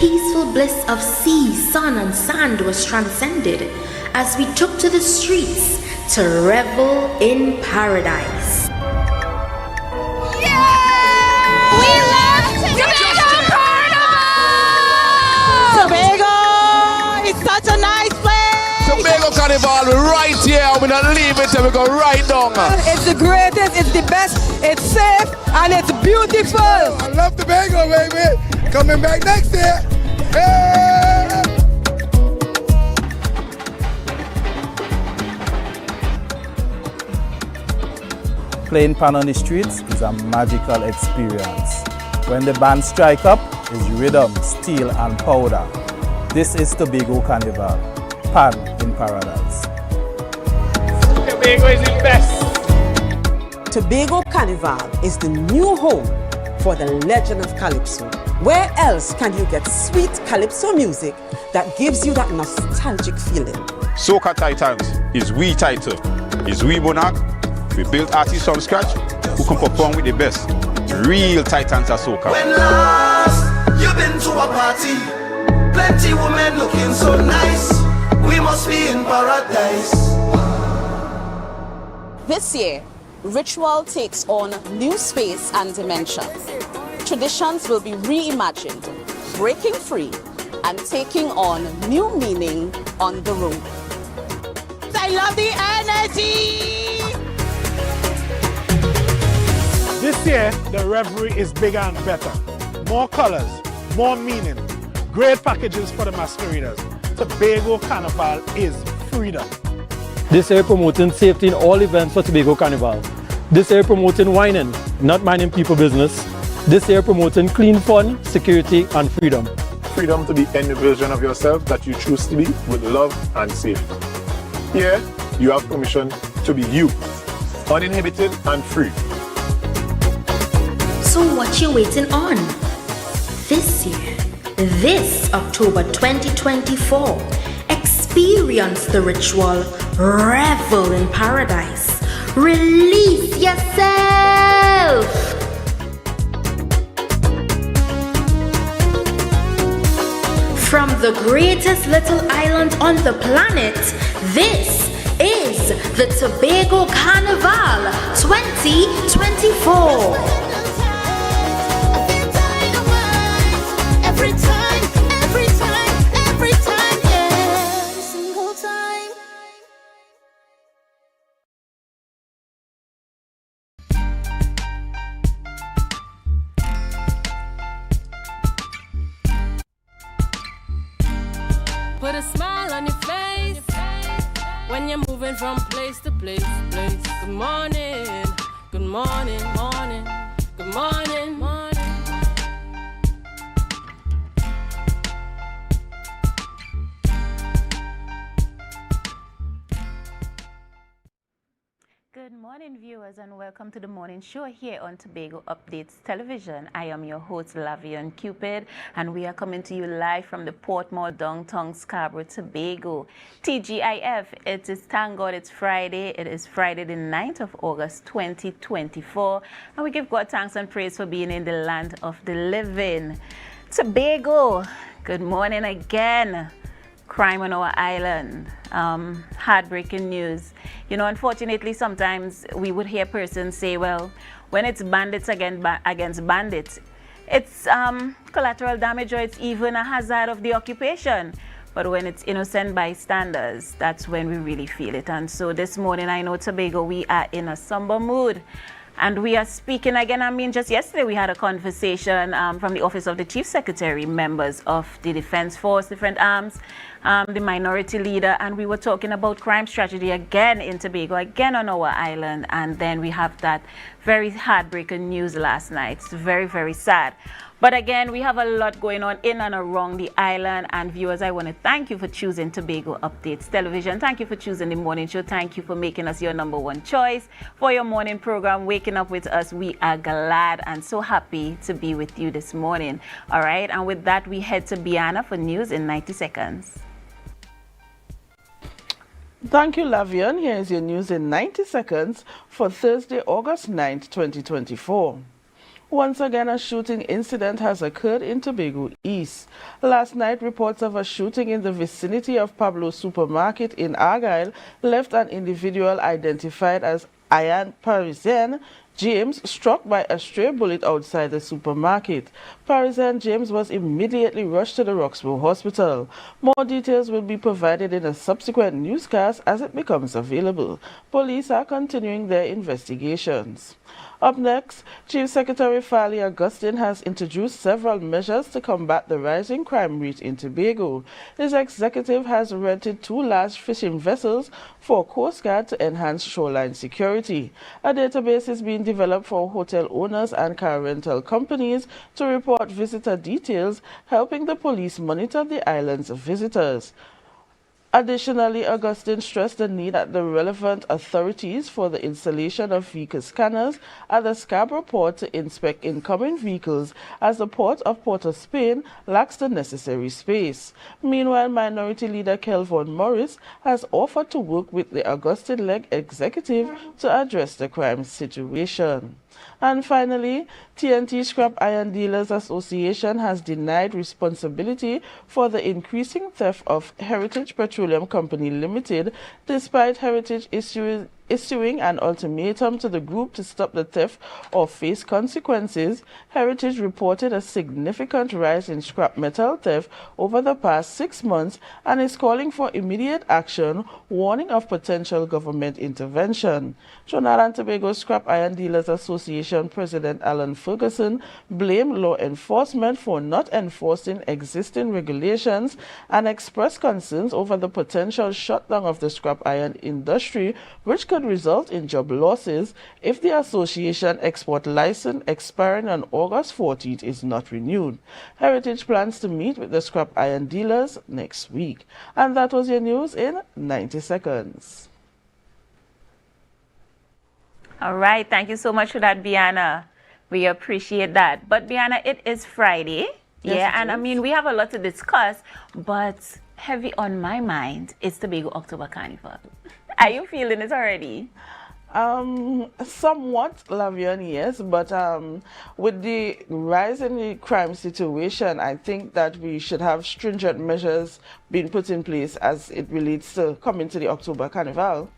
Peaceful bliss of sea, sun, and sand was transcended as we took to the streets to revel in paradise. Yeah! We love Tobago Carnival! Tobago! It's such a nice place! Tobago Carnival, we're right here. We're not leaving till we go right down. It's the greatest, it's the best, it's safe, and it's beautiful. I love Tobago, baby. Coming back next year. Hey! Playing pan on the streets is a magical experience. When the band strike up, is rhythm, steel and powder. This is Tobago Carnival, pan in paradise. Tobago is the best. Tobago Carnival is the new home for the legend of Calypso. Where else can you get sweet Calypso music that gives you that nostalgic feeling? Soca Titans is we title, is we monarch. We built artists from scratch who can perform with the best. Real titans of soca. When last you've been to a party, plenty women looking so nice. We must be in paradise. This year, ritual takes on new space and dimension. Traditions will be reimagined, breaking free and taking on new meaning on the road. I love the energy! This year, the revelry is bigger and better. More colors, more meaning, great packages for the masqueraders. Tobago Carnival is freedom. This year promoting safety in all events for Tobago Carnival. This year promoting whining, not minding people business. This year promoting clean fun, security and freedom. Freedom to be any version of yourself that you choose to be with love and safety. Here, you have permission to be you, uninhibited and free. So what you waiting on? This year, this October 2024, experience the ritual, revel in paradise, release yourself. From the greatest little island on the planet, this is the Tobago Carnival 2024. Put a smile on your face when you're moving from place to place. Good morning, good morning, morning, good morning, morning. Good morning, viewers, and welcome to the morning show here on Tobago Updates Television. I am your host, Lavian Cupid, and we are coming to you live from the Port Mall downtown Scarborough, Tobago. TGIF, it is, thank God it's Friday. It is Friday the 9th of August, 2024, and we give God thanks and praise for being in the land of the living. Tobago, good morning again. Crime on our island, heartbreaking news. You know, unfortunately, sometimes we would hear persons say, well, when it's bandits against bandits, it's collateral damage or it's even a hazard of the occupation. But when it's innocent bystanders, that's when we really feel it. And so this morning, I know Tobago, we are in a somber mood. And we are speaking again. I mean, just yesterday we had a conversation from the Office of the Chief Secretary, members of the Defense Force, different arms, the minority leader, and we were talking about crime strategy again in Tobago, again on our island. And then we have that very heartbreaking news last night. It's very, very sad. But again, we have a lot going on in and around the island. And viewers, I want to thank you for choosing Tobago Updates Television. Thank you for choosing the morning show. Thank you for making us your #1 choice for your morning program. Waking up with us, we are glad and so happy to be with you this morning. All right, and with that, we head to Biana for news in 90 seconds. Thank you, Lavian. Here is your news in 90 seconds for Thursday, August 9th, 2024. Once again, a shooting incident has occurred in Tobago East. Last night, reports of a shooting in the vicinity of Pablo's Supermarket in Argyle left an individual identified as Ian Parisian James struck by a stray bullet outside the supermarket. Parisian James was immediately rushed to the Roxburgh Hospital. More details will be provided in a subsequent newscast as it becomes available. Police are continuing their investigations. Up next, Chief Secretary Farley Augustine has introduced several measures to combat the rising crime rate in Tobago. His executive has rented 2 large fishing vessels for Coast Guard to enhance shoreline security. A database is being developed for hotel owners and car rental companies to report visitor details, helping the police monitor the island's visitors. Additionally, Augustine stressed the need at the relevant authorities for the installation of vehicle scanners at the Scarborough port to inspect incoming vehicles, as the port of Port of Spain lacks the necessary space. Meanwhile, Minority Leader Kelvin Morris has offered to work with the Augustine-led executive to address the crime situation. And finally, TNT Scrap Iron Dealers Association has denied responsibility for the increasing theft of Heritage Petroleum Company Limited, despite Heritage issuing an ultimatum to the group to stop the theft or face consequences. Heritage reported a significant rise in scrap metal theft over the past 6 months and is calling for immediate action, warning of potential government intervention. Trinidad and Tobago Scrap Iron Dealers Association President Alan Ferguson blamed law enforcement for not enforcing existing regulations and expressed concerns over the potential shutdown of the scrap iron industry, which could result in job losses if the association export license expiring on August 14th is not renewed. Heritage plans to meet with the scrap iron dealers next week. And that was your news in 90 seconds. All right, thank you so much for that, Biana. We appreciate that. But Biana, it is Friday. Yes, yeah, it and I is. mean, we have a lot to discuss, but heavy on my mind is Tobago October Carnival. Are you feeling it already? Somewhat, Lavian, yes, but with the rise in the crime situation, I think that we should have stringent measures being put in place as it relates to coming to the October Carnival.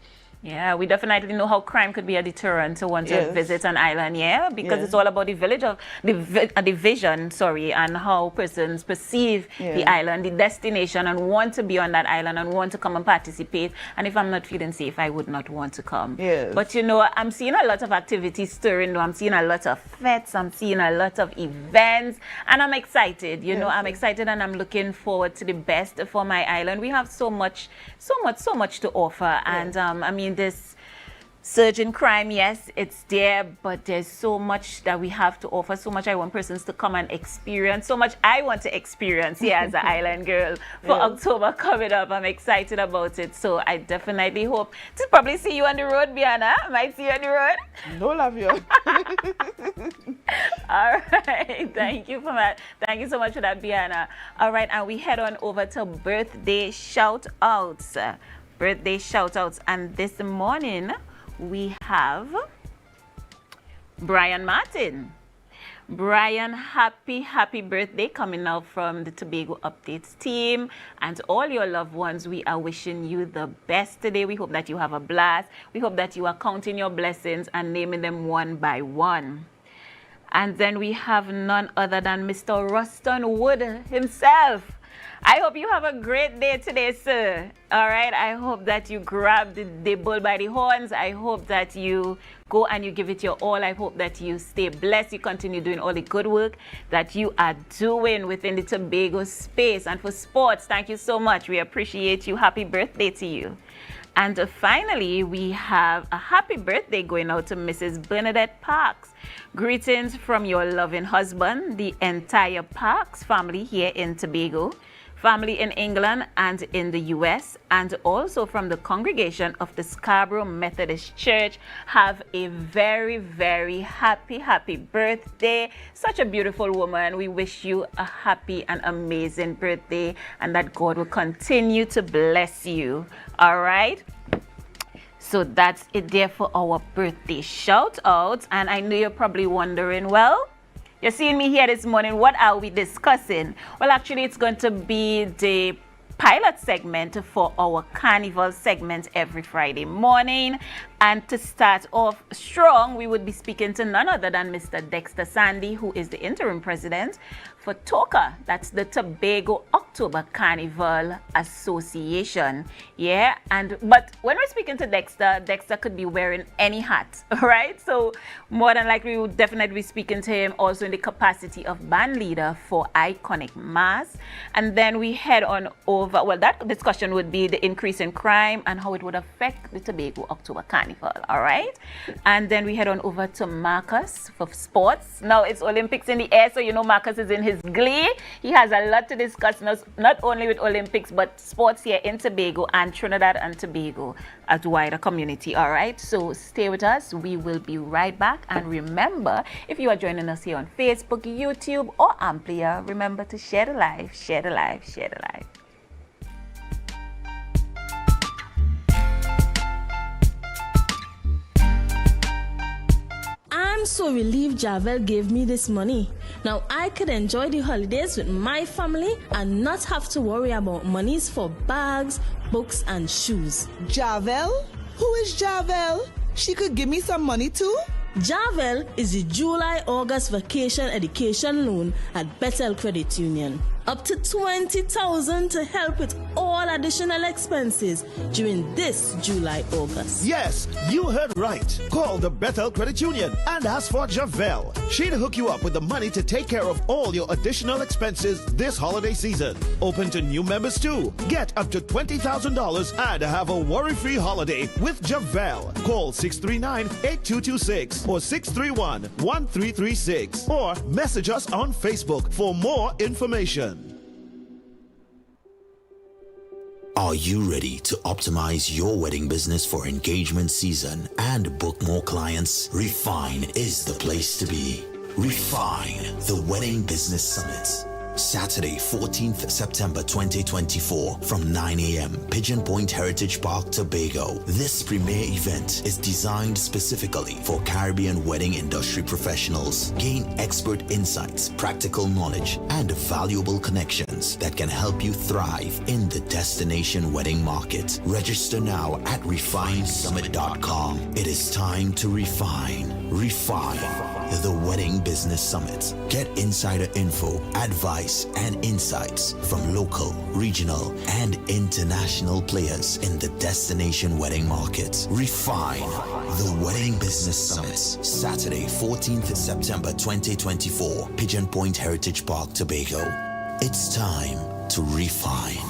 Yeah, we definitely know how crime could be a deterrent to want to Yes. visit an island, yeah? Because Yes. it's all about the village of the vision, and how persons perceive the Yeah. island, the destination, and want to be on that island and want to come and participate. And if I'm not feeling safe, I would not want to come. Yes. But you know, I'm seeing a lot of activities stirring. I'm seeing a lot of fetes. I'm seeing a lot of events, and I'm excited. You know, I'm excited, and I'm looking forward to the best for my island. We have so much to offer, and I mean, this surge in crime, yes, it's there, but there's so much that we have to offer, so much I want persons to come and experience, so much I want to experience here as an island girl for October coming up. I'm excited about it, so I definitely hope to probably see you on the road, Biana. Might see you on the road. No, Lavian. All right, thank you for that. Thank you so much for that, Biana. All right, and we head on over to birthday shout-outs. Birthday shout-outs, and this morning we have Brian Martin. Brian, happy birthday coming out from the Tobago Updates team, and all your loved ones. We are wishing you the best today. We hope that you have a blast. We hope that you are counting your blessings and naming them one by one. And then we have none other than Mr. Ruston Wood himself. I hope you have a great day today, sir. All right, I hope that you grab the bull by the horns. I hope that you go and you give it your all. I hope that you stay blessed. You continue doing all the good work that you are doing within the Tobago space. And for sports, thank you so much. We appreciate you. Happy birthday to you. And finally, we have a happy birthday going out to Mrs. Bernadette Parks. Greetings from your loving husband, the entire Parks family here in Tobago, family in England and in the US, and also from the congregation of the Scarborough Methodist Church. Have a very, very happy birthday. Such a beautiful woman. We wish you a happy and amazing birthday, and that God will continue to bless you. All right? So that's it there for our birthday shout outs. And I know you're probably wondering, well, You're seeing me here this morning. What are we discussing? Well, actually, it's going to be the pilot segment for our Carnival segment every Friday morning. And to start off strong, we would be speaking to none other than Mr. Dexter Sandy, who is the interim president for TOCA. That's the Tobago October Carnival Association. Yeah, but when we're speaking to Dexter, Dexter could be wearing any hat, right? So more than likely, we would definitely be speaking to him also in the capacity of band leader for Iconic Mass. And then we head on over, well, that discussion would be the increase in crime and how it would affect the Tobago October Carnival. All right, and then we head on over to Marcus for sports. Now it's Olympics in the air, so you know Marcus is in his glee. He has a lot to discuss, not only with Olympics, but sports here in Tobago and Trinidad and Tobago as wider community. All right, so stay with us. We will be right back. And remember, if you are joining us here on Facebook, YouTube, or Amplia, remember to share the live, share the live, share the live. I'm so relieved Javel gave me this money. Now I could enjoy the holidays with my family and not have to worry about monies for bags, books, and shoes. Javel? Who is Javel? She could give me some money too? Javel is the July-August vacation education loan at Bethel Credit Union. Up to $20,000 to help with all additional expenses during this July-August. Yes, you heard right. Call the Bethel Credit Union and ask for Javel. She'll hook you up with the money to take care of all your additional expenses this holiday season. Open to new members too. Get up to $20,000 and have a worry-free holiday with Javel. Call 639-8226 or 631-1336 or message us on Facebook for more information. Are you ready to optimize your wedding business for engagement season and book more clients? Refine is the place to be. Refine, the Wedding Business Summit. Saturday, 14th September 2024 from 9 a.m. Pigeon Point Heritage Park, Tobago. This premier event is designed specifically for Caribbean wedding industry professionals. Gain expert insights, practical knowledge, and valuable connections that can help you thrive in the destination wedding market. Register now at refinesummit.com. It is time to refine. Refine, the Wedding Business Summit. Get insider info, advice, and insights from local, regional, and international players in the destination wedding market. Refine, the Wedding Business Summit. Saturday, 14th September 2024, Pigeon Point Heritage Park, Tobago. It's time to refine.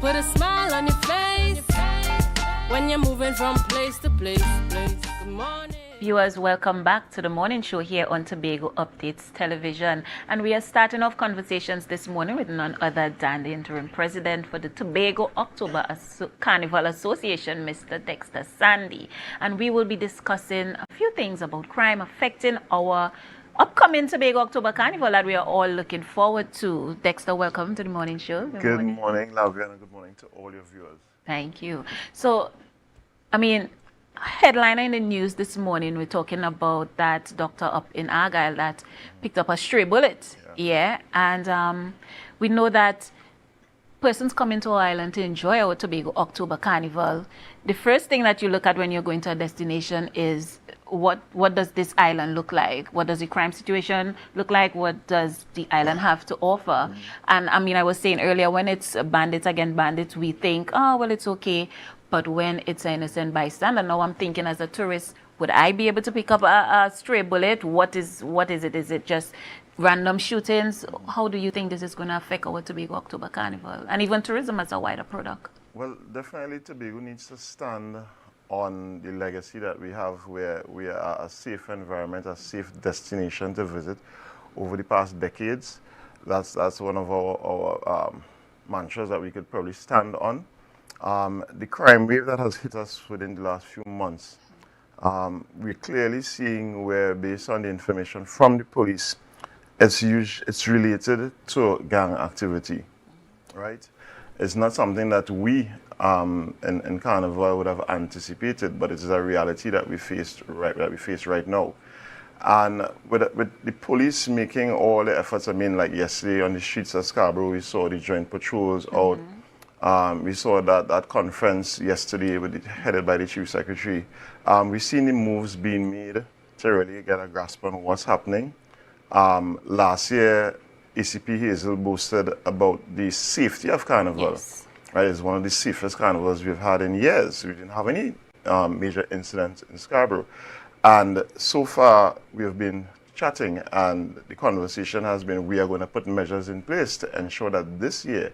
Put a smile on your face when you're moving from place to place. Good morning. Viewers, welcome back to the morning show here on Tobago Updates Television. And we are starting off conversations this morning with none other than the interim president for the Tobago October Carnival Association, Mr. Dexter Sandy. And we will be discussing a few things about crime affecting our upcoming Tobago October Carnival that we are all looking forward to. Dexter, welcome to the morning show. Good morning, Lavia, and good morning to all your viewers. Thank you. So, headliner in the news this morning, we're talking about that doctor up in Argyle that picked up a stray bullet. Yeah. And we know that persons coming to our island to enjoy our Tobago October Carnival, the first thing that you look at when you're going to a destination is what does this island look like? What does the crime situation look like? What does the island have to offer? And I mean, I was saying earlier, when it's bandits against bandits, we think, oh, well, it's okay. But when it's an innocent bystander, now I'm thinking as a tourist, would I be able to pick up a stray bullet? What is it? Is it just random shootings? How do you think this is going to affect our Tobago October Carnival and even tourism as a wider product? Well, definitely Tobago needs to stand on the legacy that we have, where we are a safe environment, a safe destination to visit over the past decades. That's one of our mantras that we could probably stand on. The crime wave that has hit us within the last few months, we're clearly seeing where, based on the information from the police, it's related to gang activity, right? It's not something that we in Carnival would have anticipated, but it is a reality that we face right now. And with the police making all the efforts, I mean, like yesterday on the streets of Scarborough, we saw the joint patrols out. We saw that conference yesterday headed by the Chief Secretary. We've seen the moves being made to really get a grasp on what's happening. Last year, ACP Hazel boasted about the safety of Carnival. Yes. Right, it's one of the safest carnivals we've had in years. We didn't have any major incidents in Scarborough. And so far, we have been chatting, and the conversation has been, we are going to put measures in place to ensure that this year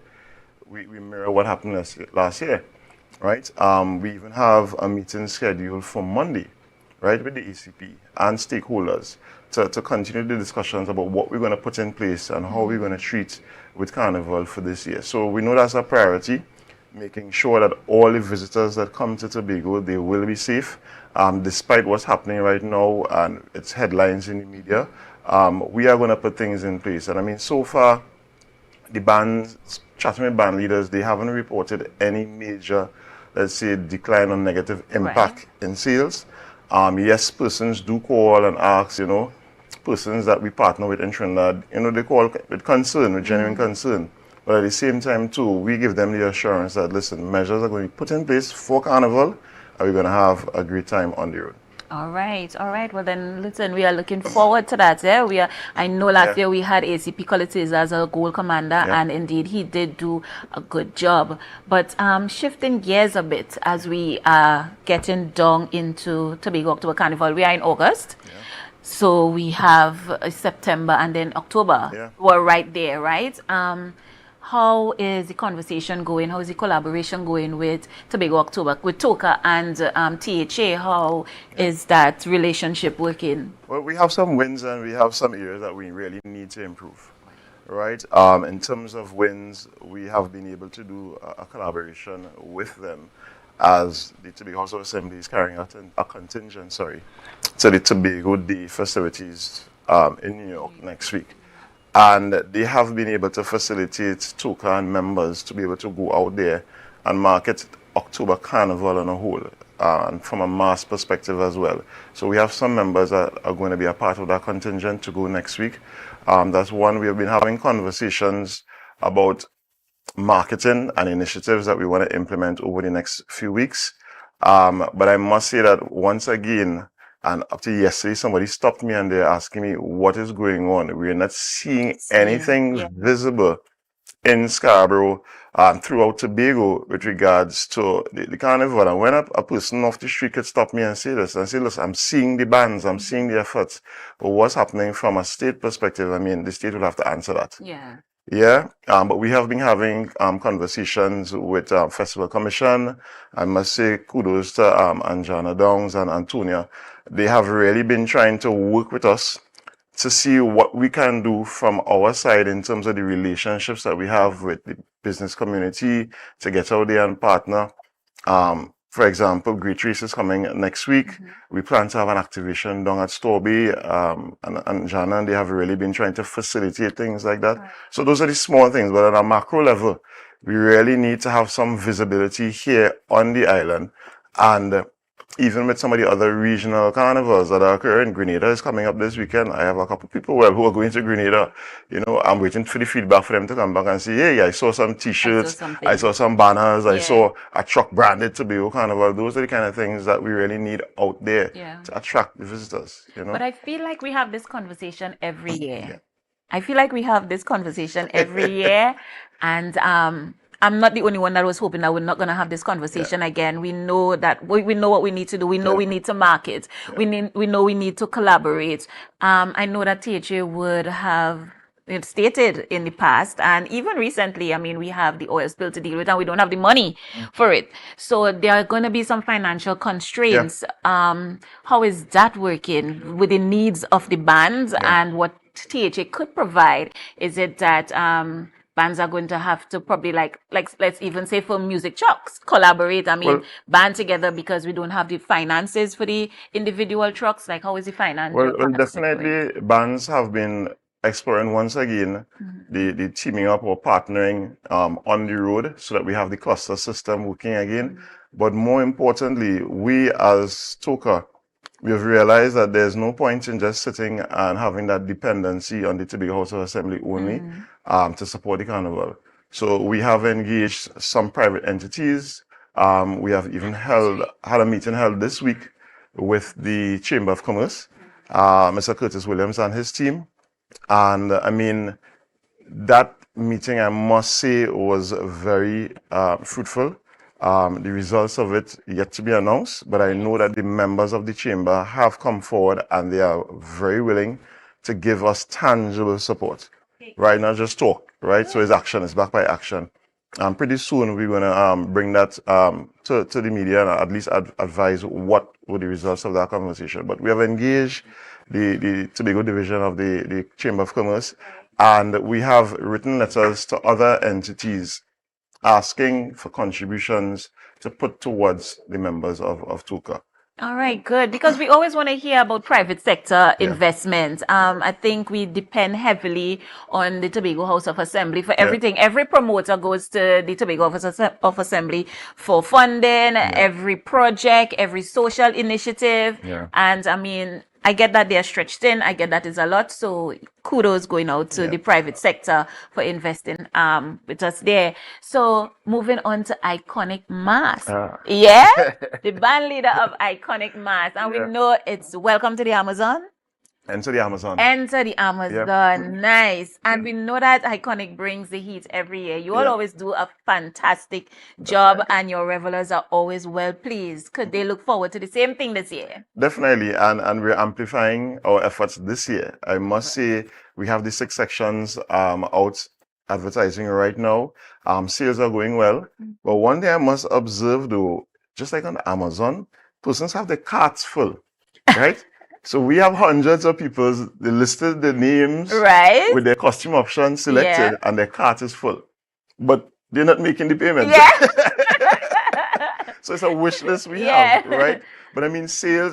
we mirror what happened last year, right? We even have a meeting scheduled for Monday, right, with the ACP and stakeholders to continue the discussions about what we're going to put in place and how we're going to treat with Carnival for this year. So we know that's a priority, making sure that all the visitors that come to Tobago, they will be safe, despite what's happening right now and its headlines in the media. We are going to put things in place. And I mean, so far, the bands, chatting with band leaders, they haven't reported any major, let's say, decline or negative impact in sales. Yes, persons do call and ask, persons that we partner with in Trinidad, they call with concern, with genuine concern. But at the same time, too, we give them the assurance that, listen, measures are going to be put in place for Carnival, and we're going to have a great time on the road. All right. Well, then, listen, we are looking forward to that. Yeah? I know last year we had ACP Colitiz as a goal commander, and indeed he did do a good job. But shifting gears a bit as we are getting down into Tobago October Carnival, we are in August. So we have September and then October. We're right there, right? How is the conversation going? How is the collaboration going with Tobago October, with TOCA and THA? How is that relationship working? Well, we have some wins and we have some areas that we really need to improve, right? In terms of wins, we have been able to do a collaboration with them as the Tobago House of Assembly is carrying out a contingent, to the Tobago Day festivities in New York next week. And they have been able to facilitate TOCA and members to be able to go out there and market October Carnival on a whole, and from a mass perspective as well. So we have some members that are going to be a part of that contingent to go next week. That's one. We have been having conversations about marketing and initiatives that we want to implement over the next few weeks. But I must say that once again, and up to yesterday, somebody stopped me and they're asking me what is going on. We're not seeing anything visible in Scarborough throughout Tobago with regards to the carnival. And when a person off the street could stop me and say this, and say, listen, I'm seeing the bands, I'm seeing the efforts, but what's happening from a state perspective, I mean, the state will have to answer that. But we have been having conversations with Festival Commission. I must say kudos to Anjana Downs and Antonia. They have really been trying to work with us to see what we can do from our side in terms of the relationships that we have with the business community to get out there and partner. For example, Great Race is coming next week. We plan to have an activation down at Storby, and Jana, and they have really been trying to facilitate things like that. So those are the small things, but on a macro level, we really need to have some visibility here on the island. And even with some of the other regional carnivals that are occurring. Grenada is coming up this weekend. I have a couple of people who are going to Grenada. You know, I'm waiting for the feedback for them to come back and say, hey, I saw some T-shirts, I saw some banners, I saw a truck branded Tobago Carnival. Those are the kind of things that we really need out there to attract the visitors, you know. But I feel like we have this conversation every year. I feel like we have this conversation every year, and I'm not the only one that was hoping that we're not going to have this conversation again. We know that we know what we need to do. We know we need to market. We know we need to collaborate. I know that THA would have stated in the past, and even recently, I mean, we have the oil spill to deal with, and we don't have the money for it. So there are going to be some financial constraints. How is that working with the needs of the bands and what THA could provide? Is it that bands are going to have to probably like let's even say for music trucks collaborate? I mean, band together because we don't have the finances for the individual trucks. Like, how is the finance? Well, definitely bands have been exploring once again the teaming up or partnering on the road so that we have the cluster system working again. But more importantly, we as TOCA, we have realized that there's no point in just sitting and having that dependency on the Tobago House of Assembly only to support the carnival. So we have engaged some private entities. We have even had a meeting held this week with the Chamber of Commerce, Mr. Curtis Williams and his team. And I mean, that meeting, I must say, was very fruitful. The results of it yet to be announced, but I know that the members of the chamber have come forward and they are very willing to give us tangible support, right? Not just talk, right? So it's action, it's backed by action. And pretty soon we're going to bring that to the media and at least advise what were the results of that conversation. But we have engaged the Tobago division of the Chamber of Commerce, and we have written letters to other entities asking for contributions to put towards the members of TOCA. All right, good. Because we always want to hear about private sector investment. I think we depend heavily on the Tobago House of Assembly for everything. Every promoter goes to the Tobago House of Assembly for funding, every project, every social initiative. And I mean, I get that they're stretched in. I get that is a lot. So kudos going out to the private sector for investing with us there. So moving on to Iconic Mass. The band leader of Iconic Mass. And we know it's Welcome to the Amazon. Enter the Amazon. Enter the Amazon. Nice. And we know that Iconic brings the heat every year. You all always do a fantastic job and your revelers are always well pleased. Could they look forward to the same thing this year? Definitely. And we're amplifying our efforts this year. I must say we have the 6 sections out advertising right now. Sales are going well. But one thing I must observe though, just like on Amazon, persons have their carts full, right? So we have hundreds of people, they listed the names with their costume options selected and their cart is full. But they're not making the payment. So it's a wish list we have, right? But I mean,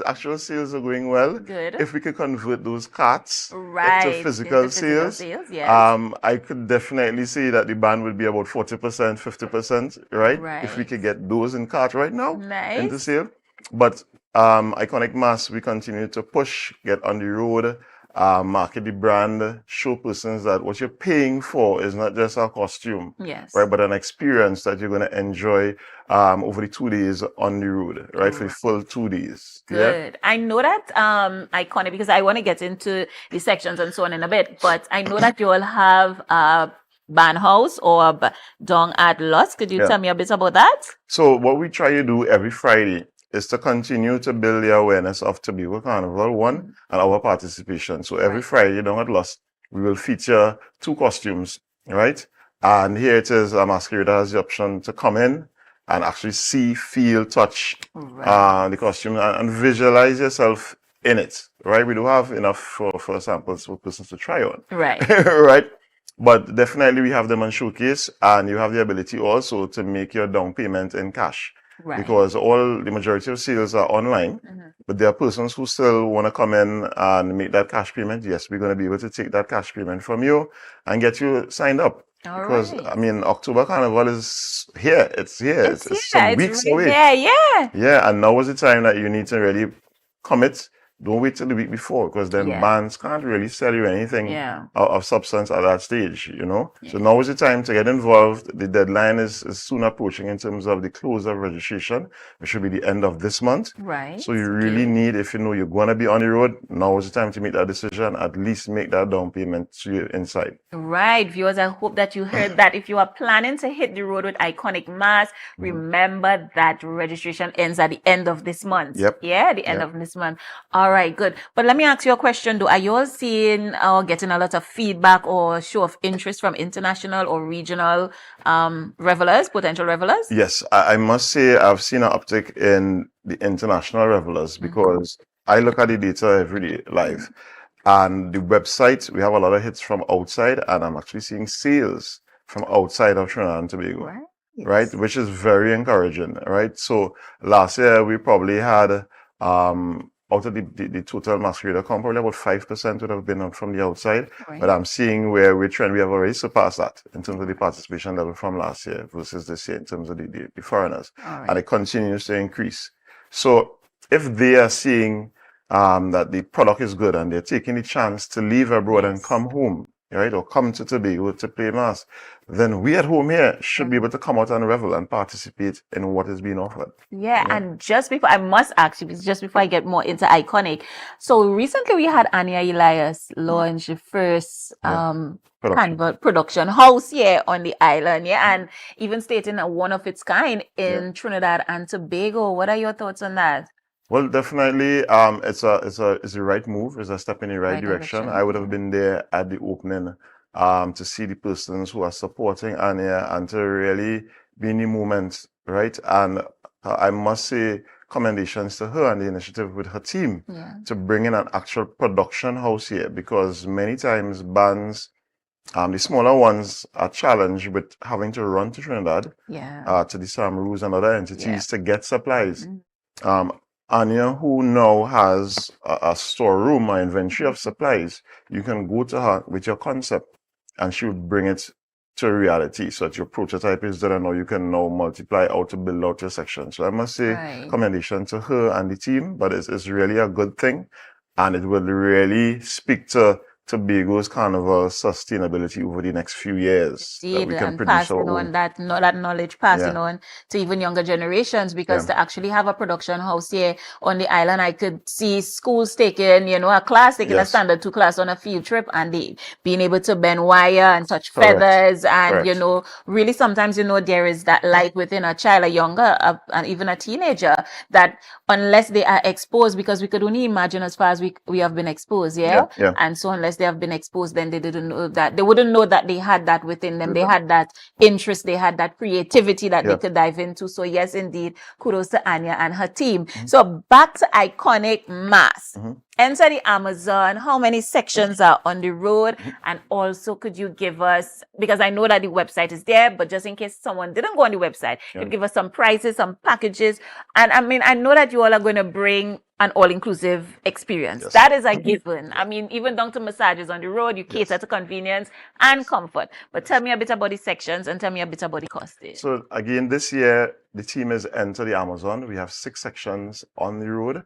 actual sales are going well. Good. If we could convert those carts into physical sales, I could definitely say that the band would be about 40%, 50%, right? If we could get those in cart right now into sale. But Iconic Mass, we continue to push, get on the road, market the brand, show persons that what you're paying for is not just a costume, right, but an experience that you're going to enjoy over the 2 days on the road, right, for the full 2 days. Good. I know that Iconic, because I want to get into the sections and so on in a bit, but I know that you all have a band house or down at Lost. Could you tell me a bit about that? So what we try to do every Friday is to continue to build the awareness of Tobago Carnival, one, and our participation. So every Friday down at Lost, we will feature 2 costumes, right? And here it is, a masquerader has the option to come in and actually see, feel, touch the costume and visualize yourself in it, right? We do have enough for samples for persons to try on. Right? But definitely we have them on showcase, and you have the ability also to make your down payment in cash. Because the majority of sales are online, but there are persons who still want to come in and make that cash payment. Yes, we're going to be able to take that cash payment from you and get you signed up, Because I mean, October Carnival is here. It's here. It's some weeks away. Yeah, and now is the time that you need to really commit. Don't wait till the week before, because then bands can't really sell you anything of substance at that stage, you know. So now is the time to get involved. The deadline is soon approaching in terms of the close of registration, which should be the end of this month. Right. So you really need, if you know you're going to be on the road, now is the time to make that decision. At least make that down payment to your inside. Right, viewers, I hope that you heard that. If you are planning to hit the road with Iconic Mass, remember that registration ends at the end of this month. Yeah, the end of this month. All right, good. But let me ask you a question though. Are you all seeing or getting a lot of feedback or show of interest from international or regional revelers, potential revelers? Yes, I must say I've seen an uptick in the international revelers because I look at the data every day live. And the website, we have a lot of hits from outside, and I'm actually seeing sales from outside of Trinidad and Tobago, right? Which is very encouraging, right? So last year we probably had, out of the total masquerade account, probably about 5% would have been from the outside. But I'm seeing where we have already surpassed that in terms of the participation level from last year versus this year in terms of the foreigners. And it continues to increase. So if they are seeing that the product is good and they're taking the chance to leave abroad and come home, right, or come to Tobago to play mass, then we at home here should be able to come out and revel and participate in what is being offered. Yeah, and just before, I must ask you, just before I get more into Iconic. So recently we had Anya Elias launch the first Carnival production house here on the island, and even stating a one of its kind in Trinidad and Tobago. What are your thoughts on that? Well, definitely, it's the right move. It's a step in the right direction. I would have been there at the opening to see the persons who are supporting Anya and to really be in the moment, right? And I must say commendations to her and the initiative with her team to bring in an actual production house here, because many times bands, the smaller ones, are challenged with having to run to Trinidad, to the Samaroos and other entities to get supplies. Anya, who now has a storeroom, an inventory of supplies, you can go to her with your concept and she would bring it to reality so that your prototype is done and now you can now multiply out to build out your section. So I must say commendation to her and the team, but it's really a good thing, and it will really speak to Tobago's Carnival sustainability over the next few years. Indeed, that we can and passing on that knowledge, passing on to even younger generations, because to actually have a production house here on the island, I could see schools taking, a class, taking a standard 2 class on a field trip, and they being able to bend wire and touch feathers, and really sometimes there is that light within a child, a younger, and even a teenager, that unless they are exposed, because we could only imagine as far as we have been exposed, and so unless they have been exposed, then they didn't know that, they wouldn't know that they had that within them. They had that interest, they had that creativity that they could dive into. So yes, indeed, kudos to Anya and her team. So back to Iconic Mass. Enter the Amazon. How many sections are on the road? And also, could you give us, because I know that the website is there, but just in case someone didn't go on the website, you give us some prices, some packages. And I mean, I know that you all are going to bring an all-inclusive experience. That is a given. I mean, even down to massages on the road, you cater to convenience and comfort. But tell me a bit about the sections and tell me a bit about the costing. So again, this year, the team is Enter the Amazon. We have 6 sections on the road.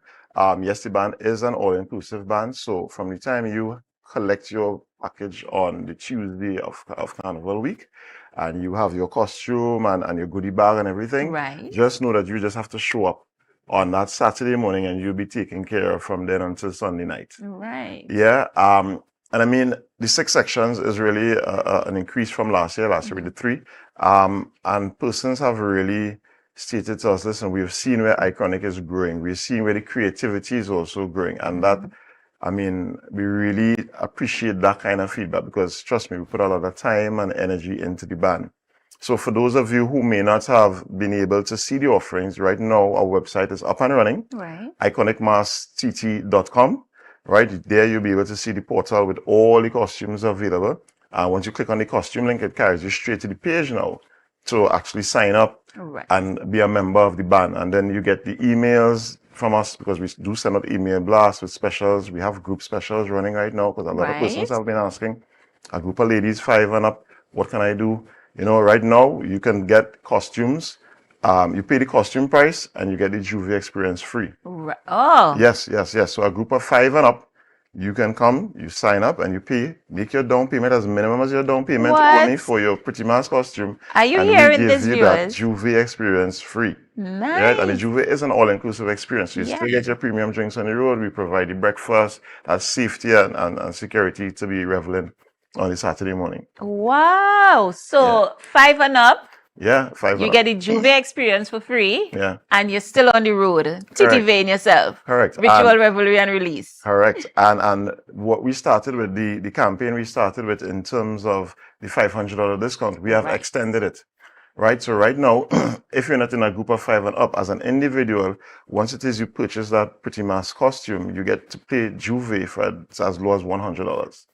Yes, the band is an all-inclusive band. So from the time you collect your package on the Tuesday of Carnival week, and you have your costume and your goodie bag and everything, just know that you just have to show up on that Saturday morning and you'll be taken care of from then until Sunday night. Yeah. And I mean, the 6 sections is really an increase from last year. Last year we did 3. And persons have really stated to us, listen, we've seen where Iconic is growing. We've seen where the creativity is also growing. And that, I mean, we really appreciate that kind of feedback, because trust me, we put a lot of time and energy into the band. So for those of you who may not have been able to see the offerings, right now our website is up and running. iconicmasst.com. Right there, you'll be able to see the portal with all the costumes available. And once you click on the costume link, it carries you straight to the page now to actually sign up and be a member of the band. And then you get the emails from us, because we do send out email blasts with specials. We have group specials running right now, because a lot of persons have been asking. A group of ladies 5 and up What can I do? You know, right now you can get costumes. You pay the costume price and you get the Juve experience free. Oh. Yes. So a group of 5 and up, you can come, you sign up and you pay, make your down payment as minimum as your down payment only for your Pretty Mask costume. Are you and hearing we give this, you viewers? that Juve experience free. Nice. Right? And the Juve is an all-inclusive experience. You still get your premium drinks on the road. We provide the breakfast, that safety and security to be reveling on the Saturday morning. Wow. So 5 and up. Yeah, 5 You and get up. the Juve experience for free. Yeah. And you're still on the road. TTVing yourself. Correct. Ritual, revelry, and release. Correct. And what we started with, the campaign we started with in terms of the $500 discount, we have extended it. Right? So right now, if you're not in a group of 5 and up, as an individual, once it is you purchase that Pretty Mask costume, you get to pay Juve for as low as $100.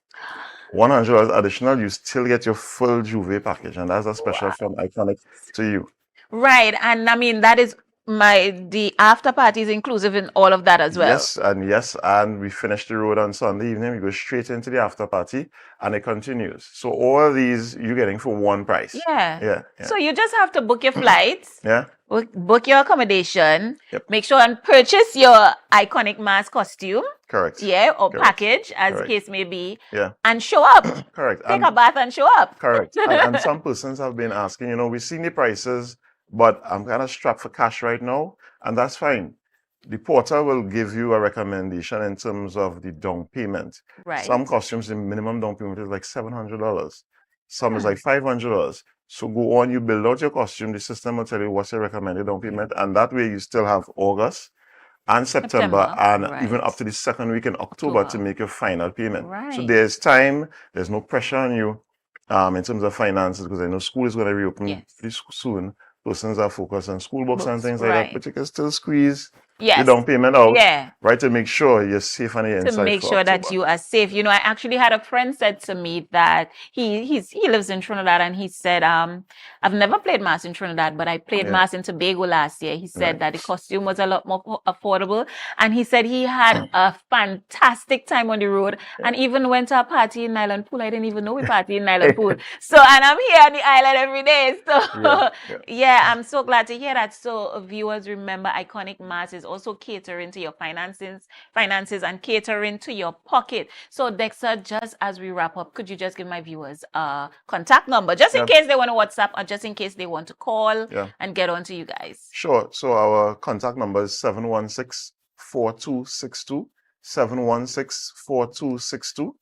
$100 additional, you still get your full Juve package, and that's a special from Iconic to you. Right. And I mean, that is the after party is inclusive in all of that as well. Yes, and we finish the road on Sunday evening. We go straight into the after party, and it continues. So all these you're getting for one price. Yeah. So you just have to book your flights. Yeah. Book your accommodation. Make sure and purchase your Iconic Mask costume. Correct. Yeah, or Correct. package, as the Correct. case may be. Yeah. And show up. Correct. Take a bath and show up. Correct. and some persons have been asking, you know, we've seen the prices, but I'm kind of strapped for cash right now, and that's fine. The porter will give you a recommendation in terms of the down payment. Right. Some costumes, the minimum down payment is like $700. Some is like $500. So go on, you build out your costume. The system will tell you what's your recommended down payment, and that way you still have August and September, and even up to the second week in October to make your final payment. So there's time, there's no pressure on you in terms of finances, because I know school is going to reopen pretty soon. Persons are focused on school books and things like that, but you can still squeeze the down payment out, right, to make sure you're safe on the inside. To make sure that you are safe. You know, I actually had a friend said to me that he lives in Trinidad, and he said, I've never played Mass in Trinidad, but I played Mass in Tobago last year. He said that the costume was a lot more affordable, and he said he had a fantastic time on the road, and even went to a party in Island Pool. I didn't even know we party in Island Pool. So, and I'm here on the island every day. So, I'm so glad to hear that. So, viewers, remember, Iconic Mass is also catering to your finances and catering to your pocket. So, Dexter, just as we wrap up, could you just give my viewers a contact number, just in case they want to WhatsApp, or just in case they want to call and get on to you guys? Sure. So our contact number is 716-4262, 716-4262.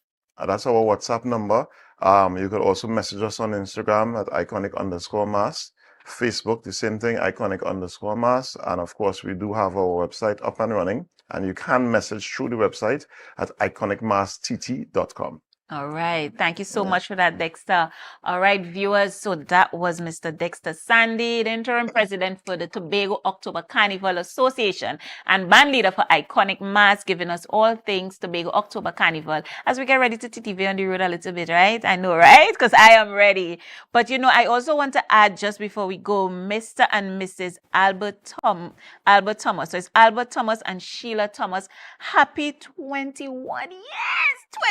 That's our WhatsApp number. You could also message us on Instagram at iconic_mass. Facebook, the same thing, iconic_mass. And of course, we do have our website up and running, and you can message through the website at iconicmasst.com. All right. Thank you so much for that, Dexter. All right, viewers. So that was Mr. Dexter Sandy, the interim president for the Tobago October Carnival Association and band leader for Iconic Mass, giving us all things Tobago October Carnival as we get ready to TTV on the road a little bit, right? I know, right? Because I am ready. But, you know, I also want to add, just before we go, Mr. and Mrs. Albert Thomas. So it's Albert Thomas and Sheila Thomas. Happy 21 years!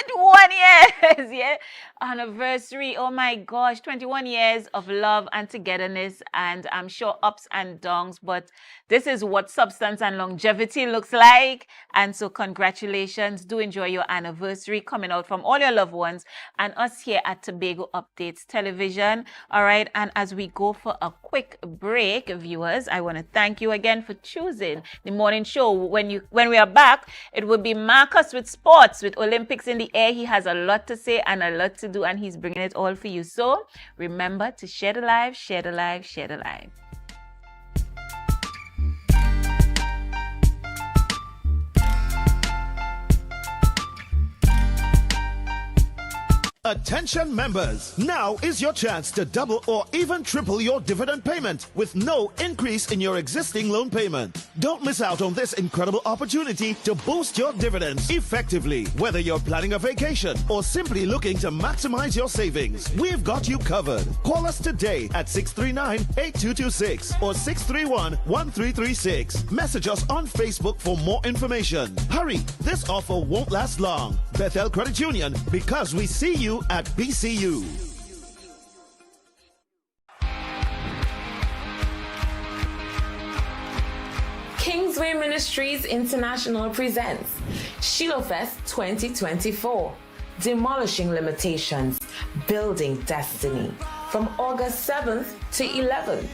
21 years, yeah, anniversary. Oh my gosh, 21 years of love and togetherness, and I'm sure ups and downs, but this is what substance and longevity looks like. And so congratulations. Do enjoy your anniversary, coming out from all your loved ones and us here at Tobago Updates Television. All right, and as we go for a quick break, viewers, I want to thank you again for choosing the morning show. When we are back, it will be Marcus with sports, with Olympics in the air. He has a lot to say and a lot to do, and he's bringing it all for you. So remember to share the live, share the live, share the live. Attention members, now is your chance to double or even triple your dividend payment with no increase in your existing loan payment. Don't miss out on this incredible opportunity to boost your dividends effectively. Whether you're planning a vacation or simply looking to maximize your savings, we've got you covered. Call us today at 639-8226 or 631-1336. Message us on Facebook for more information. Hurry, this offer won't last long. Bethel Credit Union, because we see you at BCU. Ministries International presents Shilofest 2024, Demolishing Limitations, Building Destiny, from August 7th to 11th.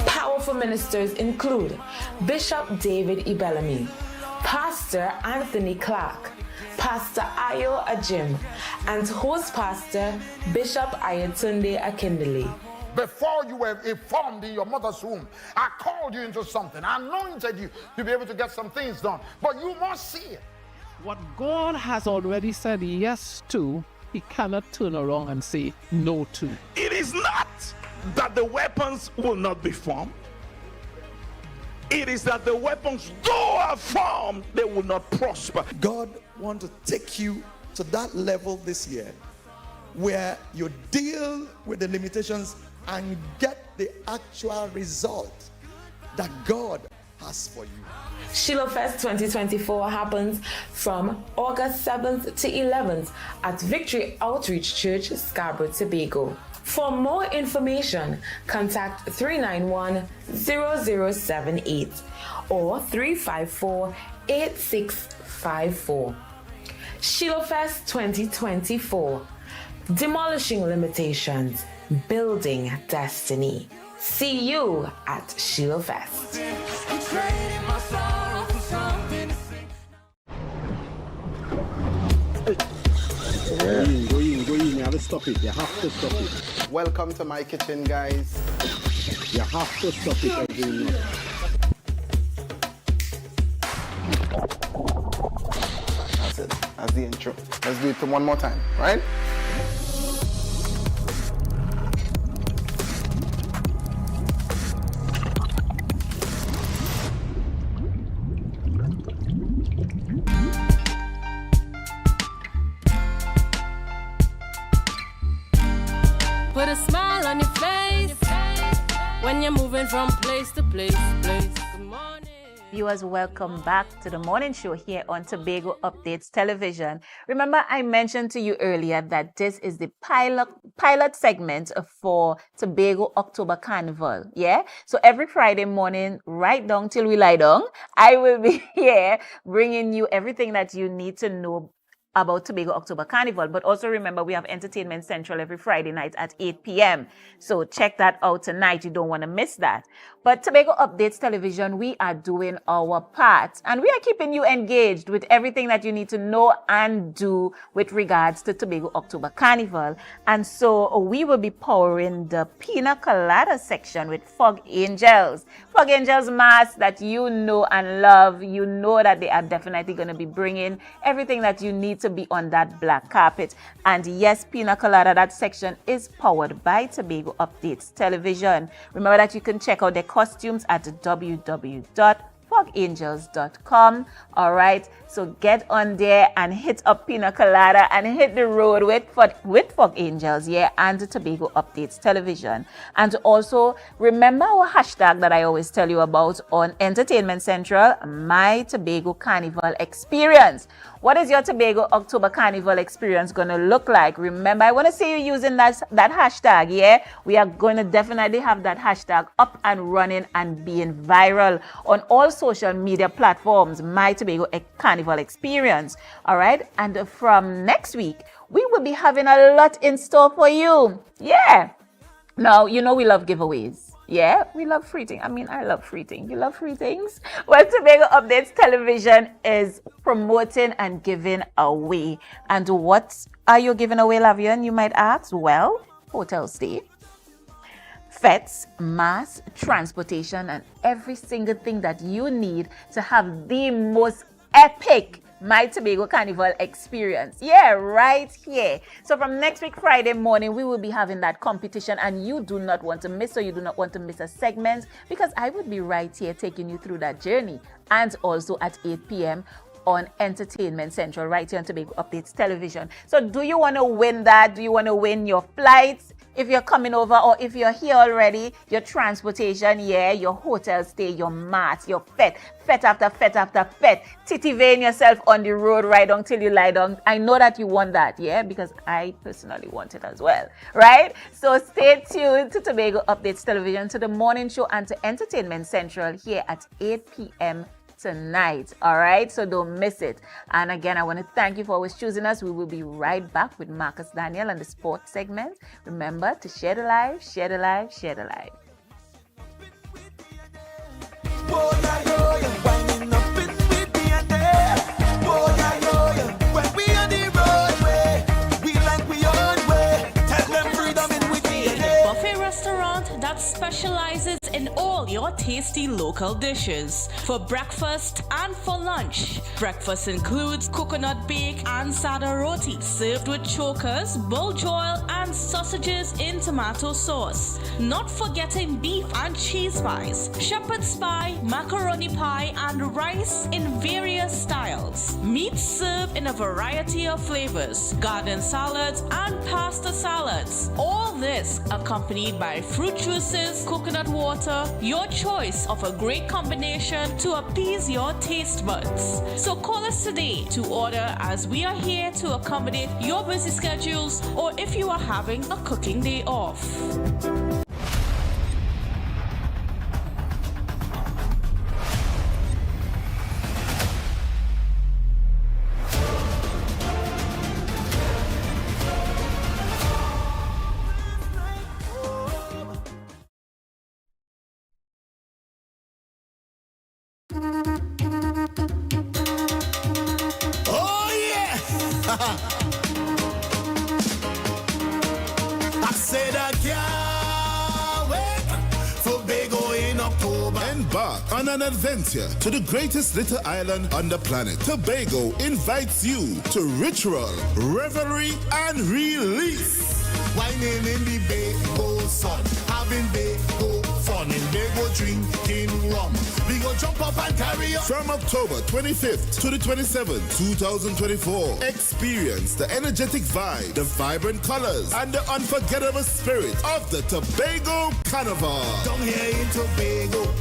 Powerful ministers include Bishop David Ibelami, Pastor Anthony Clark, Pastor Ayo Ajim, and host pastor Bishop Ayatunde Akindele. Before you were formed in your mother's womb, I called you into something. I anointed you to be able to get some things done. But you must see it. What God has already said yes to, he cannot turn around and say no to. It is not that the weapons will not be formed. It is that the weapons, though are formed, they will not prosper. God wants to take you to that level this year where you deal with the limitations and get the actual result that God has for you. Shilofest 2024 happens from August 7th to 11th at Victory Outreach Church, Scarborough, Tobago. For more information, contact 391-0078 or 354-8654. Shilofest 2024, Demolishing Limitations, Building Destiny. See you at Shilofest. Go in. You have to stop it. You have to stop it. Welcome to my kitchen, guys. You have to stop it again. That's it. That's the intro. Let's do it one more time, right? Put a smile on your face when you're moving from place to place. Good morning. Viewers, welcome back to the morning show here on Tobago Updates Television. Remember, I mentioned to you earlier that this is the pilot segment for Tobago October Carnival. Yeah? So every Friday morning, right down till we lie down, I will be here bringing you everything that you need to know about Tobago October Carnival. But also remember, we have Entertainment Central every Friday night at 8 p.m. So check that out tonight. You don't want to miss that. But Tobago Updates Television, we are doing our part. And we are keeping you engaged with everything that you need to know and do with regards to Tobago October Carnival. And so we will be powering the Pina Colada section with Fog Angels. Fog Angels masks that you know and love. You know that they are definitely going to be bringing everything that you need to be on that black carpet. And yes, Pina Colada, that section is powered by Tobago Updates Television. Remember that you can check out their costumes at www.fogangels.com. All right, so get on there and hit up Pina Colada and hit the road with Fog Angels, yeah, and Tobago Updates Television. And also remember our hashtag that I always tell you about on Entertainment Central, My Tobago Carnival Experience. What is your Tobago October Carnival experience going to look like? Remember, I want to see you using that hashtag, yeah? We are going to definitely have that hashtag up and running and being viral on all social media platforms, My Tobago Carnival Experience. All right? And from next week, we will be having a lot in store for you. Yeah. Now, you know we love giveaways. Yeah, we love free things. I mean, I love free things. You love free things? Well, Tobago Updates Television is promoting and giving away. And what are you giving away, Lavian? You might ask. Well, hotel stay, fets, mass, transportation, and every single thing that you need to have the most epic My Tobago Carnival experience. Yeah, right here. So from next week, Friday morning, we will be having that competition, and you do not want to miss, or you do not want to miss a segment, because I would be right here taking you through that journey. And also at 8 p.m., on Entertainment Central right here on Tobago Updates Television. So do you want to win that? Do you want to win your flights? If you're coming over or if you're here already, your transportation, your hotel stay, your mats, your fete after fete, titivane yourself on the road right until you lie down. I know that you want that, because I personally want it as well, right? So stay tuned to Tobago Updates Television, to the morning show and to Entertainment Central here at 8 p.m. tonight. All right, so don't miss it. And again, I want to thank you for always choosing us. We will be right back with Marcus Daniel and the sports segment. Remember to share the live, share the live, share the live. Buffet restaurant that specializes in all your tasty local dishes for breakfast and for lunch. Breakfast includes coconut bake and sada roti served with chokers, bull joil and sausages in tomato sauce. Not forgetting beef and cheese pies, shepherd's pie, macaroni pie and rice in various styles. Meat served in a variety of flavors, garden salads and pasta salads. All this accompanied by fruit juices, coconut water, your choice of a great combination to appease your taste buds. So call us today to order, as we are here to accommodate your busy schedules or if you are having a cooking day off. I said I can't wait for Tobago in October. Embark on an adventure to the greatest little island on the planet. Tobago invites you to ritual, revelry, and release. Whining in the Bago sun, having Bago fun in Bago drinking rum. We go jump up and carry on. From October 25th to the 27th, 2024, experience the energetic vibe, the vibrant colors, and the unforgettable spirit of the Tobago Carnival. Down here in Tobago.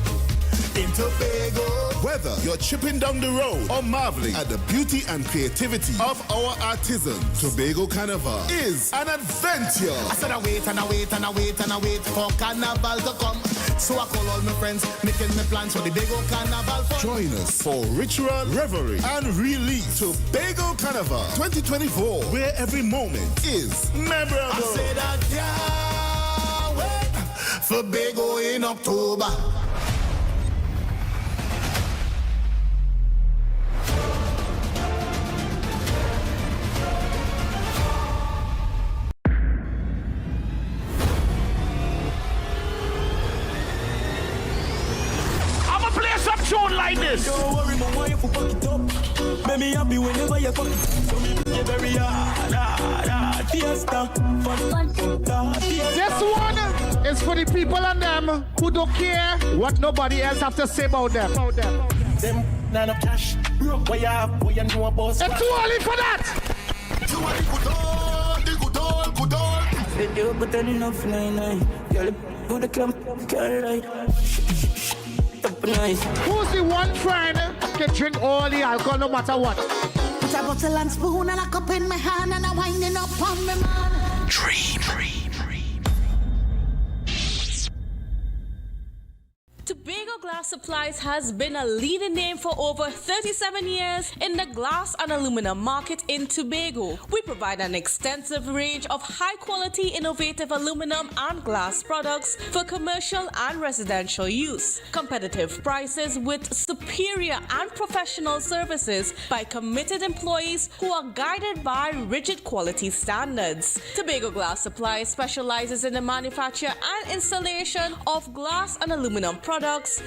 In Tobago. Whether you're tripping down the road or marveling at the beauty and creativity of our artisans, Tobago Carnival is an adventure. I said I wait and I wait and I wait and I wait for Carnival to come. So I call all my friends, making my plans for the Tobago Carnival fun. Join us for ritual, revelry, and release. Tobago Carnival 2024, where every moment is memorable. I said I can't wait for Tobago in October. Tune like this. Don't worry, my wife will fuck it up. Make me happy whenever you fuck it. So me play very hard, fiesta, fun, This one is for the people and them who don't care what nobody else have to say about them. Them none of cash, where you have, where you know about. It's too early for that. Too early, good on. They do but then enough 99. Girl, put the clamp, can't ride. Nice. Who's the one friend can drink all the alcohol no matter what? Put a bottle and spoon and a cup in my hand and I'm winding up on me man. Dream. Tobago Glass Supplies has been a leading name for over 37 years in the glass and aluminum market in Tobago. We provide an extensive range of high-quality, innovative aluminum and glass products for commercial and residential use. Competitive prices with superior and professional services by committed employees who are guided by rigid quality standards. Tobago Glass Supplies specializes in the manufacture and installation of glass and aluminum products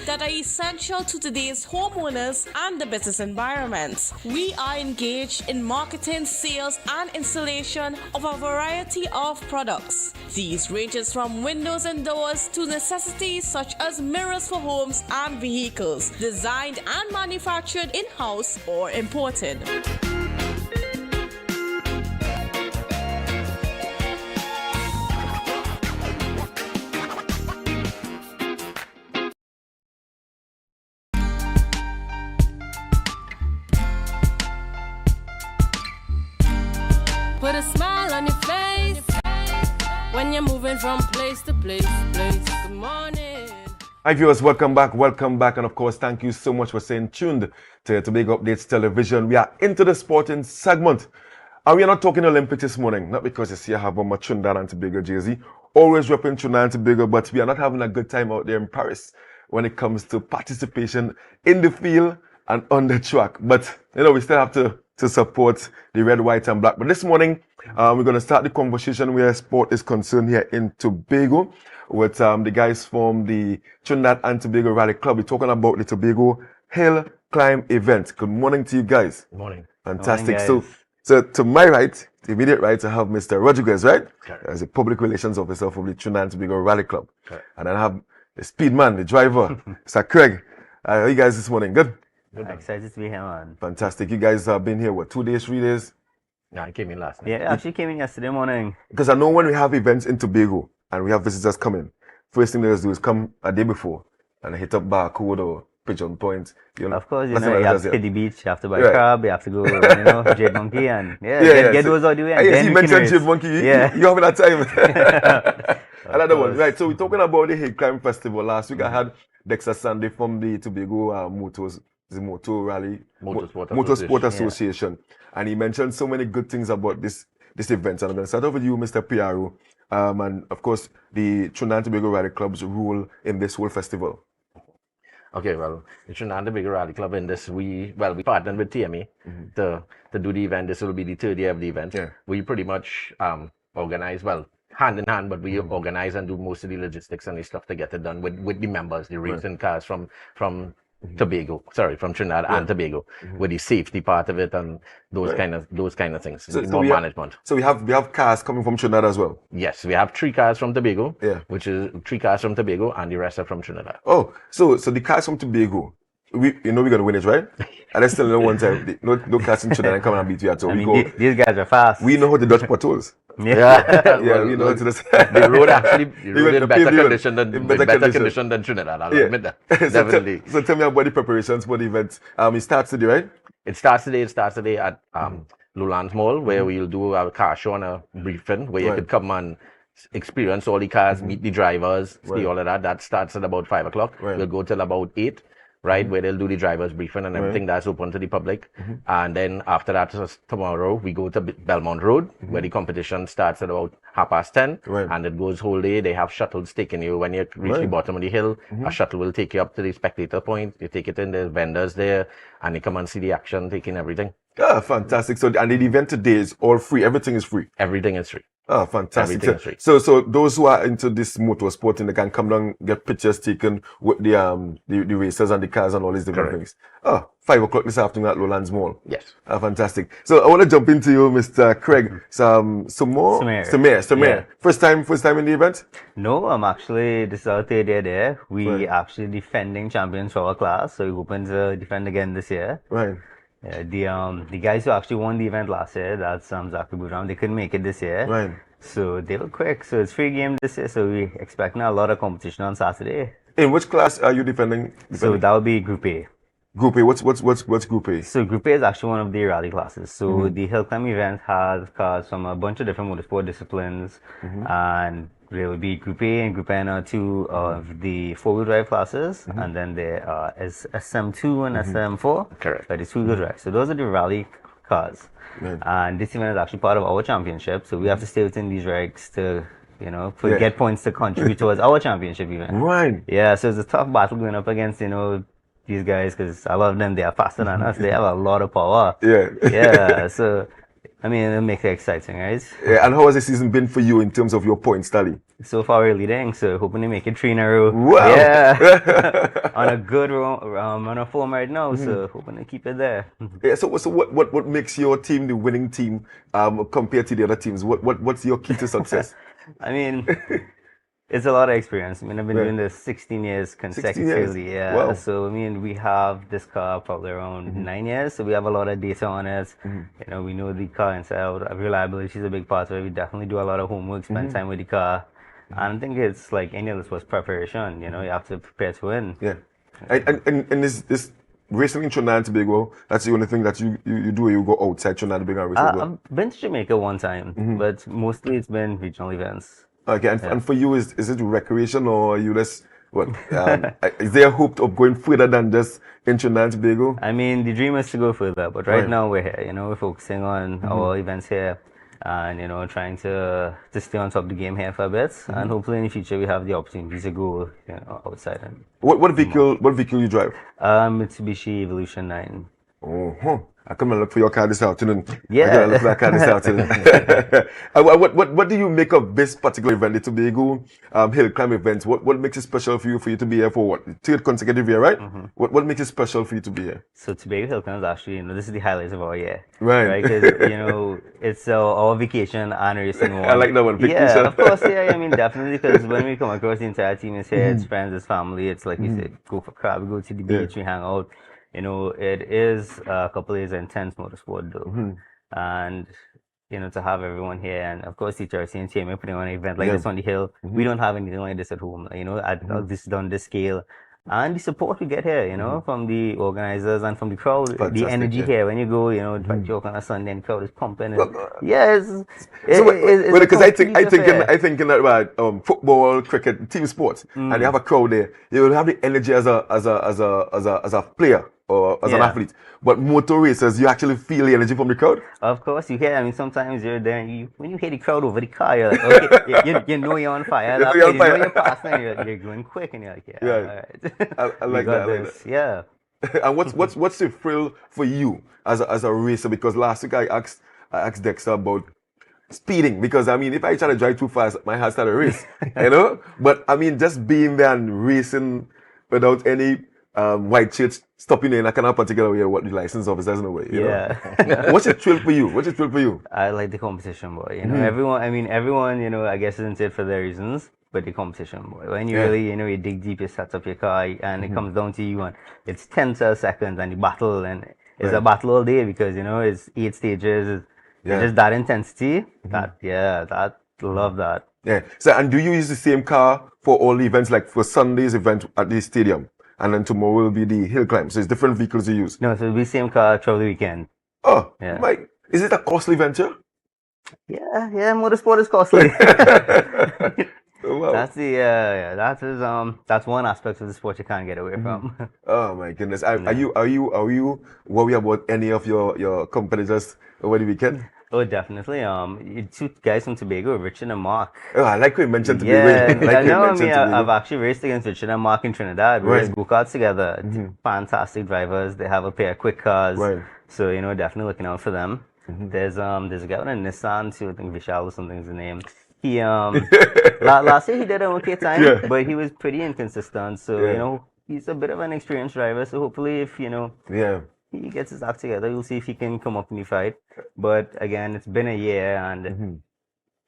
that are are essential to today's homeowners and the business environment. We are engaged in marketing, sales, and installation of a variety of products. These ranges from windows and doors to necessities such as mirrors for homes and vehicles, designed and manufactured in-house or imported. Put a smile on your face when you're moving from place to place. Good morning. Hi viewers, welcome back, and of course thank you so much for staying tuned to Tobago Updates Television. We are into the sporting segment, and we are not talking Olympics this morning, not because you see I have on my Trinidad and Tobago jersey, always repping Trinidad and Tobago, but we are not having a good time out there in Paris when it comes to participation in the field and on the track. But you know, we still have to support the red, white and black. But this morning, we're going to start the conversation where sport is concerned here in Tobago with the guys from the Trinidad and Tobago Rally Club. We're talking about the Tobago Hill Climb event. Good morning to you guys. Good morning. Fantastic. Good morning, So to my right, the immediate right, I have Mr. Rodriguez, right? Okay. As a public relations officer from the Trinidad and Tobago Rally Club. Okay. And then I have the speed man, the driver, Mr. Craig. How are you guys this morning? Good? Excited to be here, man. Fantastic. You guys have been here, what, 2 days, 3 days? No, I came in last night. Yeah, I actually came in yesterday morning. Because I know when we have events in Tobago and we have visitors coming, first thing they do is come a day before and hit up Barcode or Pigeon Point. You know, of course, you know, you have to hit the beach, you have to buy crab, you have to go, you know, Jade Monkey and get those out of the way. Yes, you mentioned Jade Monkey. You having that time. Another one. Right, so we're talking about the Hill Climb Festival. Last week I had Dexter Sandy from the Tobago Motorsport Association. And he mentioned so many good things about this event. And I'm going to start off with you, Mr. Piaro, and of course, the Trinidad and Tobago Rally Club's role in this whole festival. Okay, well, the Trinidad and Tobago Rally Club in this, we partnered with TMA to do the event. This will be the third year of the event. Yeah. We pretty much organize, well, hand in hand, but we organize and do most of the logistics and the stuff to get it done with the members, the racing cars from Tobago, from Trinidad and Tobago, with the safety part of it and those kind of things. So management. So we have cars coming from Trinidad as well. Yes, we have 3 cars from Tobago. Which is 3 cars from Tobago, and the rest are from Trinidad. Oh, so the cars from Tobago, we're gonna win it, right? And let's tell you one time, no cars in Trinidad come and beat you at all. These guys are fast. We know how to dodge potholes. We know how to the road in better condition than Trinidad. I'll admit that. Definitely. So tell me about the preparations for the event. It starts today, right? It starts today at Lulan's Mall, where we'll do a car show and a briefing where you could come and experience all the cars, meet the drivers, see all of that. That starts at about 5 o'clock. We'll go till about 8. Right, where they'll do the driver's briefing and everything that's open to the public. And then after that, tomorrow, we go to Belmont Road, where the competition starts at about 10:30. And it goes whole day. They have shuttles taking you. When you reach the bottom of the hill, a shuttle will take you up to the spectator point. You take it in, there's vendors there, and you come and see the action, taking everything. Ah, fantastic. So, and the event today is all free. Everything is free. Everything is free. Oh, fantastic. So those who are into this motorsport, they can come down, get pictures taken with the racers and the cars and all these different things. Oh, 5 o'clock this afternoon at Lowlands Mall. Yes. Fantastic. So I want to jump into you, Mr. Craig. Samir. Yeah. First time in the event? No, this is our 3rd year there. We actually defending champions for our class, so we're hoping to defend again this year. Right. The guys who actually won the event last year, that's Zachary Boudram, they couldn't make it this year. Right. So they were quick. So it's free game this year. So we expecting a lot of competition on Saturday. In which class are you defending? So that would be Group A. Group A. What's Group A? So Group A is actually one of the rally classes. So the Hill Climb event has cars from a bunch of different motorsport disciplines, and there will be Group A and Group N are 2 of the 4-wheel drive classes, and then there are SM2 and SM4. Correct. That is 2-wheel drive. So those are the rally cars. And this event is actually part of our championship, so we have to stay within these regs to, get points to contribute towards our championship event. Right. Yeah, so it's a tough battle going up against, these guys, because a lot of them, they are faster than us. They have a lot of power. Yeah, so, it makes it exciting, right? Yeah, and how has the season been for you in terms of your points tally? So far we're leading, so hoping to make it 3 in a row. Wow. Yeah. On a good on a form right now, so hoping to keep it there. Yeah. So what makes your team the winning team compared to the other teams? What's your key to success? I mean, it's a lot of experience. I mean, I've been doing this 16 years consecutively. 16 years. Yeah. Wow. So I mean, we have this car probably around 9 years, so we have a lot of data on it. You know, we know the car inside out. Reliability is a big part of it. We definitely do a lot of homework, spend time with the car. And I think it's like any of this was preparation. You know, you have to prepare to win. Yeah. And this racing in Trinidad and Tobago, that's the only thing that you do, or you go outside Trinidad and Tobago and race as well? I've been to Jamaica one time, but mostly it's been regional events. Okay, and for you, is it recreation, or are you just, what, is there a hope of going further than just in Trinidad and Tobago? I mean, the dream is to go further, but right now we're here, you know, we're focusing on our events here and, you know, trying to stay on top of the game here for a bit, and hopefully in the future we have the opportunity to go, you know, outside. And what vehicle you drive? Mitsubishi Evolution 9. Oh, I come and look for your car this afternoon. Yeah. I look for that car this afternoon. What do you make of this particular event, the Tobago Hill Climb event? What makes it special for you to be here for what? 3rd consecutive year, right? What makes it special for you to be here? So Tobago Hill Climb is actually, you know, this is the highlights of our year. Right. Because, you know, it's our vacation and racing one. I like that one. Yeah, of course, yeah. I mean, definitely, because when we come across, the entire team is here, it's friends, it's family, it's like you said, go for crab, we go to the beach, we hang out. You know, it is a couple of days intense motorsport though. And, you know, to have everyone here, and of course the charity and team putting on an event like this on the hill, we don't have anything like this at home, you know, at this done this scale. And the support we get here, you know, from the organizers and from the crowd, the energy here when you go, you know, like joke on a Sunday and the crowd is pumping. And, Because I think in that football, cricket, team sports, and you have a crowd there, you will have the energy as a player or as an athlete. But motor racers, you actually feel the energy from the crowd. Of course, you hear. I mean, sometimes you're there, and when you hear the crowd over the car, you're like, okay, you know you're on fire. You know you're passing, you're going quick, and you're like, yeah, all right. I like that. Yeah. And what's the thrill for you as a racer? Because last week I asked Dexter about speeding, because I mean, if I try to drive too fast, my heart started to race, you know. But I mean, just being there and racing without any white shirts stopping you in a kind of particular way, what the license officer doesn't know. You know? What's the thrill for you? I like the competition, boy. You know, everyone, you know, I guess isn't it for their reasons, but the competition, boy. When you really, you know, you dig deep, you set up your car, and it comes down to you, and it's 10 seconds, and you battle, and it's a battle all day, because, you know, it's 8 stages. It's just that intensity. Love that. Yeah. So, and do you use the same car for all the events, like for Sunday's event at the stadium? And then tomorrow will be the hill climb. So it's different vehicles you use. No, so it'll be same car throughout the weekend. Oh, Mike, is it a costly venture? Yeah, motorsport is costly. Wow. That's one aspect of the sport you can't get away from. Oh my goodness. Are you worried about any of your competitors over the weekend? Oh, definitely. 2 guys from Tobago, Richard and Mark. Oh, I like how you mentioned Tobago. I've actually raced against Richard and Mark in Trinidad. We raced go-karts together. Fantastic drivers. They have a pair of quick cars. Right. So, you know, definitely looking out for them. There's a guy with a Nissan too, I think Vishal or something is the name. He last year he did an okay time, but he was pretty inconsistent. So, you know, he's a bit of an experienced driver. So hopefully if, you know, he gets his act together, we'll see if he can come up in the fight. But again, it's been a year, and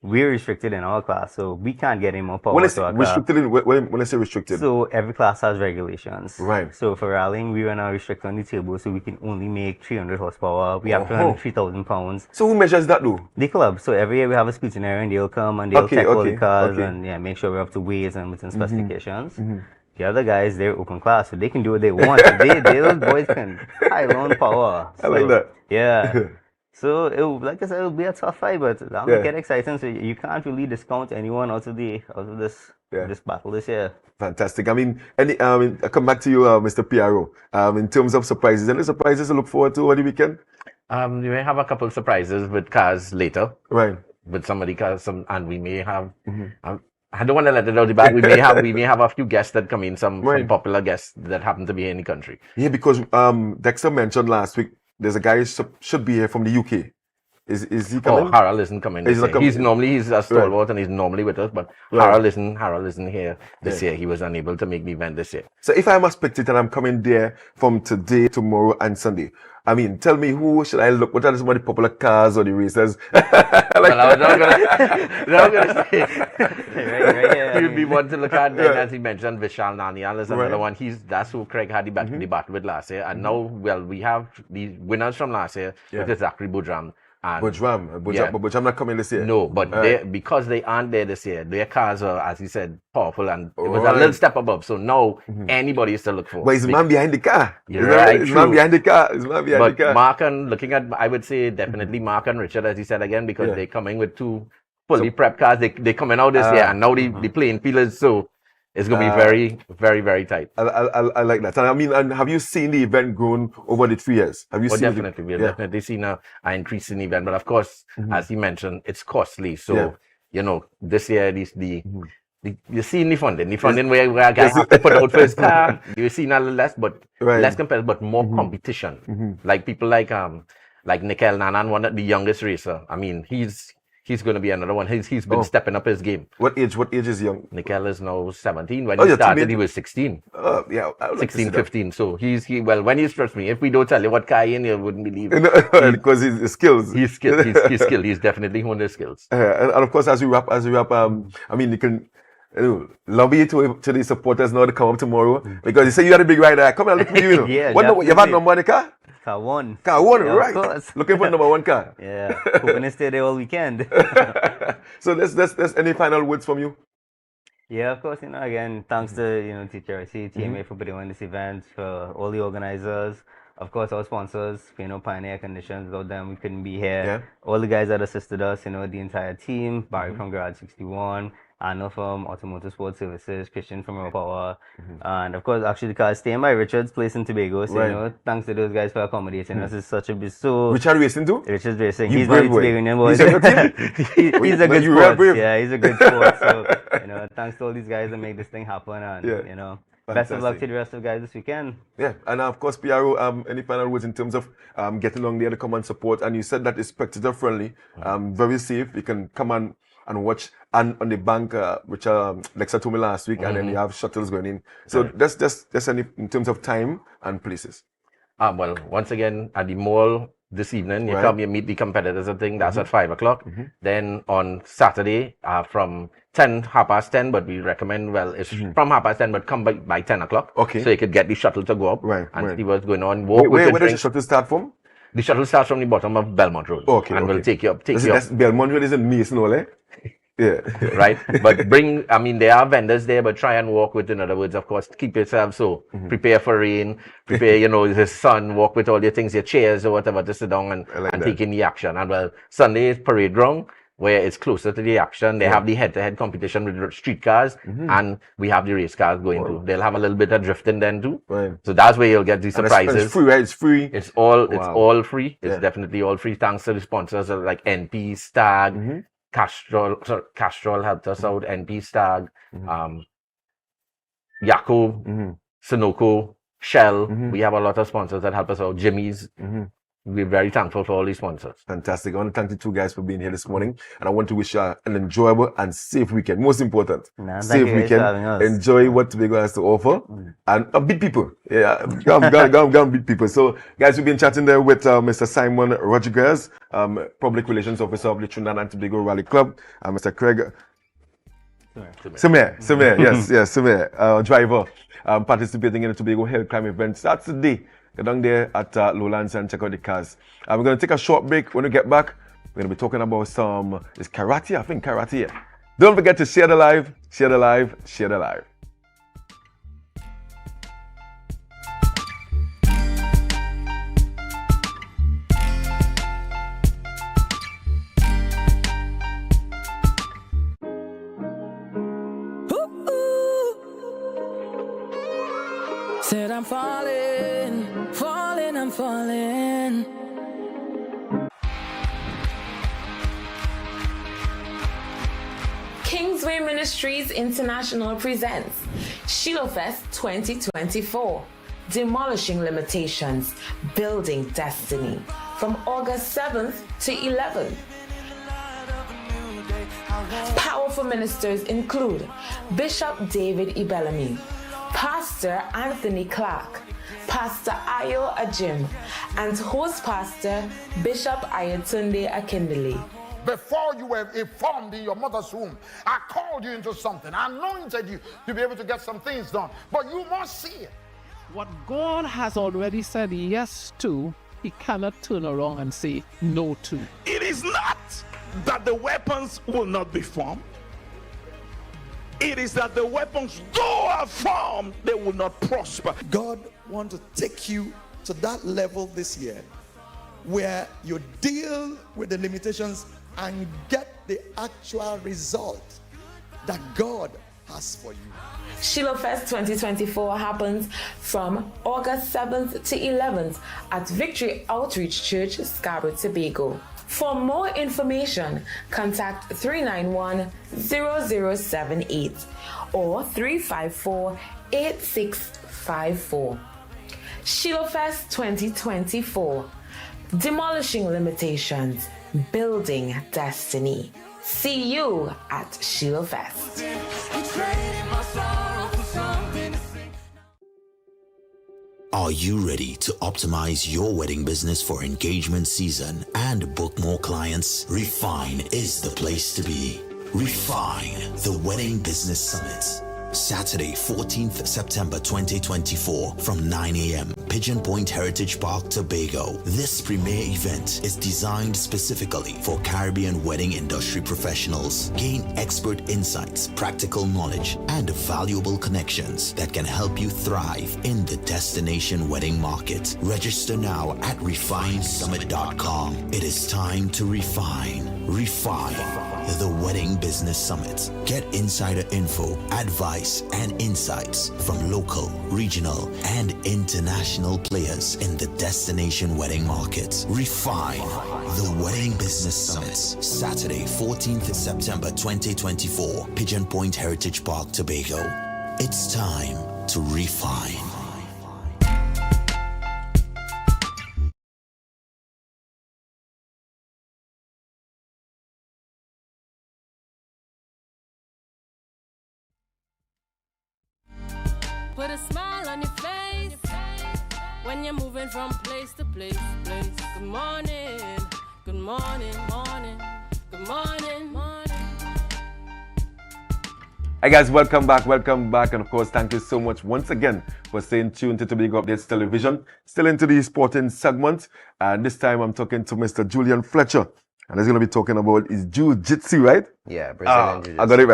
we're restricted in our class, so we can't get any more power when to our restricted car. When I say restricted? So every class has regulations. Right. So for rallying, we are now restricted on the turbo, so we can only make 300 horsepower. We have to run 3,000 pounds. So who measures that though? The club. So every year we have a scrutinier, and they'll come and they'll check all the cars and make sure we're up to weights and within specifications. The other guys, they're open class, so they can do what they want. Those boys can pile on power. So, I like that. Yeah. So, like I said, it'll be a tough fight, but that'll make it exciting. So you can't really discount anyone out of this battle this year. Fantastic. I mean, I come back to you, Mr. Piaro. In terms of surprises, any surprises to look forward to over the weekend? We may have a couple of surprises with cars later. Right. With some of the cars, and we may have. I don't want to let it out the bag. We may have a few guests that come in, some popular guests that happen to be in the country. Yeah, because Dexter mentioned last week there's a guy should be here from the UK. Is he coming? Oh, Harold isn't coming this year. He's a stalwart and he's normally with us, but Harold isn't here this year. He was unable to make the event this year. So if I'm a spectator and I'm coming there from today, tomorrow, and Sunday, I mean, tell me who should I look? What are some of the popular cars or the racers? Well, I was not gonna say. He would be one to look at. Then, as he mentioned, Vishal Nanial is another one. That's who Craig had the battle with last year. And now, well, we have the winners from last year, which is Zachary Boudram. Boudram not coming this year. No, but because they aren't there this year, their cars are, as he said, powerful, and it was a little step above. So now anybody is to look for. But he's the man behind the car. You're right. He's man behind the car. But Mark and looking at, I would say definitely Mark and Richard, as he said again, because they're coming with two fully prepped cars. They coming out this year, and now they playing feelers. So it's going to be very, very, very tight. I like that. And I mean, and have you seen the event grown over the 3 years? Have you seen definitely. We've definitely seen an increase in the event. But of course, as he mentioned, it's costly. So, this year, you're seeing the funding. The funding where a guy has to put out for his car, you're seeing a little less, but less compared, but more competition. Like people like Nikel Nanan, the youngest racer. I mean, he's going to be another one. He's been stepping up his game. What age is young? Nikel is now 17. When he started, he was 16. 16, 15. So when he's, trust me, if we don't tell you what car in, you wouldn't believe it. Because his skills. He's skilled. He's skilled. He's definitely honed his skills. And of course, as we wrap, I mean, you can lobby to the supporters now to come up tomorrow, because you say you had a big rider. Come and look for you. You've had number on the car? Car 1. Car 1, yeah, right. Looking for number 1 car. Yeah, hoping to stay there all weekend. So there's any final words from you? Yeah, of course, again, thanks to, TTRC, TMA for putting on this event, for all the organizers, of course, our sponsors, Pioneer Conditions. Without them, we couldn't be here. Yeah. All the guys that assisted us, the entire team, Barry from Garage 61, Anna from Automotive Sports Services, Christian from Raw Power, and of course, actually, the car is staying by Richard's place in Tobago. So, thanks to those guys for accommodating us. It's such a bit so. Richard racing too? Richard's racing. You he's not a Tobagonian boy. He's a good sport. Yeah, he's a good sport. So, thanks to all these guys that make this thing happen, and best of luck to the rest of the guys this weekend. Yeah, and of course, PRO, any final words in terms of getting along there to come and support? And you said that it's spectator friendly, very safe. You can come and watch, and on the bank, which Dexter told me last week, and then you have shuttles going in. So that's any in terms of time and places. Well, once again, at the mall this evening, you come, you meet the competitors. I think that's at 5 o'clock. Then on Saturday, from 10:30, but we recommend, it's from 10:30, but come by 10 o'clock. Okay. So you could get the shuttle to go up and see what's going on. Where does the shuttle start from? The shuttle starts from the bottom of Belmont Road. Okay. And we'll take you up. Belmont Road is in Mason, eh? Yeah. Right? But there are vendors there, but try and walk with, in other words, of course, keep yourself prepare for rain, prepare, the sun, walk with all your things, your chairs or whatever, to sit down and take in the action. And Sunday is parade ground, where it's closer to the action. They have the head-to-head competition with street cars, and we have the race cars going too. They'll have a little bit of drifting then too. Right. So that's where you'll get the surprises. It's free, right? It's free. It's all free. It's definitely all free. Thanks to the sponsors like NP, Stag, Castrol helped us out, NP, Stag, Yako, Sunoco, Shell. We have a lot of sponsors that help us out. Jimmy's. We're very thankful for all these sponsors. Fantastic. I want to thank the two guys for being here this morning. And I want to wish you an enjoyable and safe weekend. Most important. Safe weekend. Enjoy what Tobago has to offer. And beat people. Yeah. Go beat people. So, guys, we've been chatting there with Mr. Simon Rodriguez, Public Relations Officer of the Trinidad and Tobago Rally Club, and Mr. Craig Samir. Yes, Samir, driver, participating in the Tobago Hill Climb event. Starts today. Get down there at Lowlands and check out the cars. We're going to take a short break. When we get back, we're going to be talking about it's karate. I think karate. Don't forget to share the live, share the live, share the live. Said I'm falling, I'm falling. Kingsway Ministries International presents Shiloh Fest 2024. Demolishing Limitations, Building Destiny, from August 7th to 11th. Powerful ministers include Bishop David Ibelami, Pastor Anthony Clark, Pastor Ayo Ajim, and host pastor Bishop Ayatunde Akindele. Before you were formed in your mother's womb, I called you into something. I anointed you to be able to get some things done. But you must see it. What God has already said yes to, he cannot turn around and say no to. It is not that the weapons will not be formed. It is that the weapons, though are formed, they will not prosper. God wants to take you to that level this year where you deal with the limitations and get the actual result that God has for you. Shiloh Fest 2024 happens from August 7th to 11th at Victory Outreach Church, Scarborough, Tobago. For more information, contact 391-0078 or 354-8654. Shiloh Fest 2024, Demolishing Limitations, Building Destiny. See you at Shiloh Fest. Are you ready to optimize your wedding business for engagement season and book more clients? Refine is the place to be. Refine, the Wedding Business Summit. Saturday, 14th September 2024 from 9 a.m. Pigeon Point Heritage Park, Tobago. This premier event is designed specifically for Caribbean wedding industry professionals. Gain expert insights, practical knowledge, and valuable connections that can help you thrive in the destination wedding market. Register now at refinesummit.com. It is time to refine. Refine, the Wedding Business Summit. Get insider info, advice, and insights from local, regional, and international players in the destination wedding market. Refine, the Wedding Business Summit. Saturday, 14th September 2024, Pigeon Point Heritage Park, Tobago. It's time to refine. Put a smile on your face when you're moving from place to place. Good morning, good morning, morning, good morning, morning. Hi guys, welcome back, and of course thank you so much once again for staying tuned to Tobago Updates Television. Still into the sporting segment, and this time I'm talking to Mr. Julian Fletcher, and he's going to be talking about his jiu-jitsu, right? Yeah, Brazilian jiu-jitsu. I got it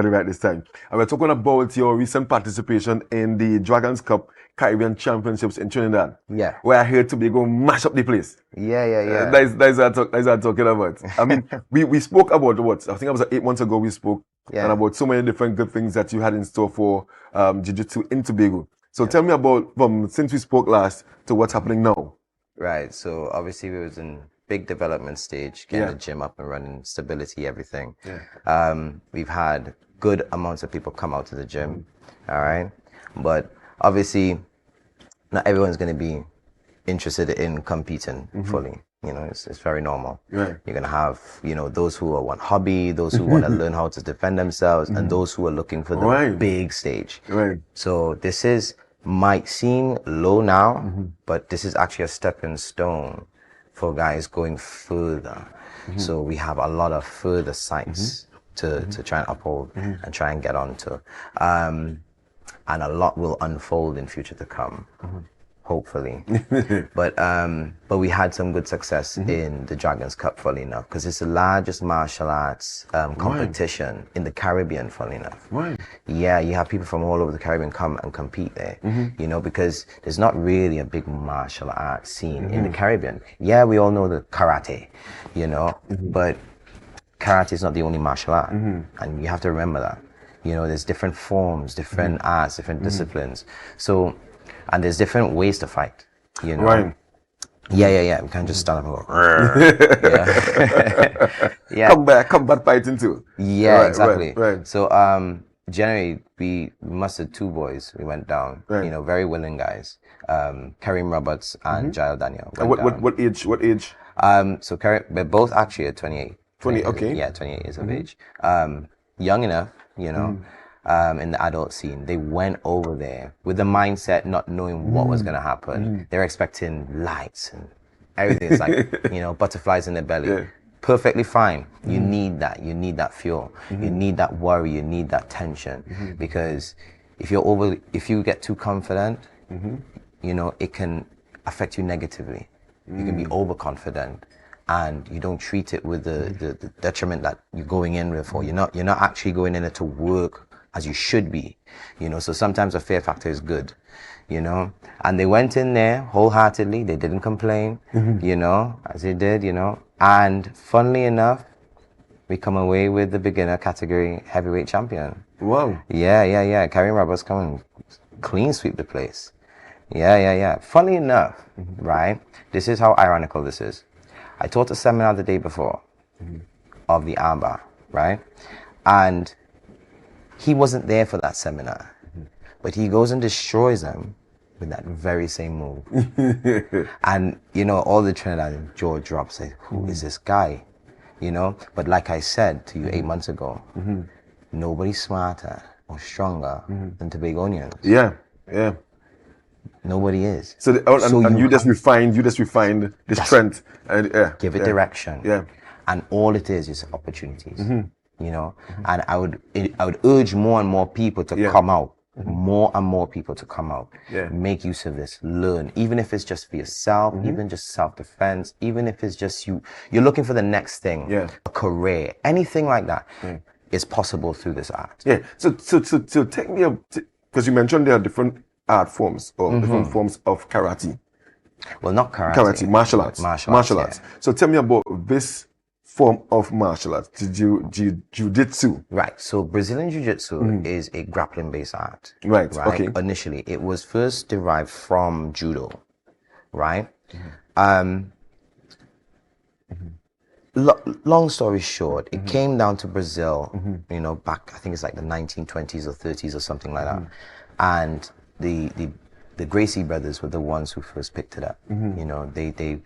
right this time. And we're talking about your recent participation in the Dragons Cup Caribbean Championships in Trinidad. Yeah. Where I heard Tobago mash up the place. Yeah. That's what I'm talking about. I mean, we spoke about what? I think it was 8 months ago we spoke. Yeah. And about so many different good things that you had in store for jiu-jitsu in Tobago. So tell me about since we spoke last to what's happening now. Right. So obviously we was in big development stage, getting the gym up and running, stability, everything. Yeah. We've had good amounts of people come out to the gym. All right. But obviously not everyone's going to be interested in competing fully. You know, it's very normal. Right. You're going to have, those who want hobby, those who want to learn how to defend themselves, and those who are looking for the big stage. Right. So this might seem low now, but this is actually a stepping stone for guys going further. So we have a lot of further sites to try and uphold and try and get onto. And a lot will unfold in future to come. Hopefully. But we had some good success in the Dragons Cup, funnily enough, because it's the largest martial arts competition in the Caribbean, funnily enough. Right. Yeah, you have people from all over the Caribbean come and compete there, because there's not really a big martial arts scene in the Caribbean. Yeah, we all know the karate, but karate is not the only martial art, and you have to remember that. There's different forms, different arts, different disciplines. So, and there's different ways to fight, Right. Yeah. We can't just stand up and go. Yeah. Combat fighting too. Yeah, Right, exactly. Right. So, generally we mustered 2 boys. We went down, Right. very willing guys. Kareem Roberts and Jael Daniel. And what age? What age? So Kareem, we're both actually at 28. 20, okay. Yeah, 28 years of age. Young enough, in the adult scene. They went over there with the mindset not knowing what was going to happen. They're expecting lights and everything. It's like, butterflies in their belly. Yeah. Perfectly fine. You need that. You need that fuel. You need that worry. You need that tension. Because if you get too confident, it can affect you negatively. You can be overconfident, and you don't treat it with the detriment that you're going in with, or you're not actually going in it to work as you should be. So sometimes a fear factor is good. And they went in there wholeheartedly. They didn't complain, as they did, And funnily enough, we come away with the beginner category heavyweight champion. Wow. Yeah. Kareem Roberts come and clean sweep the place. Yeah. Funnily enough, right? This is how ironical this is. I taught a seminar the day before of the armbar, right? And he wasn't there for that seminar. But he goes and destroys them with that very same move. And, all the Trinidad jaw drops, say, who is this guy? But like I said to you 8 months ago, nobody's smarter or stronger than Tobagonians. Yeah. Nobody is. So, you just refined the strength. And give it direction. Yeah. And all it is opportunities. And I would urge more and more people to come out. More and more people to come out. Yeah. Make use of this. Learn. Even if it's just for yourself, even just self-defense, even if it's just you're looking for the next thing, a career, anything like that is possible through this art. Yeah. So take me up, because you mentioned there are different art forms or different forms of karate. Well, not karate. Karate, martial arts. Martial arts. So tell me about this form of martial arts, jiu-jitsu. Right. So Brazilian jiu-jitsu is a grappling-based art. Right. Okay. Initially, it was first derived from judo. Right. Long story short, it came down to Brazil. Back I think it's like the 1920s or 30s or something like that, and the Gracie brothers were the ones who first picked it up. They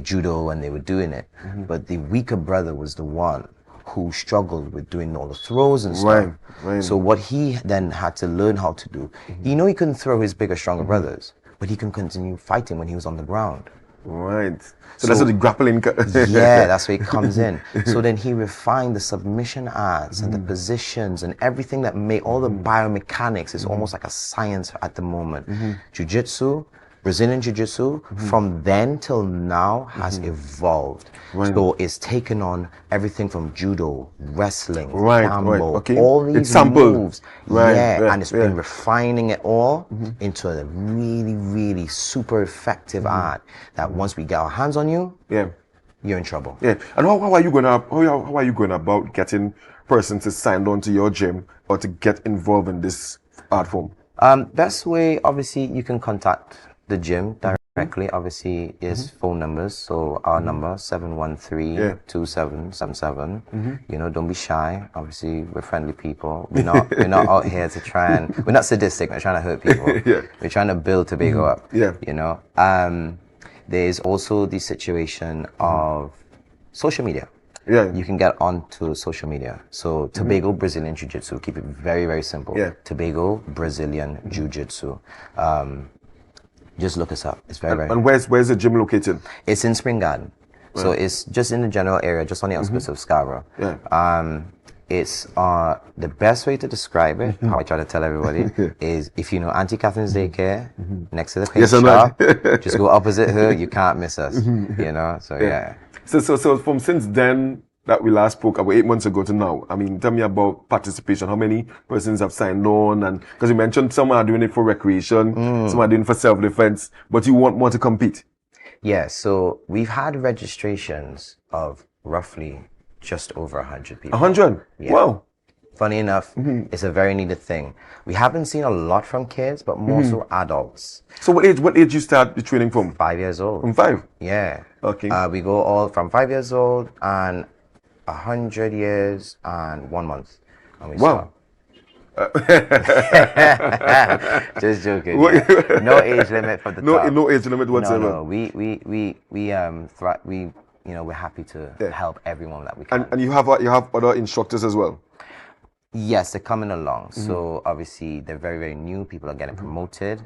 judo and they were doing it. But the weaker brother was the one who struggled with doing all the throws and stuff. Right. So what he then had to learn how to do, he couldn't throw his bigger, stronger brothers, but he can continue fighting when he was on the ground. Right. So that's what the grappling... Yeah, that's where it comes in. So then he refined the submission arts and the positions and everything that made all the biomechanics. It's almost like a science at the moment. Jiu-jitsu, Brazilian Jiu-Jitsu, from then till now has evolved. Right. So it's taken on everything from judo, wrestling, sambo, okay. All these moves. And it's been refining it all into a really, really super effective art that once we get our hands on you, you're in trouble. Yeah. And how are you going about getting persons to sign on to your gym or to get involved in this art form? Best way, obviously, you can contact the gym directly. Obviously, is phone numbers. So our number 713-2777. Don't be shy. Obviously, we're friendly people. We're not out here to try and we're not sadistic. We're trying to hurt people. We're trying to build Tobago up. There's also the situation of social media. You can get onto social media. So Tobago Brazilian Jiu-Jitsu. Keep it very, very simple. Tobago Brazilian Jiu-Jitsu. Just look us up. It's very, very... And where's the gym located? It's in Spring Garden. So it's just in the general area, just on the outskirts of Scarborough. It's the best way to describe it, how I try to tell everybody, is if you know Auntie Catherine's daycare, next to the paint shop, just go opposite her, you can't miss us. So from since then that we last spoke, about 8 months ago to now, I mean, tell me about participation. How many persons have signed on? And because you mentioned some are doing it for recreation, some are doing it for self-defense, but you want to compete. Yeah, so we've had registrations of roughly just over 100 people. 100? Yeah. Wow. Funny enough, it's a very needed thing. We haven't seen a lot from kids, but more so adults. So what age you start the training from? 5 years old. From 5? Yeah. Okay. We go all from 5 years old and 100 years and 1 month. And we wow. Just joking. Yeah. No age limit for the top. No age limit whatsoever. No. We're happy to help everyone that we can. And you have other instructors as well. Yes, they're coming along. So obviously they're very, very new. People are getting promoted.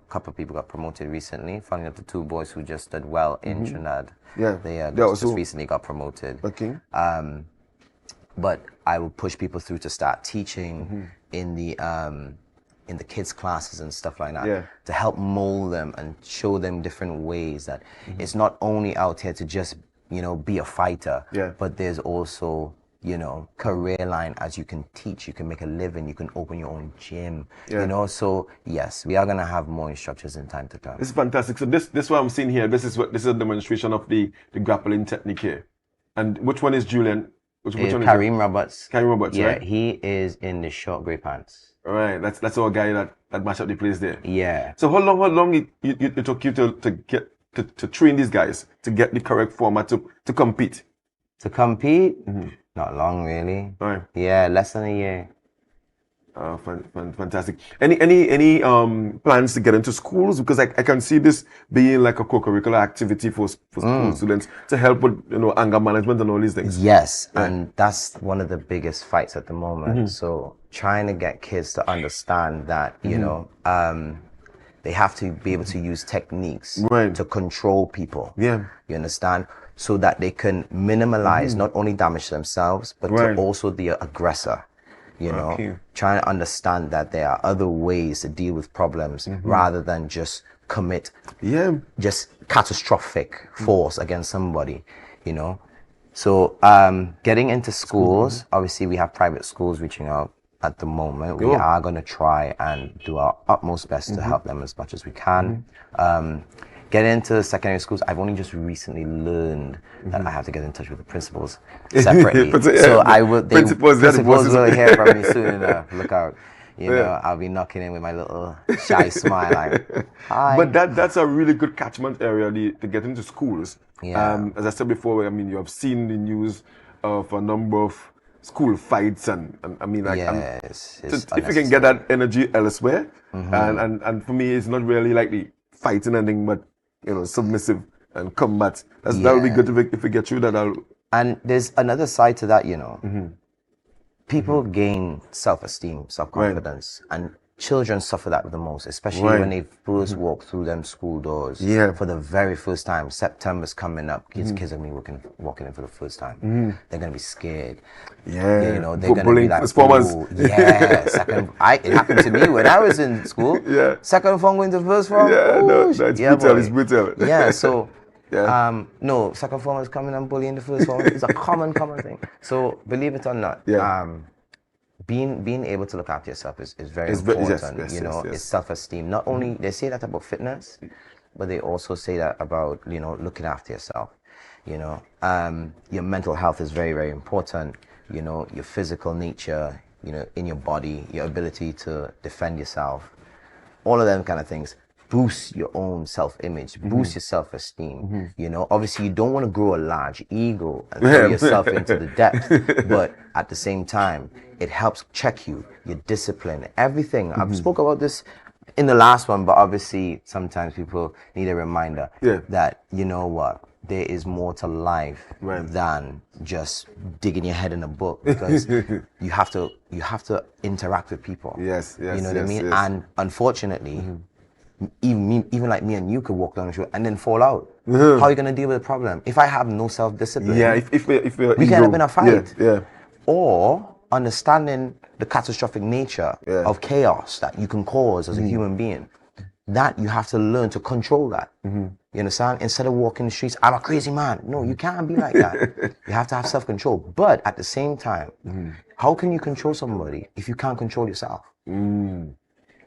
Couple of people got promoted recently. Funny enough, the two boys who just did well in Trinidad. They just recently got promoted. Okay. But I will push people through to start teaching in the kids' classes and stuff like that to help mold them and show them different ways that it's not only out here to just be a fighter, but there's also career line as you can teach, you can make a living, you can open your own gym, so yes, we are going to have more instructors in time to come. This is fantastic. So this what I'm seeing here, this is a demonstration of the grappling technique here. And which one is Julian? Which one is Kareem Roberts. Kareem Roberts, yeah, right? he is in the short grey pants. All right, that's our guy that match up the place there. Yeah. So how long it took you to train these guys to get the correct format to compete? To compete? Not long, really. All right. Yeah, less than a year. Fantastic. Any plans to get into schools? Because I can see this being like a co-curricular activity for school students to help with anger management and all these things. Yes, and that's one of the biggest fights at the moment. So trying to get kids to understand that they have to be able to use techniques to control people. Yeah, you understand, so that they can minimize not only damage to themselves but to also the aggressor. Trying to understand that there are other ways to deal with problems rather than just commit just catastrophic force against somebody, So getting into schools, obviously we have private schools reaching out at the moment. We are going to try and do our utmost best to help them as much as we can. Get into secondary schools. I've only just recently learned that I have to get in touch with the principals separately. So I will. Principals will hear from me soon enough. Look out. I'll be knocking in with my little shy smile, like, hi. But that's a really good catchment area to get into schools. Yeah. As I said before, I mean, you have seen the news of a number of school fights and I mean, like, if you can get that energy elsewhere, and for me, it's not really like the fighting anything, but submissive and combat. That would be good if we get through that. And there's another side to that, people gain self-esteem, self-confidence, and children suffer that the most, especially when they first walk through them school doors for the very first time. September's coming up. Kids are going to be walking in for the first time. They're going to be scared. Yeah. They're going to be like, oh, yeah. It happened to me when I was in school. Yeah. Second form going to first form. Yeah, it's brutal. Yeah, so no, second form is coming and bullying the first form. It's a common thing. So believe it or not, being able to look after yourself is very important. It's self-esteem. Not only they say that about fitness, but they also say that about looking after yourself. Your mental health is very, very important. Your physical nature, in your body, your ability to defend yourself, all of them kind of things. Boost your own self-image, boost your self-esteem. Obviously you don't want to grow a large ego and throw yourself into the depth, but at the same time, it helps check your discipline, everything. I've spoke about this in the last one, but obviously sometimes people need a reminder that, there is more to life than just digging your head in a book, because you have to interact with people. Yes. You know what I mean? And unfortunately, even like me and you could walk down the street and then fall out. How are you going to deal with the problem? If I have no self-discipline, if we can end up in a fight. Yeah. Or understanding the catastrophic nature of chaos that you can cause as a human being, that you have to learn to control that. You understand? Instead of walking the streets, I'm a crazy man. No, you can't be like that. You have to have self-control. But at the same time, how can you control somebody if you can't control yourself?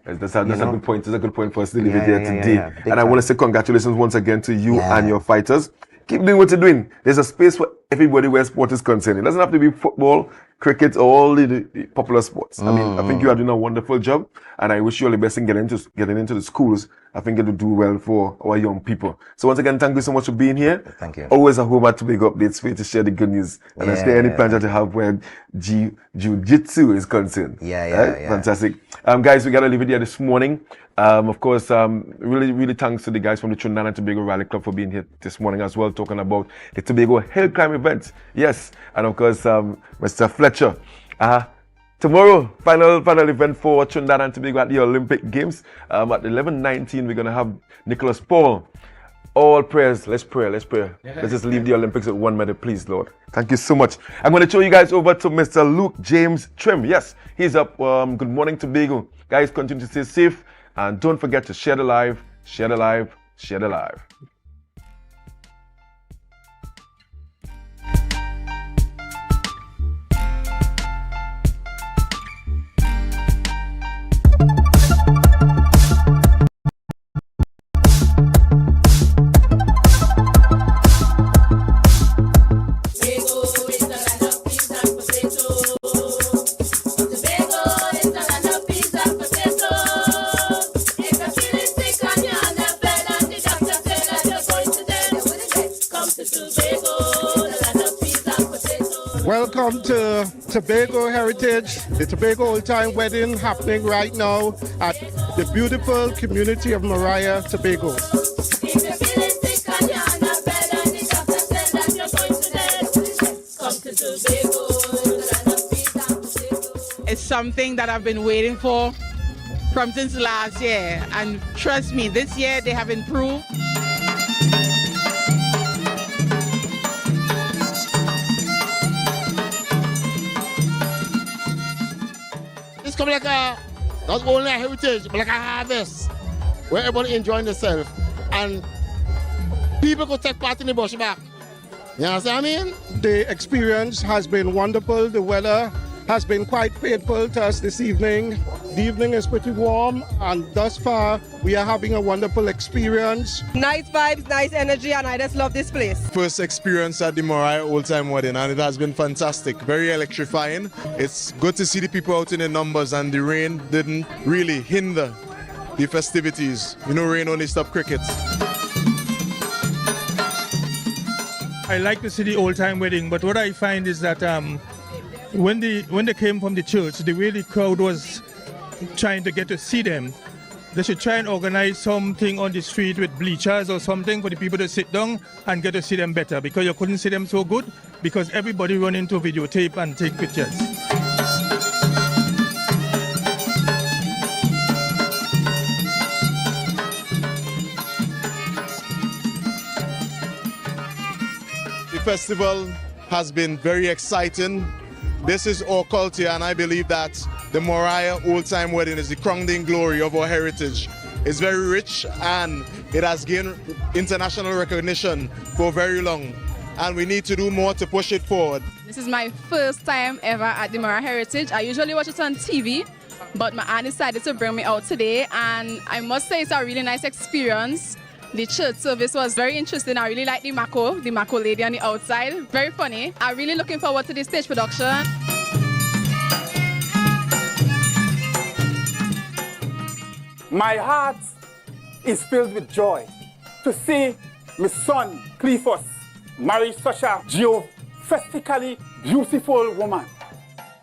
That's a good point. That's a good point for us to leave it here today. And I want to say congratulations once again to you and your fighters. Keep doing what you're doing. There's a space for everybody where sport is concerned. It doesn't have to be football, cricket, or all the popular sports. I mean, I think you are doing a wonderful job, and I wish you all the best in getting into the schools. I think it will do well for our young people. So once again, thank you so much for being here. Thank you. Always a home at Tobago Updates for you to share the good news. And is there any plans that you have where Jiu-Jitsu is concerned? Yeah. Fantastic. Guys, we got to leave it here this morning. Of course, really thanks to the guys from the Trinidad and Tobago Rally Club for being here this morning as well, talking about the Tobago Hill Climb event. Yes, and of course, Mr. Fletcher. Tomorrow, final event for Trinidad and Tobago at the Olympic Games. At 11:19, we're going to have Nicholas Paul. All prayers, let's pray. Let's just leave the Olympics with 1 medal, please, Lord. Thank you so much. I'm going to show you guys over to Mr. Luke James Trim. Yes, he's up. Good morning, Tobago. Guys, continue to stay safe. And don't forget to share the live, share the live, share the live. Welcome to Tobago Heritage, the Tobago Old Time Wedding happening right now at the beautiful community of Mariah, Tobago. It's something that I've been waiting for from since last year, and trust me, this year they have improved. It's coming like not only a heritage, but like a harvest, where everybody enjoying themselves, and people could take part in the bush back. You know what I mean? The experience has been wonderful. The weather has been quite faithful to us this evening. The evening is pretty warm, and thus far we are having a wonderful experience. Nice vibes, nice energy, and I just love this place. First experience at the Mariah Old Time Wedding, and it has been fantastic, very electrifying. It's good to see the people out in the numbers, and the rain didn't really hinder the festivities. You know, rain only stops crickets. I like to see the Old Time Wedding, but what I find is that when they came from the church, the way the crowd was trying to get to see them, they should try and organize something on the street with bleachers or something for the people to sit down and get to see them better, because you couldn't see them so good because everybody run into videotape and take pictures. The festival has been very exciting. This is our culture, and I believe that the Mariah Old Time Wedding is the crowning glory of our heritage. It's very rich, and it has gained international recognition for very long, and we need to do more to push it forward. This is my first time ever at the Mariah Heritage. I usually watch it on TV, but my aunt decided to bring me out today, and I must say it's a really nice experience. The church service was very interesting. I really like the Mako lady on the outside. Very funny. I'm really looking forward to the stage production. My heart is filled with joy to see my son, Cleophas, marry such a geophysically beautiful woman.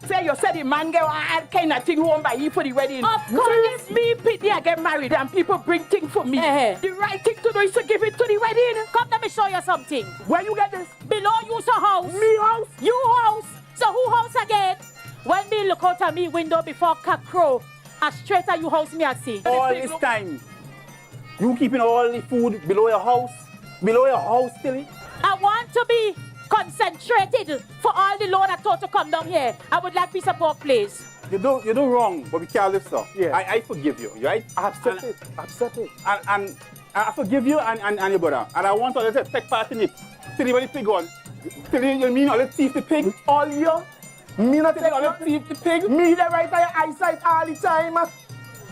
Say you said the man get all kind of thing home by you for the wedding. Of course. So me pity I get married and people bring things for me. The right thing to do is to give it to the wedding. Come, let me show you something. Where you get this? Below you's a house. Me house? You house. So who house again? When me look out of me window before cock crow, and straight at you house me I see. All this time, you keeping all the food below your house? Below your house, Tilly? I want to be concentrated for all the Lord I thought to come down here. I would like piece of pork, please. You do wrong, but we can't live so. Yeah. I forgive you, right? Accept it. Accept it. And I forgive you and your brother. And I want to take part in it. Till when the pig on. Till you mean all the thief the pig? All you? Me not take all the thief the pig? Me the right eye eyesight all the time. You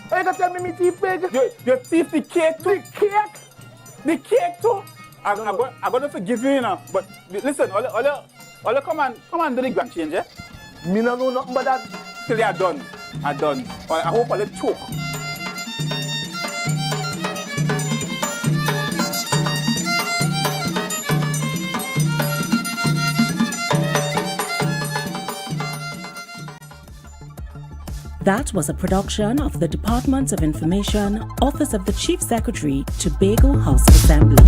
can tell me thief pig? You thief the cake too? The cake? The cake too? I'm going to forgive you, you know. But listen, all you come and do the grand change, eh? Me no know nothing but that till you are done. I'm done. But I hope I'll choke. That was a production of the Department of Information, Office of the Chief Secretary, Tobago House of Assembly.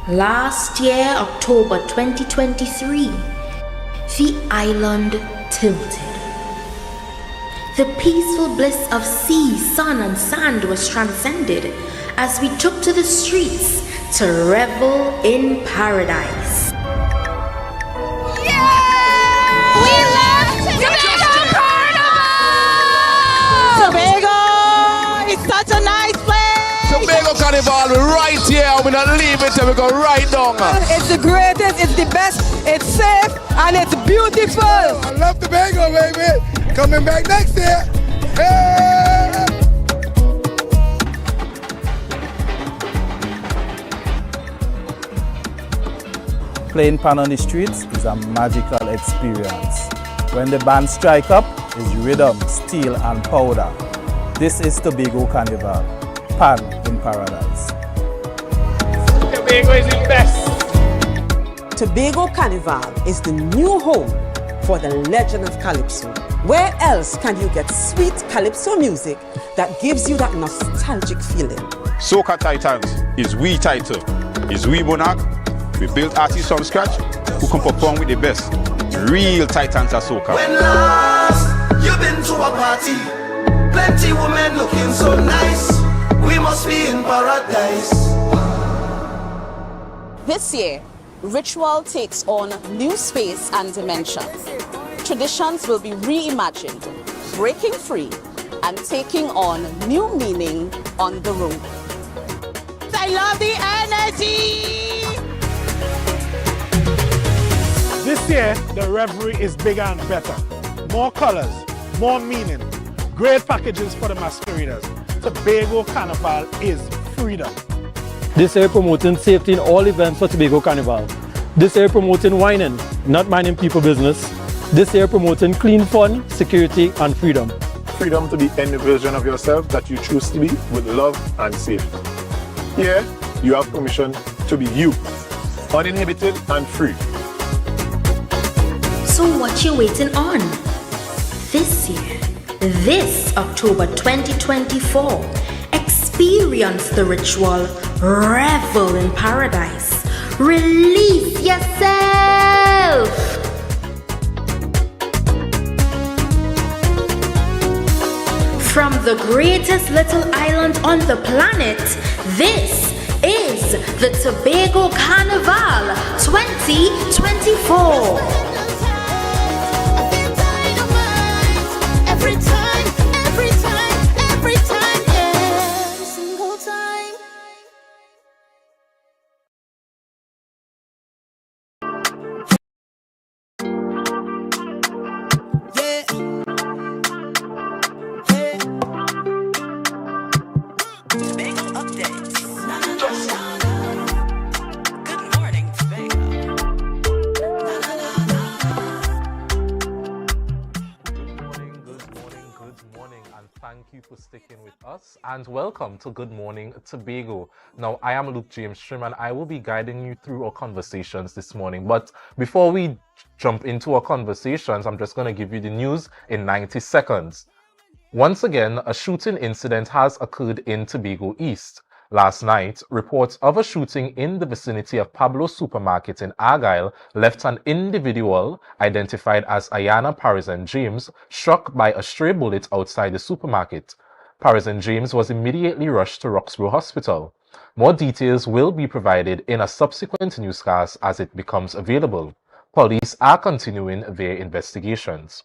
Last year, October 2023, the island tilted. The peaceful bliss of sea, sun, and sand was transcended as we took to the streets to revel in paradise. We love Tobago Carnival! Tobago is such a nice place! Tobago Carnival, we're right here. We're not leave it till we go right down. It's the greatest, it's the best, it's safe, and it's beautiful. I love Tobago, baby. Coming back next year. Hey! Playing pan on the streets is a magical experience. When the band strike up, is rhythm, steel and powder. This is Tobago Carnival, pan in paradise. Tobago is the best. Tobago Carnival is the new home for the legend of Calypso. Where else can you get sweet Calypso music that gives you that nostalgic feeling? Soca Titans is we title, is we monarch. We built artists from scratch who can perform with the best. Real titans of soca. When last you've been to a party, plenty women looking so nice. We must be in paradise. This year, ritual takes on new space and dimension. Traditions will be reimagined, breaking free, and taking on new meaning on the road. I love the energy! This year, the revelry is bigger and better. More colors, more meaning, great packages for the masqueraders. Tobago Carnival is freedom. This year promoting safety in all events for Tobago Carnival. This year promoting whining, not minding people business. This year promoting clean fun, security and freedom. Freedom to be any version of yourself that you choose to be with love and safety. Here, you have permission to be you, uninhibited and free. So what you waiting on? This year, this October 2024, experience the ritual, revel in paradise, release yourself. From the greatest little island on the planet, this is the Tobago Carnival 2024. Every time, every time, every single time. Yeah. Hey. Tobago updates. Good morning, Tobago. Thank you for sticking with us and welcome to Good Morning Tobago. Now, I am Luke James Trim and I will be guiding you through our conversations this morning. But before we jump into our conversations, I'm just going to give you the news in 90 seconds. Once again, a shooting incident has occurred in Tobago East. Last night, reports of a shooting in the vicinity of Pablo's supermarket in Argyle left an individual, identified as Ayana Parison James, struck by a stray bullet outside the supermarket. Parison James was immediately rushed to Roxborough Hospital. More details will be provided in a subsequent newscast as it becomes available. Police are continuing their investigations.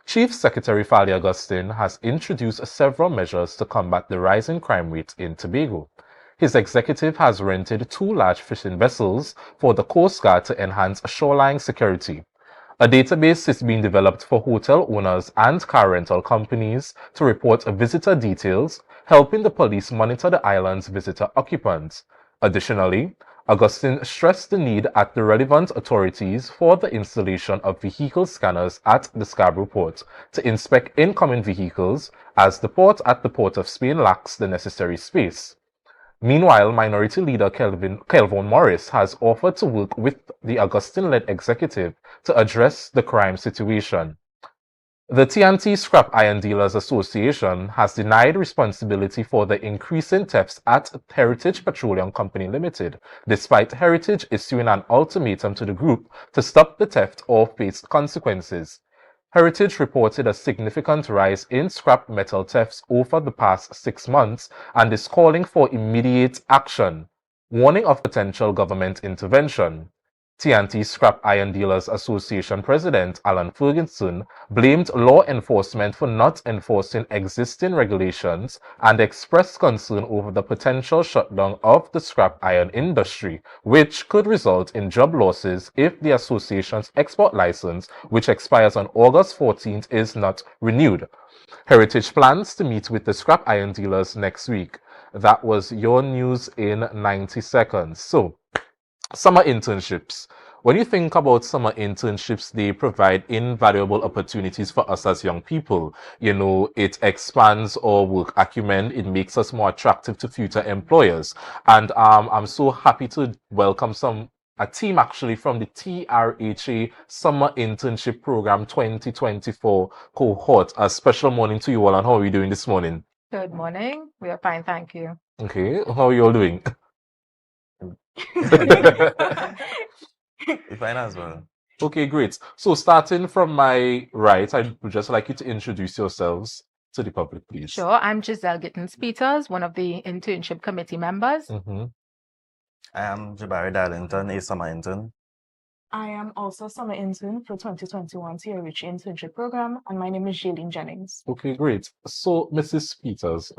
Chief Secretary Fali Augustine has introduced several measures to combat the rising crime rate in Tobago. His executive has rented 2 large fishing vessels for the Coast Guard to enhance shoreline security. A database is being developed for hotel owners and car rental companies to report visitor details, helping the police monitor the island's visitor occupants. Additionally, Augustine stressed the need at the relevant authorities for the installation of vehicle scanners at the Scarborough port to inspect incoming vehicles, as the port at the Port of Spain lacks the necessary space. Meanwhile, Minority Leader Kelvin Morris has offered to work with the Augustine-led executive to address the crime situation. The TNT Scrap Iron Dealers Association has denied responsibility for the increasing thefts at Heritage Petroleum Company Limited, despite Heritage issuing an ultimatum to the group to stop the theft or face consequences. Heritage reported a significant rise in scrap metal thefts over the past 6 months and is calling for immediate action, warning of potential government intervention. TNT Scrap Iron Dealers Association President Alan Ferguson blamed law enforcement for not enforcing existing regulations and expressed concern over the potential shutdown of the scrap iron industry, which could result in job losses if the association's export license, which expires on August 14th, is not renewed. Heritage plans to meet with the scrap iron dealers next week. That was your news in 90 seconds. So, summer internships. When you think about summer internships, they provide invaluable opportunities for us as young people. You know, it expands our work acumen. It makes us more attractive to future employers. And I'm so happy to welcome a team actually from the TRHA Summer Internship Program 2024 cohort. A special morning to you all, and how are you doing this morning? Good morning. We are fine, thank you. Okay, how are you all doing? Fine as well. Okay, great. So starting from my right, I would just like you to introduce yourselves to the public, please. Sure. I'm Giselle Gittins-Peters, one of the internship committee members. I am Jabari Darlington, a summer intern. I am also a summer intern for 2021 TRH internship program, and my name is Jaylene Jennings. Okay, great. So, Mrs. Peters,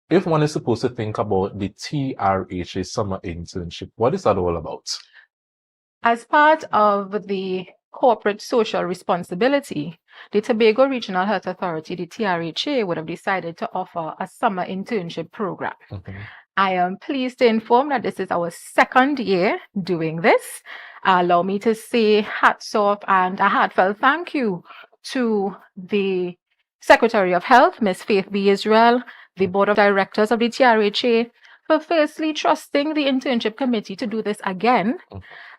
if one is supposed to think about the TRHA summer internship, what is that all about? As part of the corporate social responsibility, the Tobago Regional Health Authority, the TRHA, would have decided to offer a summer internship program. I am pleased to inform that this is our second year doing this. Allow me to say hats off and a heartfelt thank you to the Secretary of Health, Ms. Faith B. Israel, the Board of Directors of the TRHA, for firstly trusting the internship committee to do this again.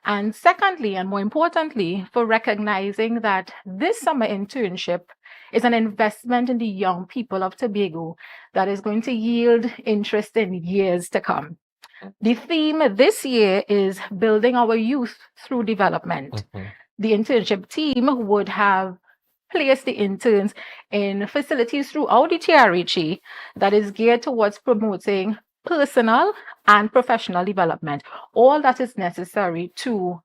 And secondly, and more importantly, for recognizing that this summer internship is an investment in the young people of Tobago that is going to yield interest in years to come. The theme this year is building our youth through development. The internship team would have placed the interns in facilities throughout the TRHA that is geared towards promoting personal and professional development, all that is necessary to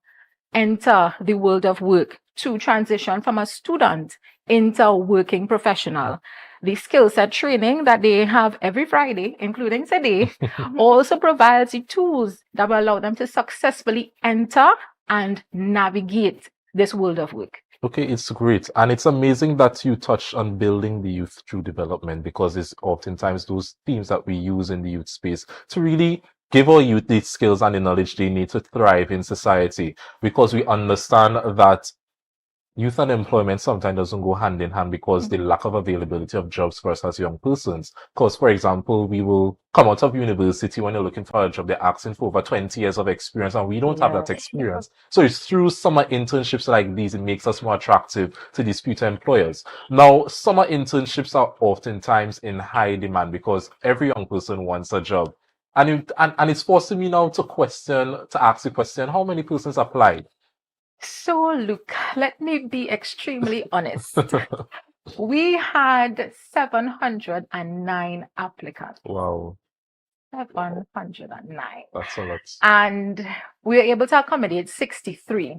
enter the world of work, to transition from a student into a working professional. The skill set training that they have every Friday, including today, also provides the tools that will allow them to successfully enter and navigate this world of work. Okay, it's great. And it's amazing that you touched on building the youth through development, because it's oftentimes those themes that we use in the youth space to really give our youth the skills and the knowledge they need to thrive in society, because we understand that youth unemployment sometimes doesn't go hand in hand because the lack of availability of jobs for us as young persons. Because, for example, we will come out of university when you're looking for a job, they're asking for over 20 years of experience, and we don't have that experience. So it's through summer internships like these, it makes us more attractive to these future employers. Now, summer internships are oftentimes in high demand because every young person wants a job. And it's forcing me now to ask the question, how many persons applied? So, Luke, let me be extremely honest. We had 709 applicants. Wow. 709. That's a lot. And we were able to accommodate 63.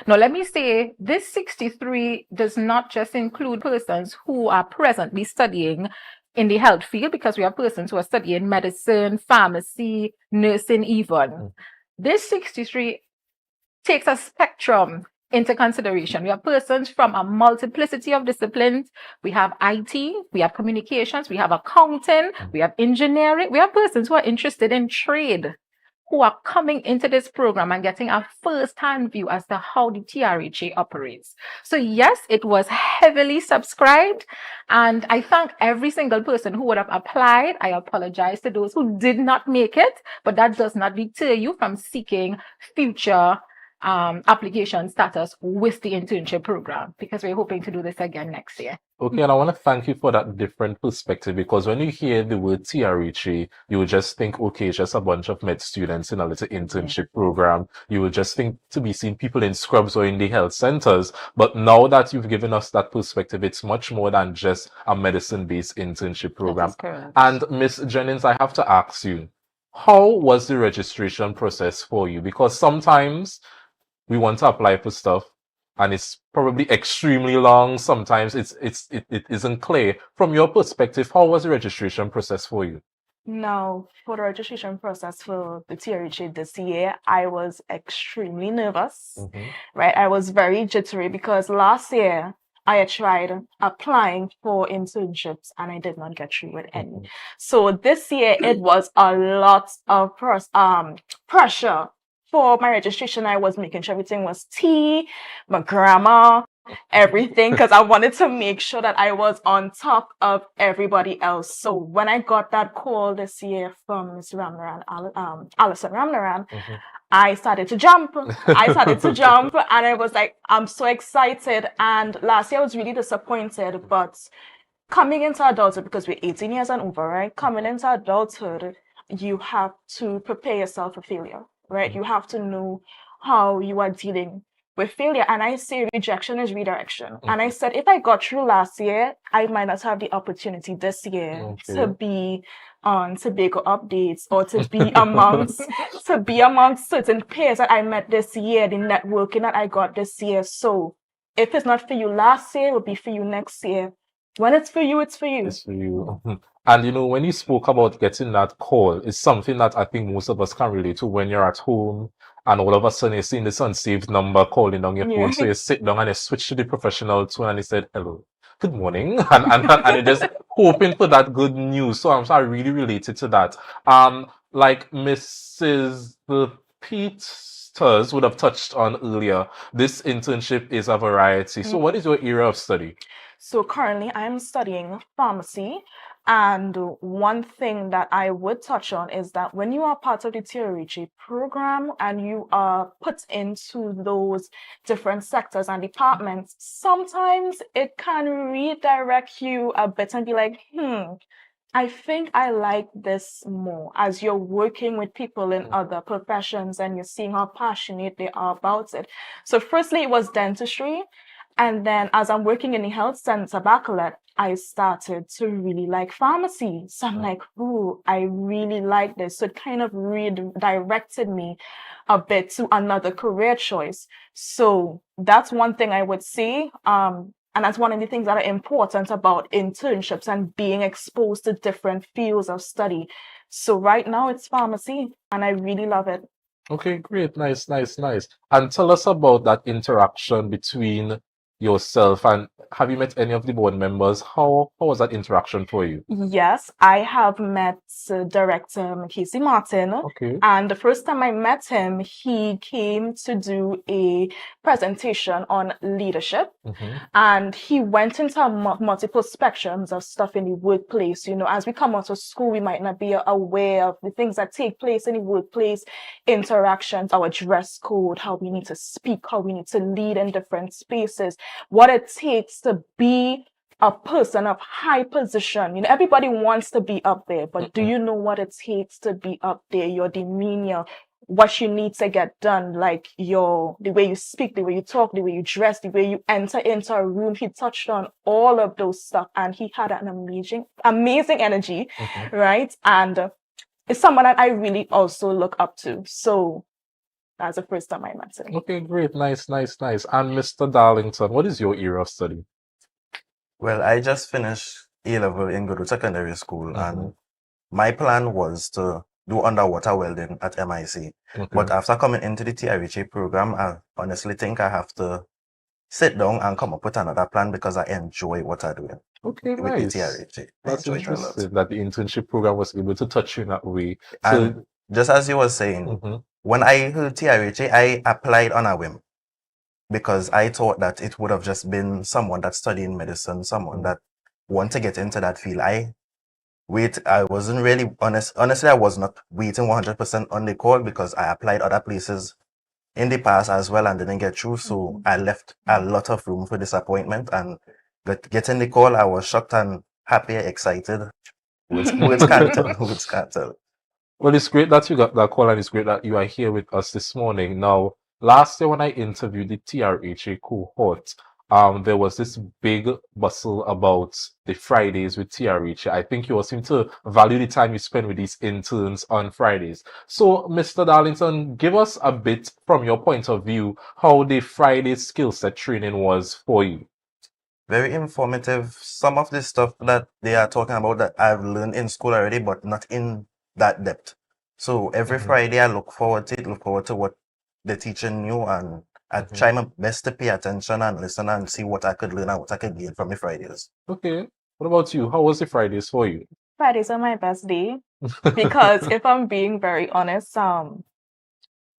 Now, let me say, this 63 does not just include persons who are presently studying in the health field, because we have persons who are studying medicine, pharmacy, nursing even. This 63 takes a spectrum into consideration. We have persons from a multiplicity of disciplines. We have IT, we have communications, we have accounting, we have engineering. We have persons who are interested in trade, who are coming into this program and getting a first-hand view as to how the TRHA operates. So yes, it was heavily subscribed, and I thank every single person who would have applied. I apologize to those who did not make it, but that does not deter you from seeking future application status with the internship program, because we're hoping to do this again next year. Okay, and I want to thank you for that different perspective, because when you hear the word TRHA, you would just think, okay, it's just a bunch of med students in a little internship program. You would just think to be seeing people in scrubs or in the health centers. But now that you've given us that perspective, it's much more than just a medicine-based internship program. That is correct. And Miss Jennings, I have to ask you, how was the registration process for you? Because sometimes we want to apply for stuff and it's probably extremely long. Sometimes it isn't clear. From your perspective, how was the registration process for you? Now, for the registration process for the TRHA this year, I was extremely nervous, right? I was very jittery because last year I had tried applying for internships and I did not get through with any. So this year it was a lot of pressure. For my registration, I was making sure everything was my grammar, everything, because I wanted to make sure that I was on top of everybody else. So when I got that call this year from Ms. Ramnaran, Alison Ramnaran, I started to jump. And I was like, I'm so excited. And last year I was really disappointed, but coming into adulthood, because we're 18 years and over, right? Coming into adulthood, you have to prepare yourself for failure. Right? You have to know how you are dealing with failure. And I say rejection is redirection. And I said, if I got through last year, I might not have the opportunity this year to be on Tobago updates or to be amongst certain peers that I met this year, the networking that I got this year. So if it's not for you last year, it will be for you next year. When it's for you, it's for you. It's for you. And you know, when you spoke about getting that call, it's something that I think most of us can relate to when you're at home and all of a sudden you're seeing this unsaved number calling on your phone. So you sit down and you switch to the professional tone and you said, hello, good morning. And you're just hoping for that good news. So I really related to that. Like Mrs. Peters would have touched on earlier, this internship is a variety. So what is your area of study? So currently I am studying pharmacy. And one thing that I would touch on is that when you are part of the TRHA program and you are put into those different sectors and departments, sometimes it can redirect you a bit and be like, I think I like this more, as you're working with people in other professions and you're seeing how passionate they are about it. So firstly, it was dentistry. And then as I'm working in the health center baccalaureate, I started to really like pharmacy. So I'm like, ooh, I really like this. So it kind of redirected me a bit to another career choice. So that's one thing I would say. And that's one of the things that are important about internships and being exposed to different fields of study. So right now it's pharmacy and I really love it. Okay, great. Nice. And tell us about that interaction between yourself and have you met any of the board members? How was that interaction for you? Yes, I have met Director Casey Martin. Okay. And the first time I met him, he came to do a presentation on leadership. And he went into multiple spectrums of stuff in the workplace. You know, as we come out of school, we might not be aware of the things that take place in the workplace, interactions, our dress code, how we need to speak, how we need to lead in different spaces, what it takes to be a person of high position. You know, everybody wants to be up there, but do you know what it takes to be up there? Your demeanor, what you need to get done, like the way you speak, the way you talk, the way you dress, the way you enter into a room. He touched on all of those stuff and he had an amazing energy, right? And it's someone that I really also look up to. So that's the first time I met him. Okay, great. Nice. And Mr. Darlington, what is your area of study? Well, I just finished A-level in Goodwood Secondary School, and my plan was to do underwater welding at MIC. Okay. But after coming into the TRHA program, I honestly think I have to sit down and come up with another plan because I enjoy what I'm doing. Okay, with nice. the TRHA. That's interesting that the internship program was able to touch you in that way. And just as you were saying, when I heard TRHA, I applied on a whim because I thought that it would have just been someone that's studying medicine, someone that want to get into that field. I wasn't really honestly, I was not waiting 100% on the call because I applied other places in the past as well and didn't get through. So I left a lot of room for disappointment, and getting the call, I was shocked and happy, excited. Words can't tell. Words can't tell. Well, it's great that you got that call, and it's great that you are here with us this morning. Now, last year when I interviewed the TRHA cohort, there was this big bustle about the Fridays with TRHA. I think you all seem to value the time you spend with these interns on Fridays. So, Mr. Darlington, give us a bit from your point of view how the Friday skill set training was for you. Very informative. Some of the stuff that they are talking about that I've learned in school already, but not in that depth. So every Friday I look forward to what the teacher knew, and I try my best to pay attention and listen and see what I could learn and what I could gain from the Fridays. Okay. What about you? How was the Fridays for you? Fridays are my best day because if I'm being very honest,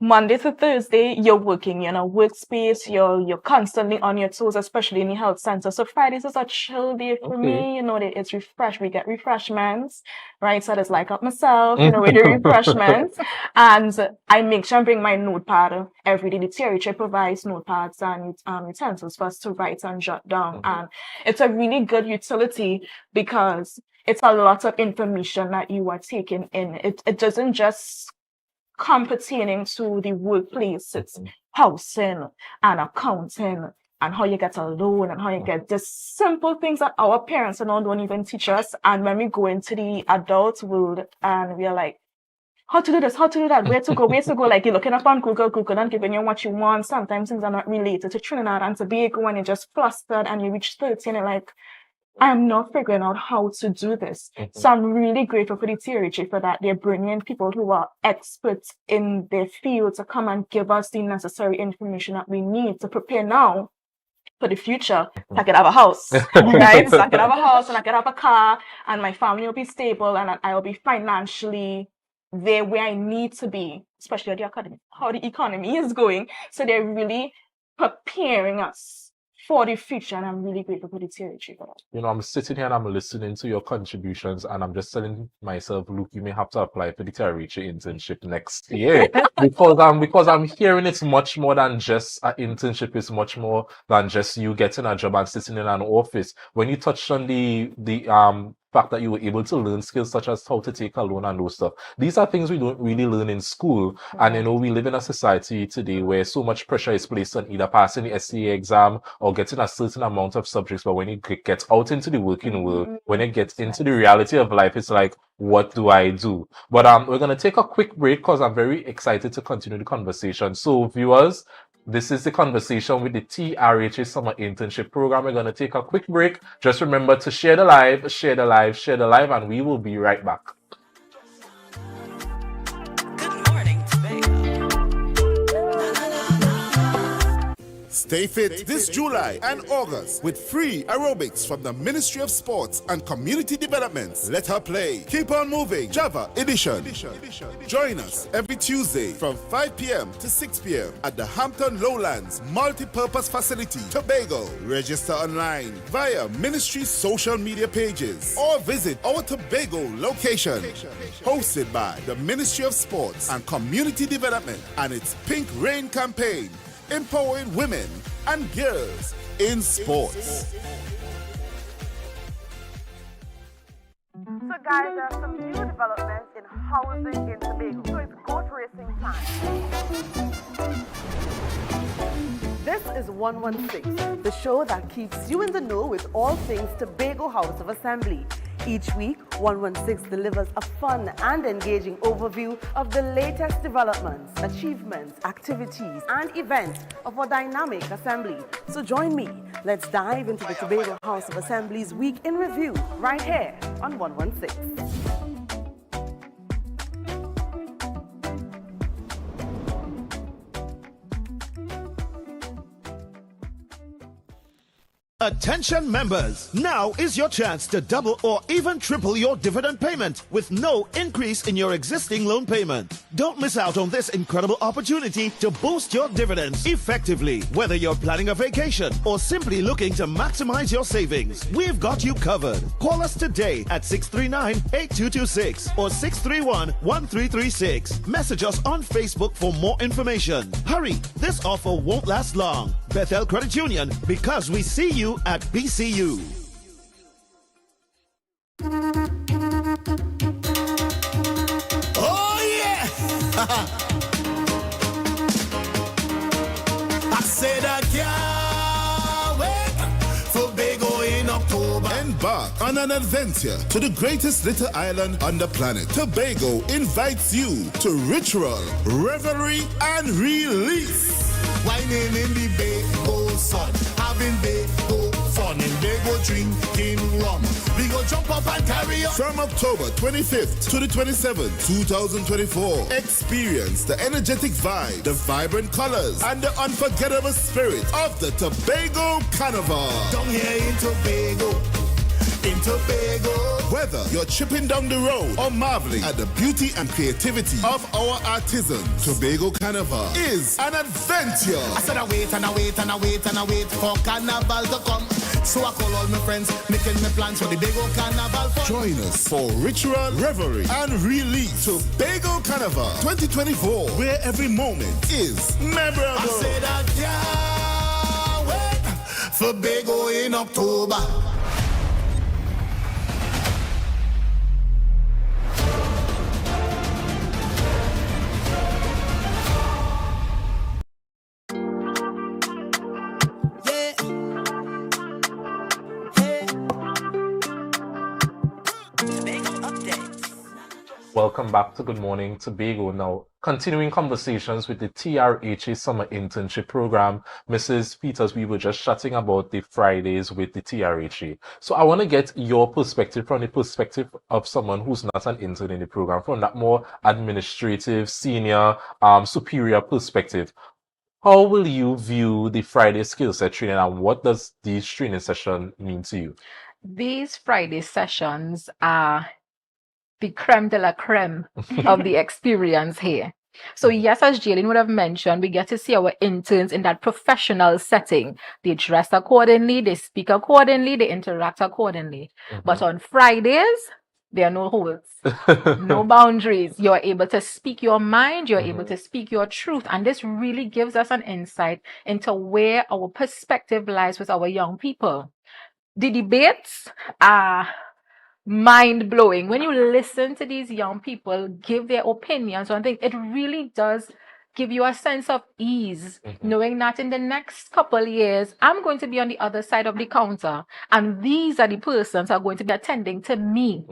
Monday to Thursday, you're working in a workspace, you're constantly on your toes, especially in the health center. So Fridays is a chill day for me. It's refresh. We get refreshments, right? So I just like up myself, we do refreshments. And I make sure I bring my notepad every day. The TRHA provides notepads and utensils for us to write and jot down. And it's a really good utility because it's a lot of information that you are taking in. It doesn't just come pertaining to the workplace. It's housing and accounting and how you get a loan and how you get just simple things that our parents and all don't even teach us. And when we go into the adult world and we are like, how to do this, how to do that, where to go, like you're looking up on Google and giving you what you want. Sometimes things are not related to Trinidad and Tobago, and you're just flustered and you reach 30 and you're like, I'm not figuring out how to do this. So I'm really grateful for the TRHA for that. They're bringing people who are experts in their field to come and give us the necessary information that we need to prepare now for the future. I could have a house, right? So I could have a house and I could have a car and my family will be stable and I will be financially there where I need to be, especially at the academy, how the economy is going. So they're really preparing us for the future, and I'm really grateful for the TRHA for that. I'm sitting here and I'm listening to your contributions, and I'm just telling myself, Luke, you may have to apply for the TRHA internship next year because I'm hearing it's much more than just an internship. It's much more than just you getting a job and sitting in an office. When you touched on the fact that you were able to learn skills such as how to take a loan and those stuff. These are things we don't really learn in school. And we live in a society today where so much pressure is placed on either passing the SCA exam or getting a certain amount of subjects. But when you get out into the working world, when you get into the reality of life, it's like, what do I do? But we're going to take a quick break because I'm very excited to continue the conversation. So viewers, this is the conversation with the TRHA Summer Internship Program. We're going to take a quick break. Just remember to share the live, and we will be right back. Stay fit this July and August with free aerobics from the Ministry of Sports and Community Development. Let her play. Keep on moving. Java Edition. Join us every Tuesday from 5 p.m. to 6 p.m. at the Hampton Lowlands Multi-Purpose Facility, Tobago. Register online via Ministry social media pages or visit our Tobago location. Hosted by the Ministry of Sports and Community Development and its Pink Rain campaign, empowering women and girls in sports. So guys, there are some new developments in housing in Tobago. So it's goat racing time. This is 116, the show that keeps you in the know with all things Tobago House of Assembly. Each week, 116 delivers a fun and engaging overview of the latest developments, achievements, activities, and events of our dynamic assembly. So join me. Let's dive into the Tobago House of Assembly's Week in Review right here on 116. Attention members, now is your chance to double or even triple your dividend payment with no increase in your existing loan payment. Don't miss out on this incredible opportunity to boost your dividends effectively. Whether you're planning a vacation or simply looking to maximize your savings, we've got you covered. Call us today at 639-8226 or 631-1336. Message us on Facebook for more information. Hurry, this offer won't last long. Bethel Credit Union, because we see you at BCU. Oh yeah! I said I can't wait for Tobago in October. Embark on an adventure to the greatest little island on the planet. Tobago invites you to ritual, revelry, and release. Whining in the Bago sun, having Bago fun, and Bago drinking rum. We go jump up and carry on. From October 25th to the 27th, 2024, experience the energetic vibe, the vibrant colors, and the unforgettable spirit of the Tobago Carnival. Down here in Tobago. In Tobago. Whether you're chipping down the road or marveling at the beauty and creativity of our artisans, Tobago Carnival is an adventure. I said I wait and I wait and I wait and I wait for Carnival to come. So I call all my friends, making my plans for the Tobago Carnival fun. Join us for ritual, revelry, and release. Tobago Carnival 2024, where every moment is memorable. I said I can't wait for Tobago in October. Welcome back to Good Morning Tobago. Now, continuing conversations with the TRHA Summer Internship Program. Mrs. Peters, we were just chatting about the Fridays with the TRHA. So I want to get your perspective from the perspective of someone who's not an intern in the program, from that more administrative, senior, superior perspective. How will you view the Friday skill set training, and what does this training session mean to you? These Friday sessions are the creme de la creme of the experience here. So yes, as Jalen would have mentioned, we get to see our interns in that professional setting. They dress accordingly, they speak accordingly, they interact accordingly. But on Fridays, there are no holes, no boundaries. You're able to speak your mind, you're able to speak your truth. And this really gives us an insight into where our perspective lies with our young people. The debates are mind-blowing. When you listen to these young people give their opinions on things, it really does give you a sense of ease, knowing that in the next couple years, I'm going to be on the other side of the counter, and these are the persons who are going to be attending to me.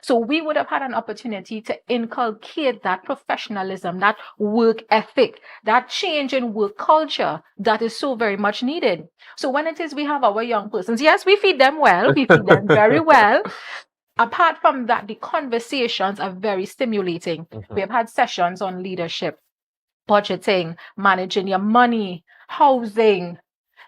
So we would have had an opportunity to inculcate that professionalism, that work ethic, that change in work culture that is so very much needed. So when it is we have our young persons, yes, we feed them well, we feed them very well. Apart from that, the conversations are very stimulating. We have had sessions on leadership, budgeting, managing your money, housing,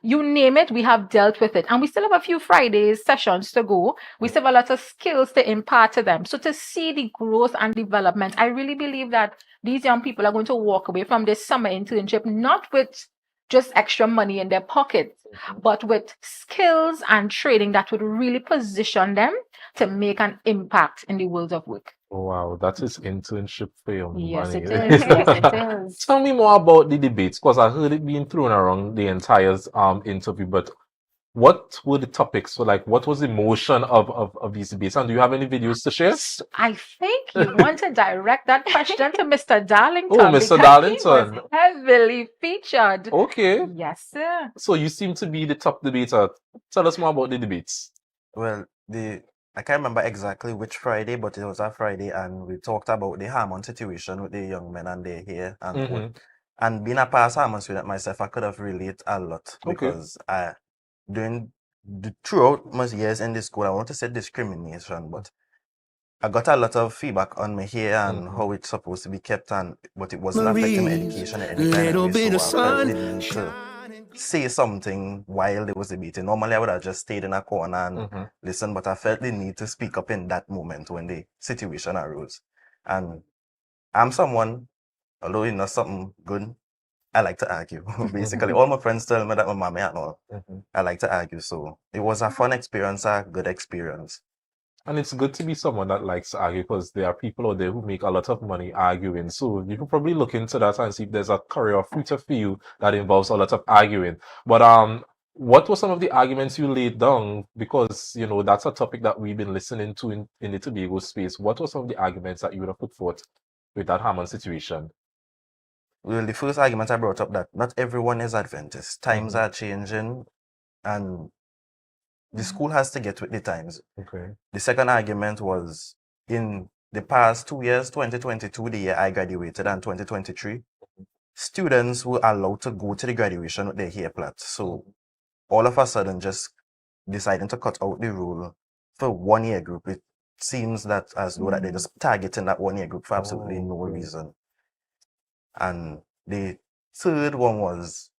you name it, we have dealt with it. And we still have a few Fridays sessions to go. We still have a lot of skills to impart to them. So to see the growth and development, I really believe that these young people are going to walk away from this summer internship, not with just extra money in their pockets, but with skills and training that would really position them to make an impact in the world of work. Wow, that is internship for your money. Yes, it is. Yes, it is. Tell me more about the debates, because I heard it being thrown around the entire interview, but what were the topics? So, like, what was the motion of these debates? And do you have any videos to share? I think you want to direct that question to Mr. Darlington. Oh, Mr. Darlington. He was heavily featured. Okay. Yes, sir. So you seem to be the top debater. Tell us more about the debates. Well, I can't remember exactly which Friday, but it was a Friday, and we talked about the Hammond situation with the young men and their hair and food. And being a past Hammond student myself, I could have related a lot because throughout my years in this school, I want to say discrimination, but I got a lot of feedback on my hair and how it's supposed to be kept, but it wasn't affecting my education in any kind of way, so I really need to say something while they was debating. Normally, I would have just stayed in a corner and listened, but I felt the need to speak up in that moment when the situation arose. And I'm someone, although it's not something good, I like to argue. Basically, all my friends tell me that my mommy and all. I like to argue, so it was a fun experience, a good experience. And it's good to be someone that likes to argue because there are people out there who make a lot of money arguing. So you could probably look into that and see if there's a career or future for you that involves a lot of arguing. But what were some of the arguments you laid down? Because, you know, that's a topic that we've been listening to in the Tobago space. What were some of the arguments that you would have put forth with that Hammond situation? Well, the first argument I brought up that not everyone is Adventist. Times are changing and the school has to get with the times. Okay. The second argument was in the past 2 years, 2022, the year I graduated, and 2023, students were allowed to go to the graduation with their hair plait. So all of a sudden, just deciding to cut out the rule for 1 year group, it seems that as though that they're just targeting that 1 year group for absolutely no reason. And the third one was,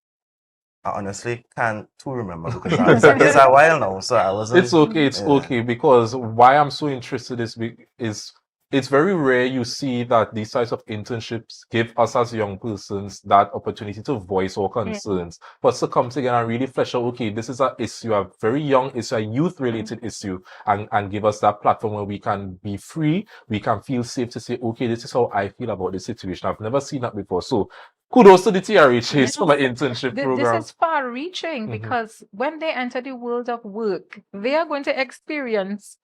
I honestly can't remember because it's a while now, so I wasn't. It's okay. It's okay because why I'm so interested is it's very rare you see that these types of internships give us as young persons that opportunity to voice our concerns, but to come together and really flesh out, okay, this is an issue, a very young issue, a youth-related issue, and give us that platform where we can be free, we can feel safe to say, okay, this is how I feel about this situation. I've never seen that before. So kudos to the TRHAs for my internship program. This is far-reaching because when they enter the world of work, they are going to experience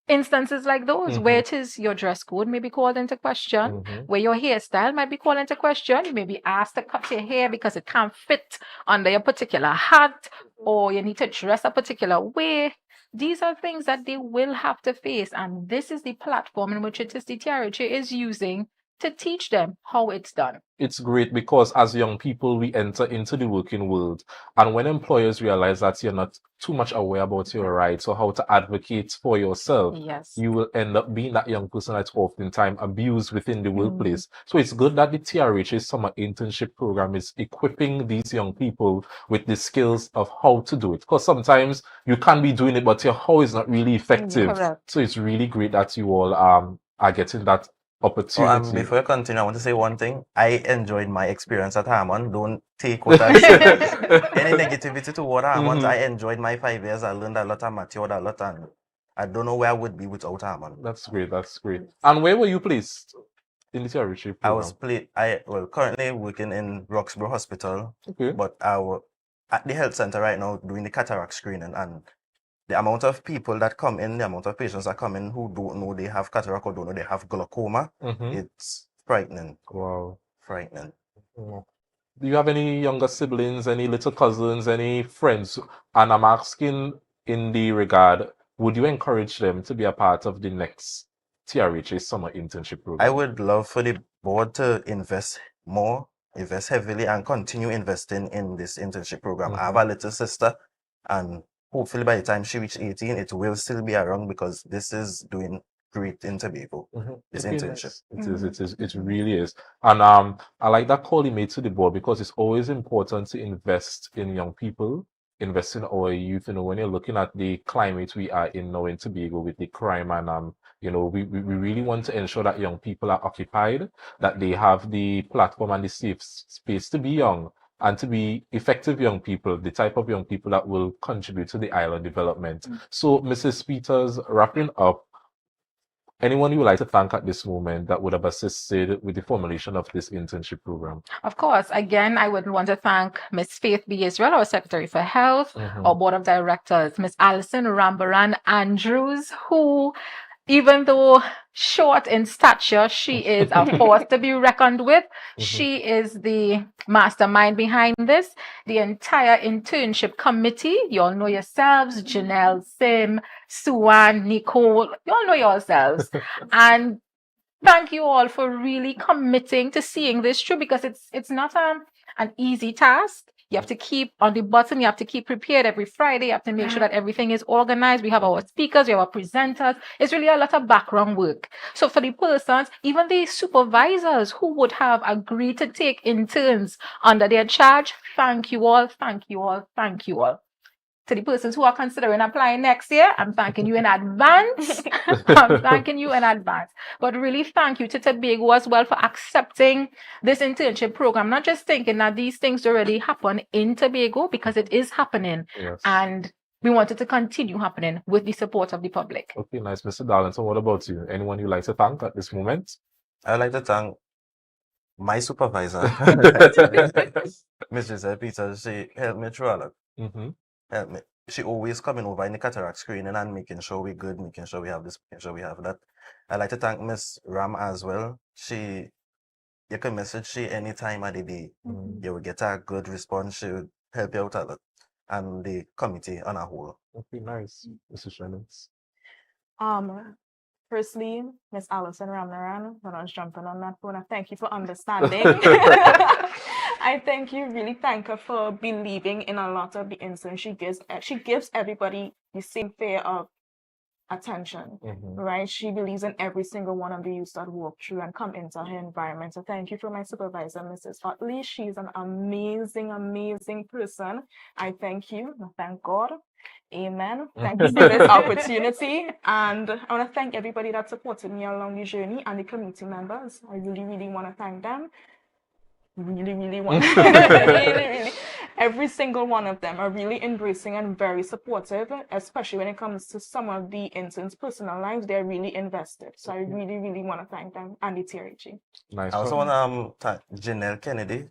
instances like those where it is your dress code may be called into question, where your hairstyle might be called into question. You may be asked to cut your hair because it can't fit under your particular hat, or you need to dress a particular way. These are things that they will have to face, and this is the platform in which it is the TRHA is using to teach them how it's done. It's great because as young people, we enter into the working world. And when employers realize that you're not too much aware about your rights or how to advocate for yourself, you will end up being that young person that's oftentimes abused within the workplace. So it's good that the TRHA Summer Internship Program is equipping these young people with the skills of how to do it. Because sometimes you can be doing it, but your how is not really effective. So it's really great that you all are getting that opportunity. Before I continue, I want to say one thing. I enjoyed my experience at Hammond. Don't take what I said. Any negativity toward Hammond. I enjoyed my 5 years. I learned a lot. I matured a lot. And I don't know where I would be without Hammond. That's great. That's great. And where were you placed in the TRHA program? I was currently working in Roxborough Hospital. Okay. But I was at the health center right now doing the cataract screening, and the amount of people that come in, the amount of patients that come in who don't know they have cataract or don't know they have glaucoma, it's frightening. Wow. Frightening. Do you have any younger siblings, any little cousins, any friends? And I'm asking in the regard, would you encourage them to be a part of the next TRHA Summer Internship Program? I would love for the board to invest more, invest heavily, and continue investing in this internship program. I have a little sister, and hopefully by the time she reaches 18, it will still be around because this is doing great in Tobago, this internship. It really is. And I like that call he made to the board because it's always important to invest in young people, invest in our youth. You know, when you're looking at the climate we are in now in Tobago with the crime and you know, we really want to ensure that young people are occupied, that they have the platform and the safe space to be young and to be effective young people, the type of young people that will contribute to the island development. So, Mrs. Peters, wrapping up, anyone you would like to thank at this moment that would have assisted with the formulation of this internship program? Of course, again, I would want to thank Ms. Faith B. Israel, our Secretary for Health, our Board of Directors, Ms. Alison Rambaran Andrews, who, even though short in stature, she is a force to be reckoned with. She is the mastermind behind this. The entire internship committee, you all know yourselves, Janelle, Sim, Suan, Nicole, you all know yourselves. And thank you all for really committing to seeing this through because it's not an easy task. You have to keep on the bottom, you have to keep prepared every Friday. You have to make sure that everything is organized. We have our speakers, we have our presenters. It's really a lot of background work. So for the persons, even the supervisors who would have agreed to take interns under their charge, thank you all, thank you all, thank you all. To the persons who are considering applying next year, I'm thanking you in advance. I'm thanking you in advance. But really thank you to Tobago as well for accepting this internship program. Not just thinking that these things already happen in Tobago, because it is happening. Yes. And we want it to continue happening with the support of the public. Okay, nice. Mr. Darlington, what about you? Anyone you'd like to thank at this moment? I'd like to thank my supervisor, Miss Giselle Peters. She helped me through a lot. Help me. She always coming over in the cataract screening and making sure we're good, making sure we have this, making sure we have that. I'd like to thank Miss Ram as well. You can message she any time of the day. You will get a good response. She will help you out a lot. And the committee on a whole. Okay, nice. Mrs. Shannons. Firstly, Miss Alison Ramnaran, when I was jumping on that phone, I thank you for understanding. I thank you, really thank her for believing in a lot of the instances she gives. She gives everybody the same fair of attention, right? She believes in every single one of the youths that walk through and come into her environment. So thank you for my supervisor, Mrs. Utley. She's an amazing, amazing person. I thank you. I thank God. Amen. Thank you for this opportunity. And I want to thank everybody that supported me along the journey and the community members. I really, really want to thank them. Really want really every single one of them are really embracing and very supportive, especially when it comes to some of the interns' personal lives. They're really invested, so I really want to thank them and the TRHG. Nice. I also want to thank Janelle Kennedy.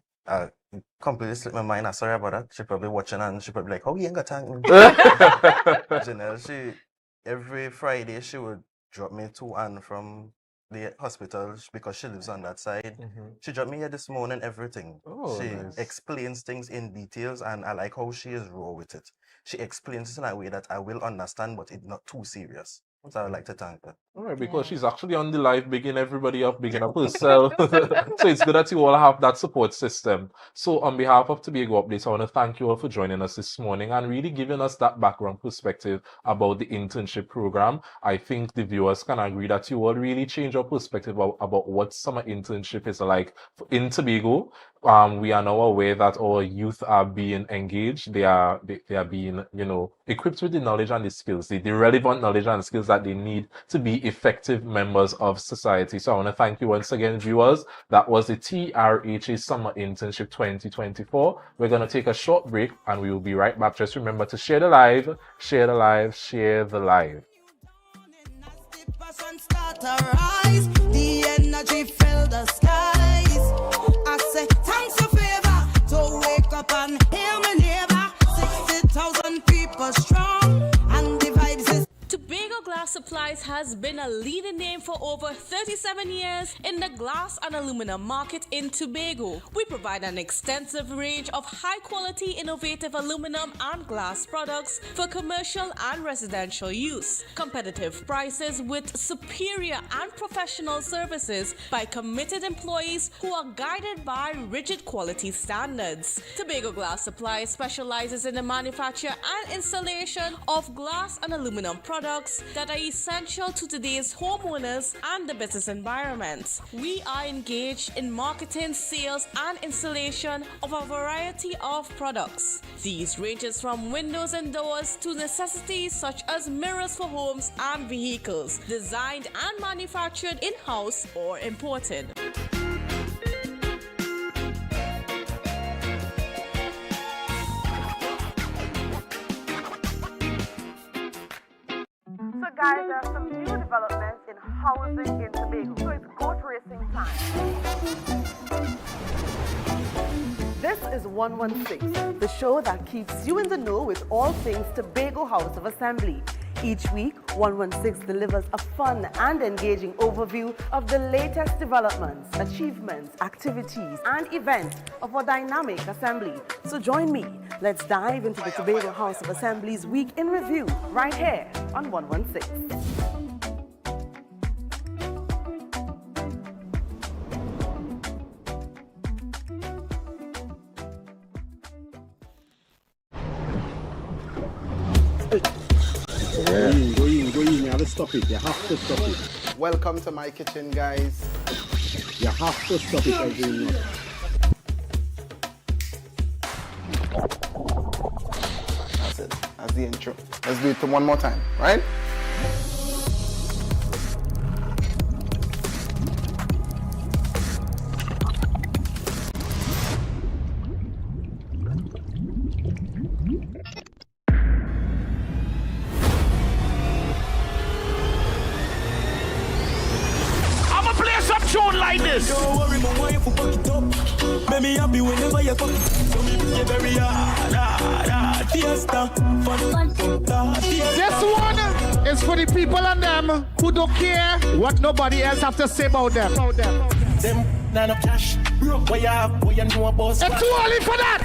Completely slipped my mind. I'm sorry about that. She probably watching and she probably like, "Oh, you ain't got thank me." Janelle, every Friday she would drop me to and from the hospital because she lives on that side. She dropped me here this morning, everything. She explains things in details, and I like how she is raw with it. She explains it in a way that I will understand, but it's not too serious. So I would like to thank her. All right, because she's actually on the live, bigging everybody up, bigging up herself. So it's good that you all have that support system. So on behalf of Tobago Updates, I want to thank you all for joining us this morning and really giving us that background perspective about the internship program. I think the viewers can agree that you all really change our perspective about what summer internship is like in Tobago. We are now aware that our youth are being engaged. They are being, equipped with the knowledge and the skills, the relevant knowledge and skills that they need to be effective members of society. So I want to thank you once again, viewers. That was the TRHA Summer Internship 2024. We're going to take a short break and we will be right back. Just remember to share the live, share the live, share the live. The energy fill the skies. I say thanks for favor to wake up and hear my neighbor. 60,000 people strong and the vibes is. Tobago Glass Supplies has been a leading name for over 37 years in the glass and aluminum market in Tobago. We provide an extensive range of high-quality, innovative aluminum and glass products for commercial and residential use. Competitive prices with superior and professional services by committed employees who are guided by rigid quality standards. Tobago Glass Supplies specializes in the manufacture and installation of glass and aluminum products that are essential to today's homeowners and the business environment. We are engaged in marketing, sales, and installation of a variety of products. These ranges from windows and doors to necessities such as mirrors for homes and vehicles, designed and manufactured in-house or imported. So guys, there are some new developments in housing in Tobago. So it's goat racing time. This is 116, the show that keeps you in the know with all things Tobago House of Assembly. Each week, 116 delivers a fun and engaging overview of the latest developments, achievements, activities, and events of our dynamic assembly. So join me. Let's dive into the Tobago House of Assembly's Week in Review right here on 116. stop it. You have to stop it. Welcome to my kitchen, guys. You have to stop it every night. That's it. That's the intro. Let's do it one more time, right? I'ma play some tune like this. Don't worry, my wife will fuck it up. Make me happy whenever you fuck it. So me play very hard, fiesta, fun. This one is for the people and them who don't care what nobody else have to say about them. Them none of cash, broke what you have, what you know about. It's too early for that.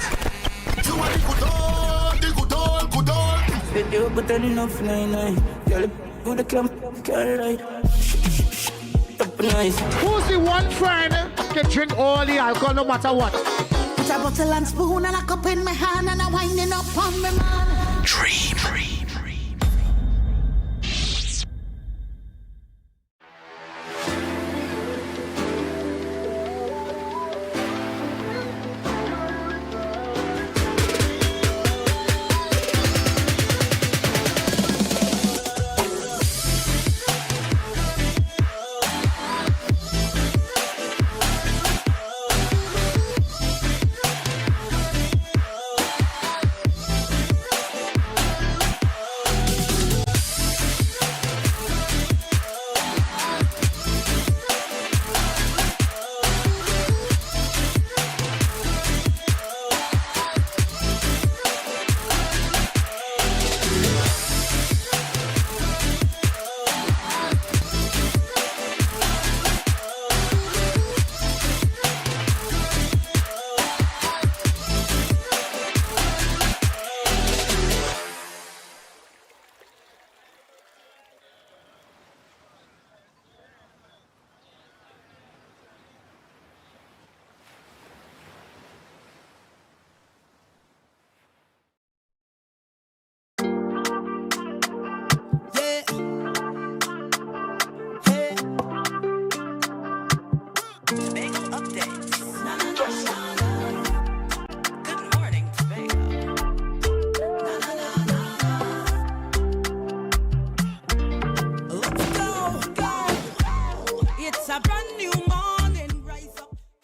You want the good on. They do but then enough 99. Girl, go the club, carry right. Nice. Who's the one friend can drink all the alcohol no matter what? Put a bottle and spoon and a cup in my hand and I'm winding up on my man. Dream.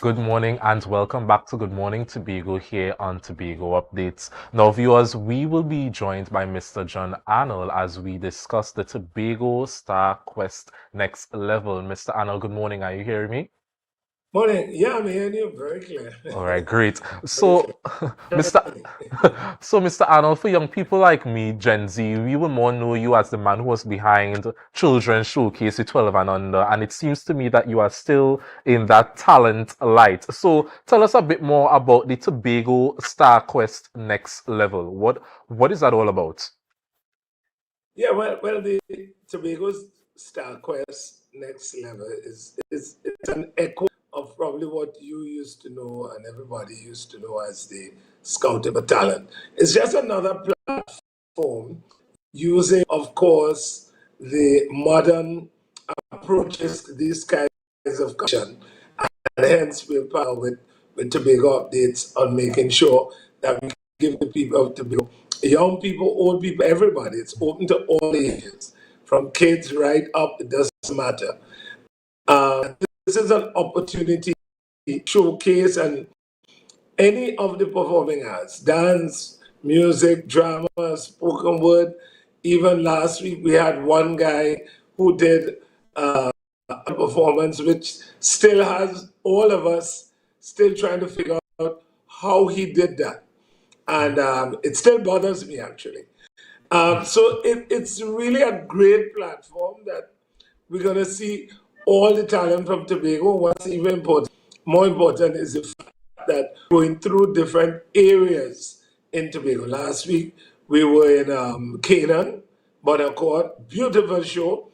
Good morning and welcome back to Good Morning Tobago here on Tobago Updates. Now viewers, we will be joined by Mr. John Arnold as we discuss the Tobago Star Quest Next Level. Mr. Arnold, good morning. Are you hearing me? Morning. Yeah, I'm hearing you very clear. All right, great. So, Mr. Arnold, for young people like me, Gen Z, we will more know you as the man who was behind Children's Showcase with 12 and under, and it seems to me that you are still in that talent light. So, tell us a bit more about the Tobago Star Quest Next Level. What is that all about? Yeah, well, the Tobago's Star Quest Next Level is it's an echo of probably what you used to know and everybody used to know as the Scouting for Talent. It's just another platform using, of course, the modern approaches to these kinds of competition, and hence we're part with Tobago Updates on making sure that we give the people of Tobago, young people, old people, everybody. It's open to all ages, from kids right up, it doesn't matter. This is an opportunity to showcase and any of the performing arts, dance, music, drama, spoken word. Even last week we had one guy who did a performance which still has all of us still trying to figure out how he did that. And it still bothers me actually. So it's really a great platform that we're going to see all the talent from Tobago. What's even more important is the fact that going through different areas in Tobago. Last week we were in Canaan, Bonaccord, beautiful show,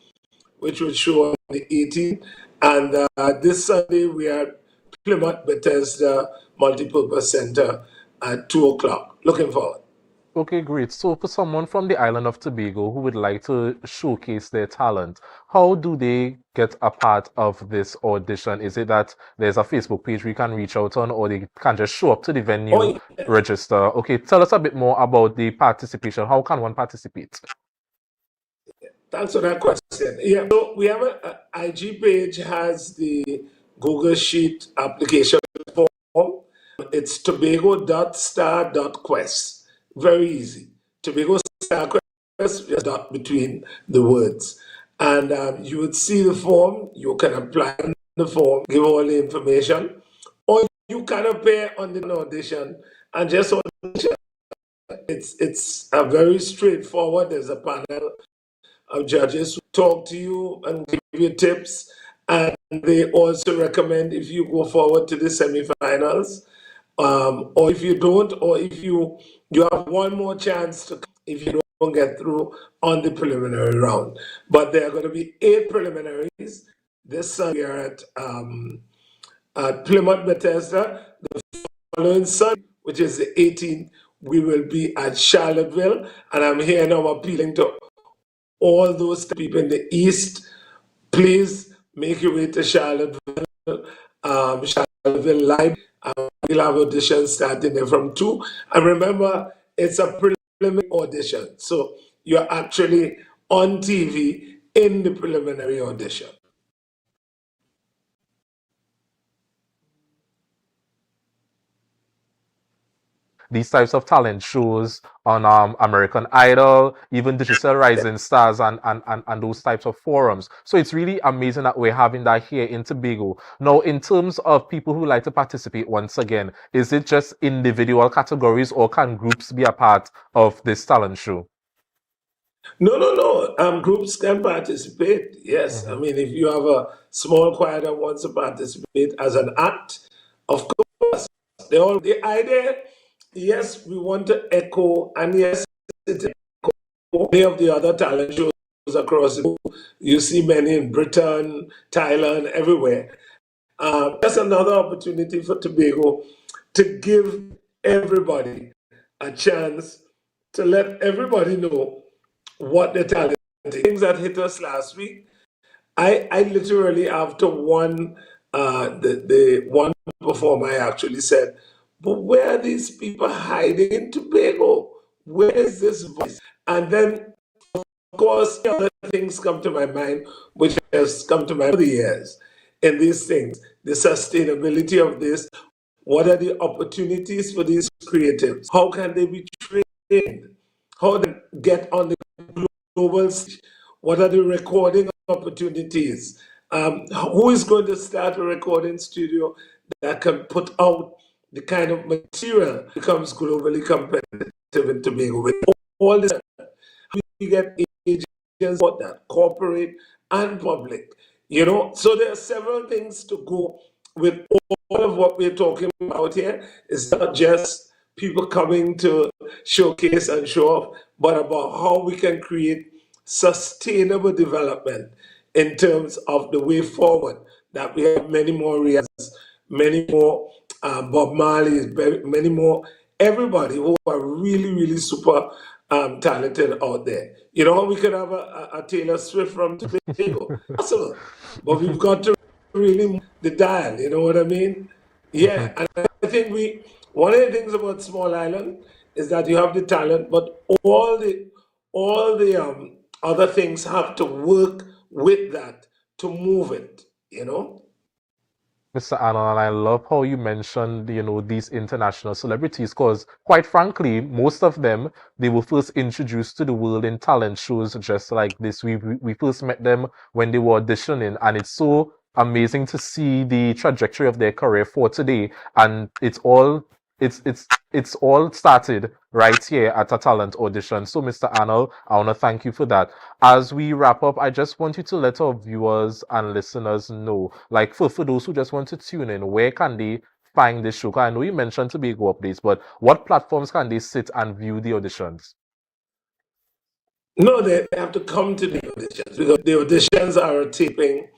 which was shown on the 18th. And this Sunday we are at Plymouth Bethesda Multipurpose Center at 2 o'clock. Looking forward. Okay, great. So for someone from the island of Tobago who would like to showcase their talent, how do they get a part of this audition? Is it that there's a Facebook page we can reach out on, or they can just show up to the venue, register? Okay, tell us a bit more about the participation. How can one participate? Thanks for that question. Yeah, so we have a IG page has the Google Sheet application form. It's tobago.star.quest. Very easy. Tobago Star Quest, just dot between the words. And you would see the form. You can apply on the form, give all the information, or you can appear on the audition and just audition. It's a very straightforward. There's a panel of judges who talk to you and give you tips. And they also recommend if you go forward to the semifinals, or if you don't, or if you have one more chance to, if you don't get through on the preliminary round. But there are going to be 8 preliminaries. This Sunday we are at Plymouth Bethesda. The following Sunday, which is the 18th, we will be at Charlottesville. And I'm here now appealing to all those people in the East. Please make your way to Charlottesville. Charlottesville Live. We'll have auditions starting there from 2. And remember, it's a preliminary audition. So you're actually on TV in the preliminary audition. These types of talent shows on American Idol, even Digital Rising Stars and those types of forums. So it's really amazing that we're having that here in Tobago. Now, in terms of people who like to participate, once again, is it just individual categories or can groups be a part of this talent show? No. Groups can participate. Yes. I mean, if you have a small choir that wants to participate as an act, of course. The idea, yes, we want to echo, and yes, it echo many of the other talent shows across the world. You see many in Britain, Thailand, everywhere. That's another opportunity for Tobago to give everybody a chance to let everybody know what the talent is. Things that hit us last week, I literally, after one, the one performer, I actually said, but where are these people hiding in Tobago? Where is this voice? And then, of course, other things come to my mind, which has come to my mind over the years. And these things, the sustainability of this, what are the opportunities for these creatives? How can they be trained? How they get on the global stage? What are the recording opportunities? Who is going to start a recording studio that can put out the kind of material that becomes globally competitive in Tobago? With all this, we get agents for that, corporate and public. So there are several things to go with all of what we're talking about here. It's not just people coming to showcase and show off, but about how we can create sustainable development in terms of the way forward, that we have many more Rihannas, many more Bob Marleys, many more, everybody who are really, really super talented out there. We could have a Taylor Swift from Tobago. Possible. But we've got to really move the dial, you know what I mean? Yeah, and I think one of the things about Small Island is that you have the talent, but all the other things have to work with that to move it, Mr. Arnold, I love how you mentioned, these international celebrities, because quite frankly, most of them, they were first introduced to the world in talent shows just like this. We first met them when they were auditioning, and it's so amazing to see the trajectory of their career for today. And it's all started right here at a talent audition. So, Mr. Arnold, I want to thank you for that. As we wrap up, I just want you to let our viewers and listeners know, like for those who just want to tune in, where can they find this show? I know you mentioned Tobago Updates, but what platforms can they sit and view the auditions? No, they have to come to the auditions, because the auditions are a taping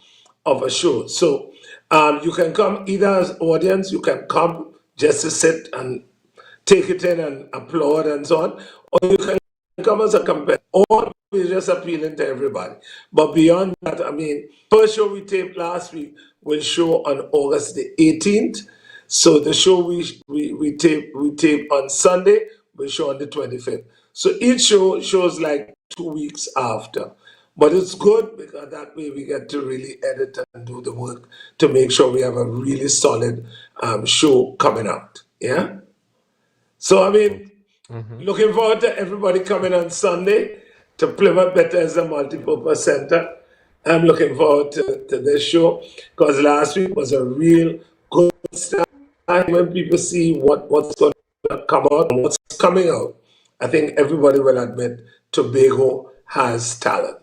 of a show. So you can come either as audience, you can come just to sit and take it in and applaud and so on, or you can come as a competitor, or we're just appealing to everybody. But beyond that, I mean, first show we taped last week will show on August the 18th. So the show we tape on Sunday will show on the 25th. So each show shows like 2 weeks after. But it's good because that way we get to really edit and do the work to make sure we have a really solid show coming out. Yeah. So I mean, looking forward to everybody coming on Sunday to Plymouth Bethesda Multipurpose Center. I'm looking forward to this show because last week was a real good start. When people see what's going to come out and what's coming out, I think everybody will admit Tobago has talent.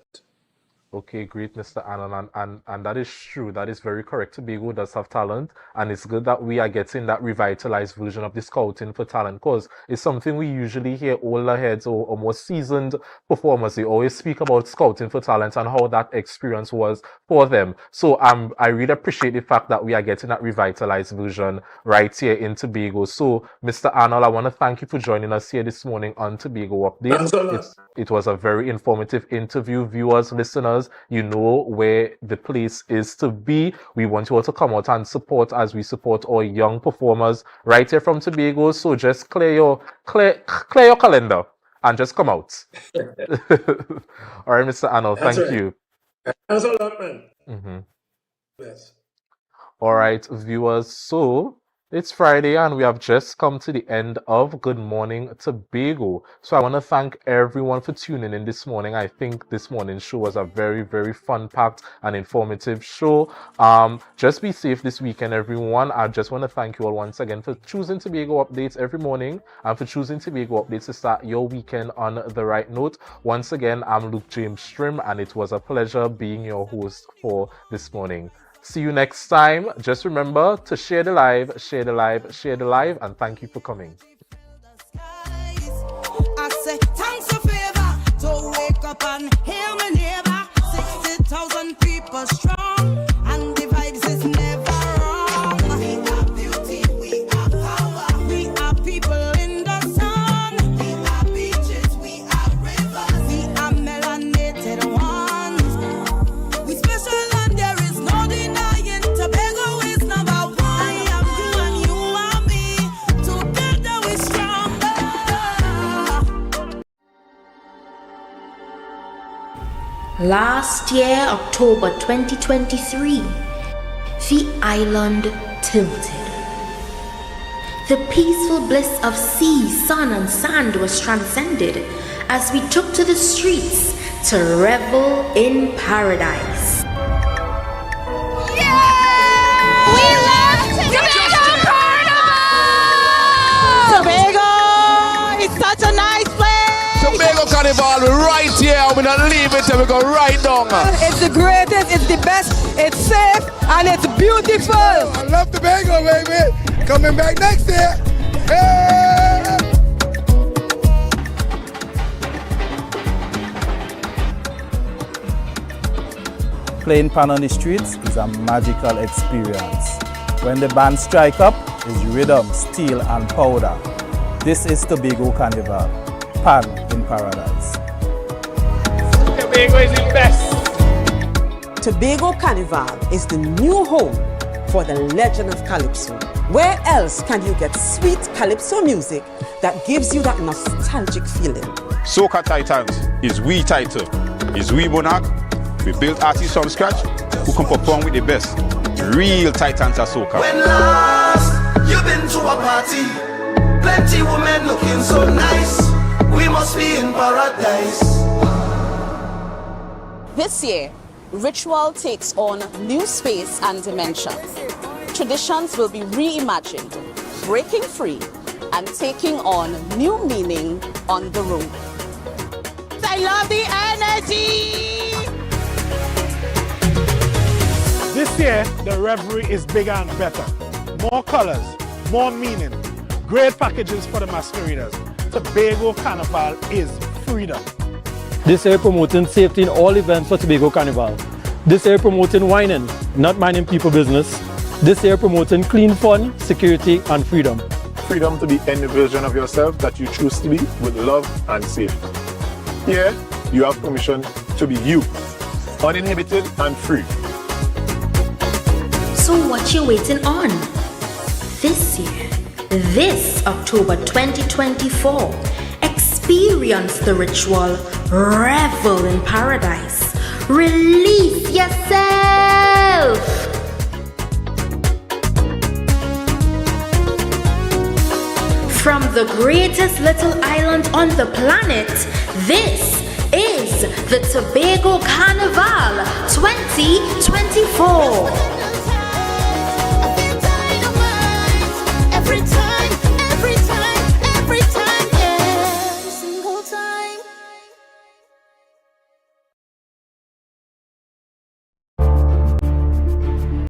Okay, great, Mr. Annan, and that is true. That is very correct. Tobago does have talent, and it's good that we are getting that revitalized version of the scouting for talent, because it's something we usually hear older heads or more seasoned performers. They always speak about scouting for talent and how that experience was for them. So I really appreciate the fact that we are getting that revitalized version right here in Tobago. So, Mr. Arnold, I want to thank you for joining us here this morning on Tobago Updates. It was a very informative interview. Viewers, listeners, you know where the place is to be. We want you all to come out and support as we support our young performers right here from Tobago. So just clear your calendar and just come out. All right, Mr. Arnold, thank you. Thanks a lot, man. Yes. All right, viewers. So it's Friday and we have just come to the end of Good Morning Tobago. So I want to thank everyone for tuning in this morning. I think this morning's show was a very, very fun-packed and informative show. Just be safe this weekend, everyone. I just want to thank you all once again for choosing Tobago Updates every morning and for choosing Tobago Updates to start your weekend on the right note. Once again, I'm Luke James Strim and it was a pleasure being your host for this morning. See you next time. Just remember to share the live, share the live, share the live, and thank you for coming. I say thanks a favor to wake up and hear my neighbor. 60,000 people strong, and the vibes is never wrong. We are beauty, we are power, we are people in the sun. We are beaches, we are rivers, we are melanated ones. We special. Last year, October 2023, the island tilted. The peaceful bliss of sea, sun, and sand was transcended as we took to the streets to revel in paradise. Tobago! It's such a nice place! Tobago Carnival right here. We're not leave it till we go right down. It's the greatest, it's the best, it's safe, and it's beautiful. I love Tobago, baby. Coming back next year. Hey! Playing pan on the streets is a magical experience. When the band strike up, is rhythm, steel, and powder. This is Tobago Carnival, pan in paradise. Tobago is the best. Tobago Carnival is the new home for the legend of Calypso. Where else can you get sweet Calypso music that gives you that nostalgic feeling? Soca Titans is we title, is we monarch. We built artists from scratch who can perform with the best. Real Titans of Soca. When last you've been to a party, plenty women looking so nice. We must be in paradise. This year, ritual takes on new space and dimension. Traditions will be reimagined, breaking free, and taking on new meaning on the road. I love the energy! This year, the revelry is bigger and better. More colors, more meaning, great packages for the masqueraders. Tobago Carnival is freedom. This year promoting safety in all events for Tobago Carnival. This year promoting whining, not minding people business. This year promoting clean fun, security and freedom. freedom to be any version of yourself that you choose to be with love and safety. Here, you have permission to be you, uninhibited and free. So what you waiting on? This year, this October 2024, experience the ritual, revel in paradise, release yourself. From the greatest little island on the planet, this is the Tobago Carnival 2024.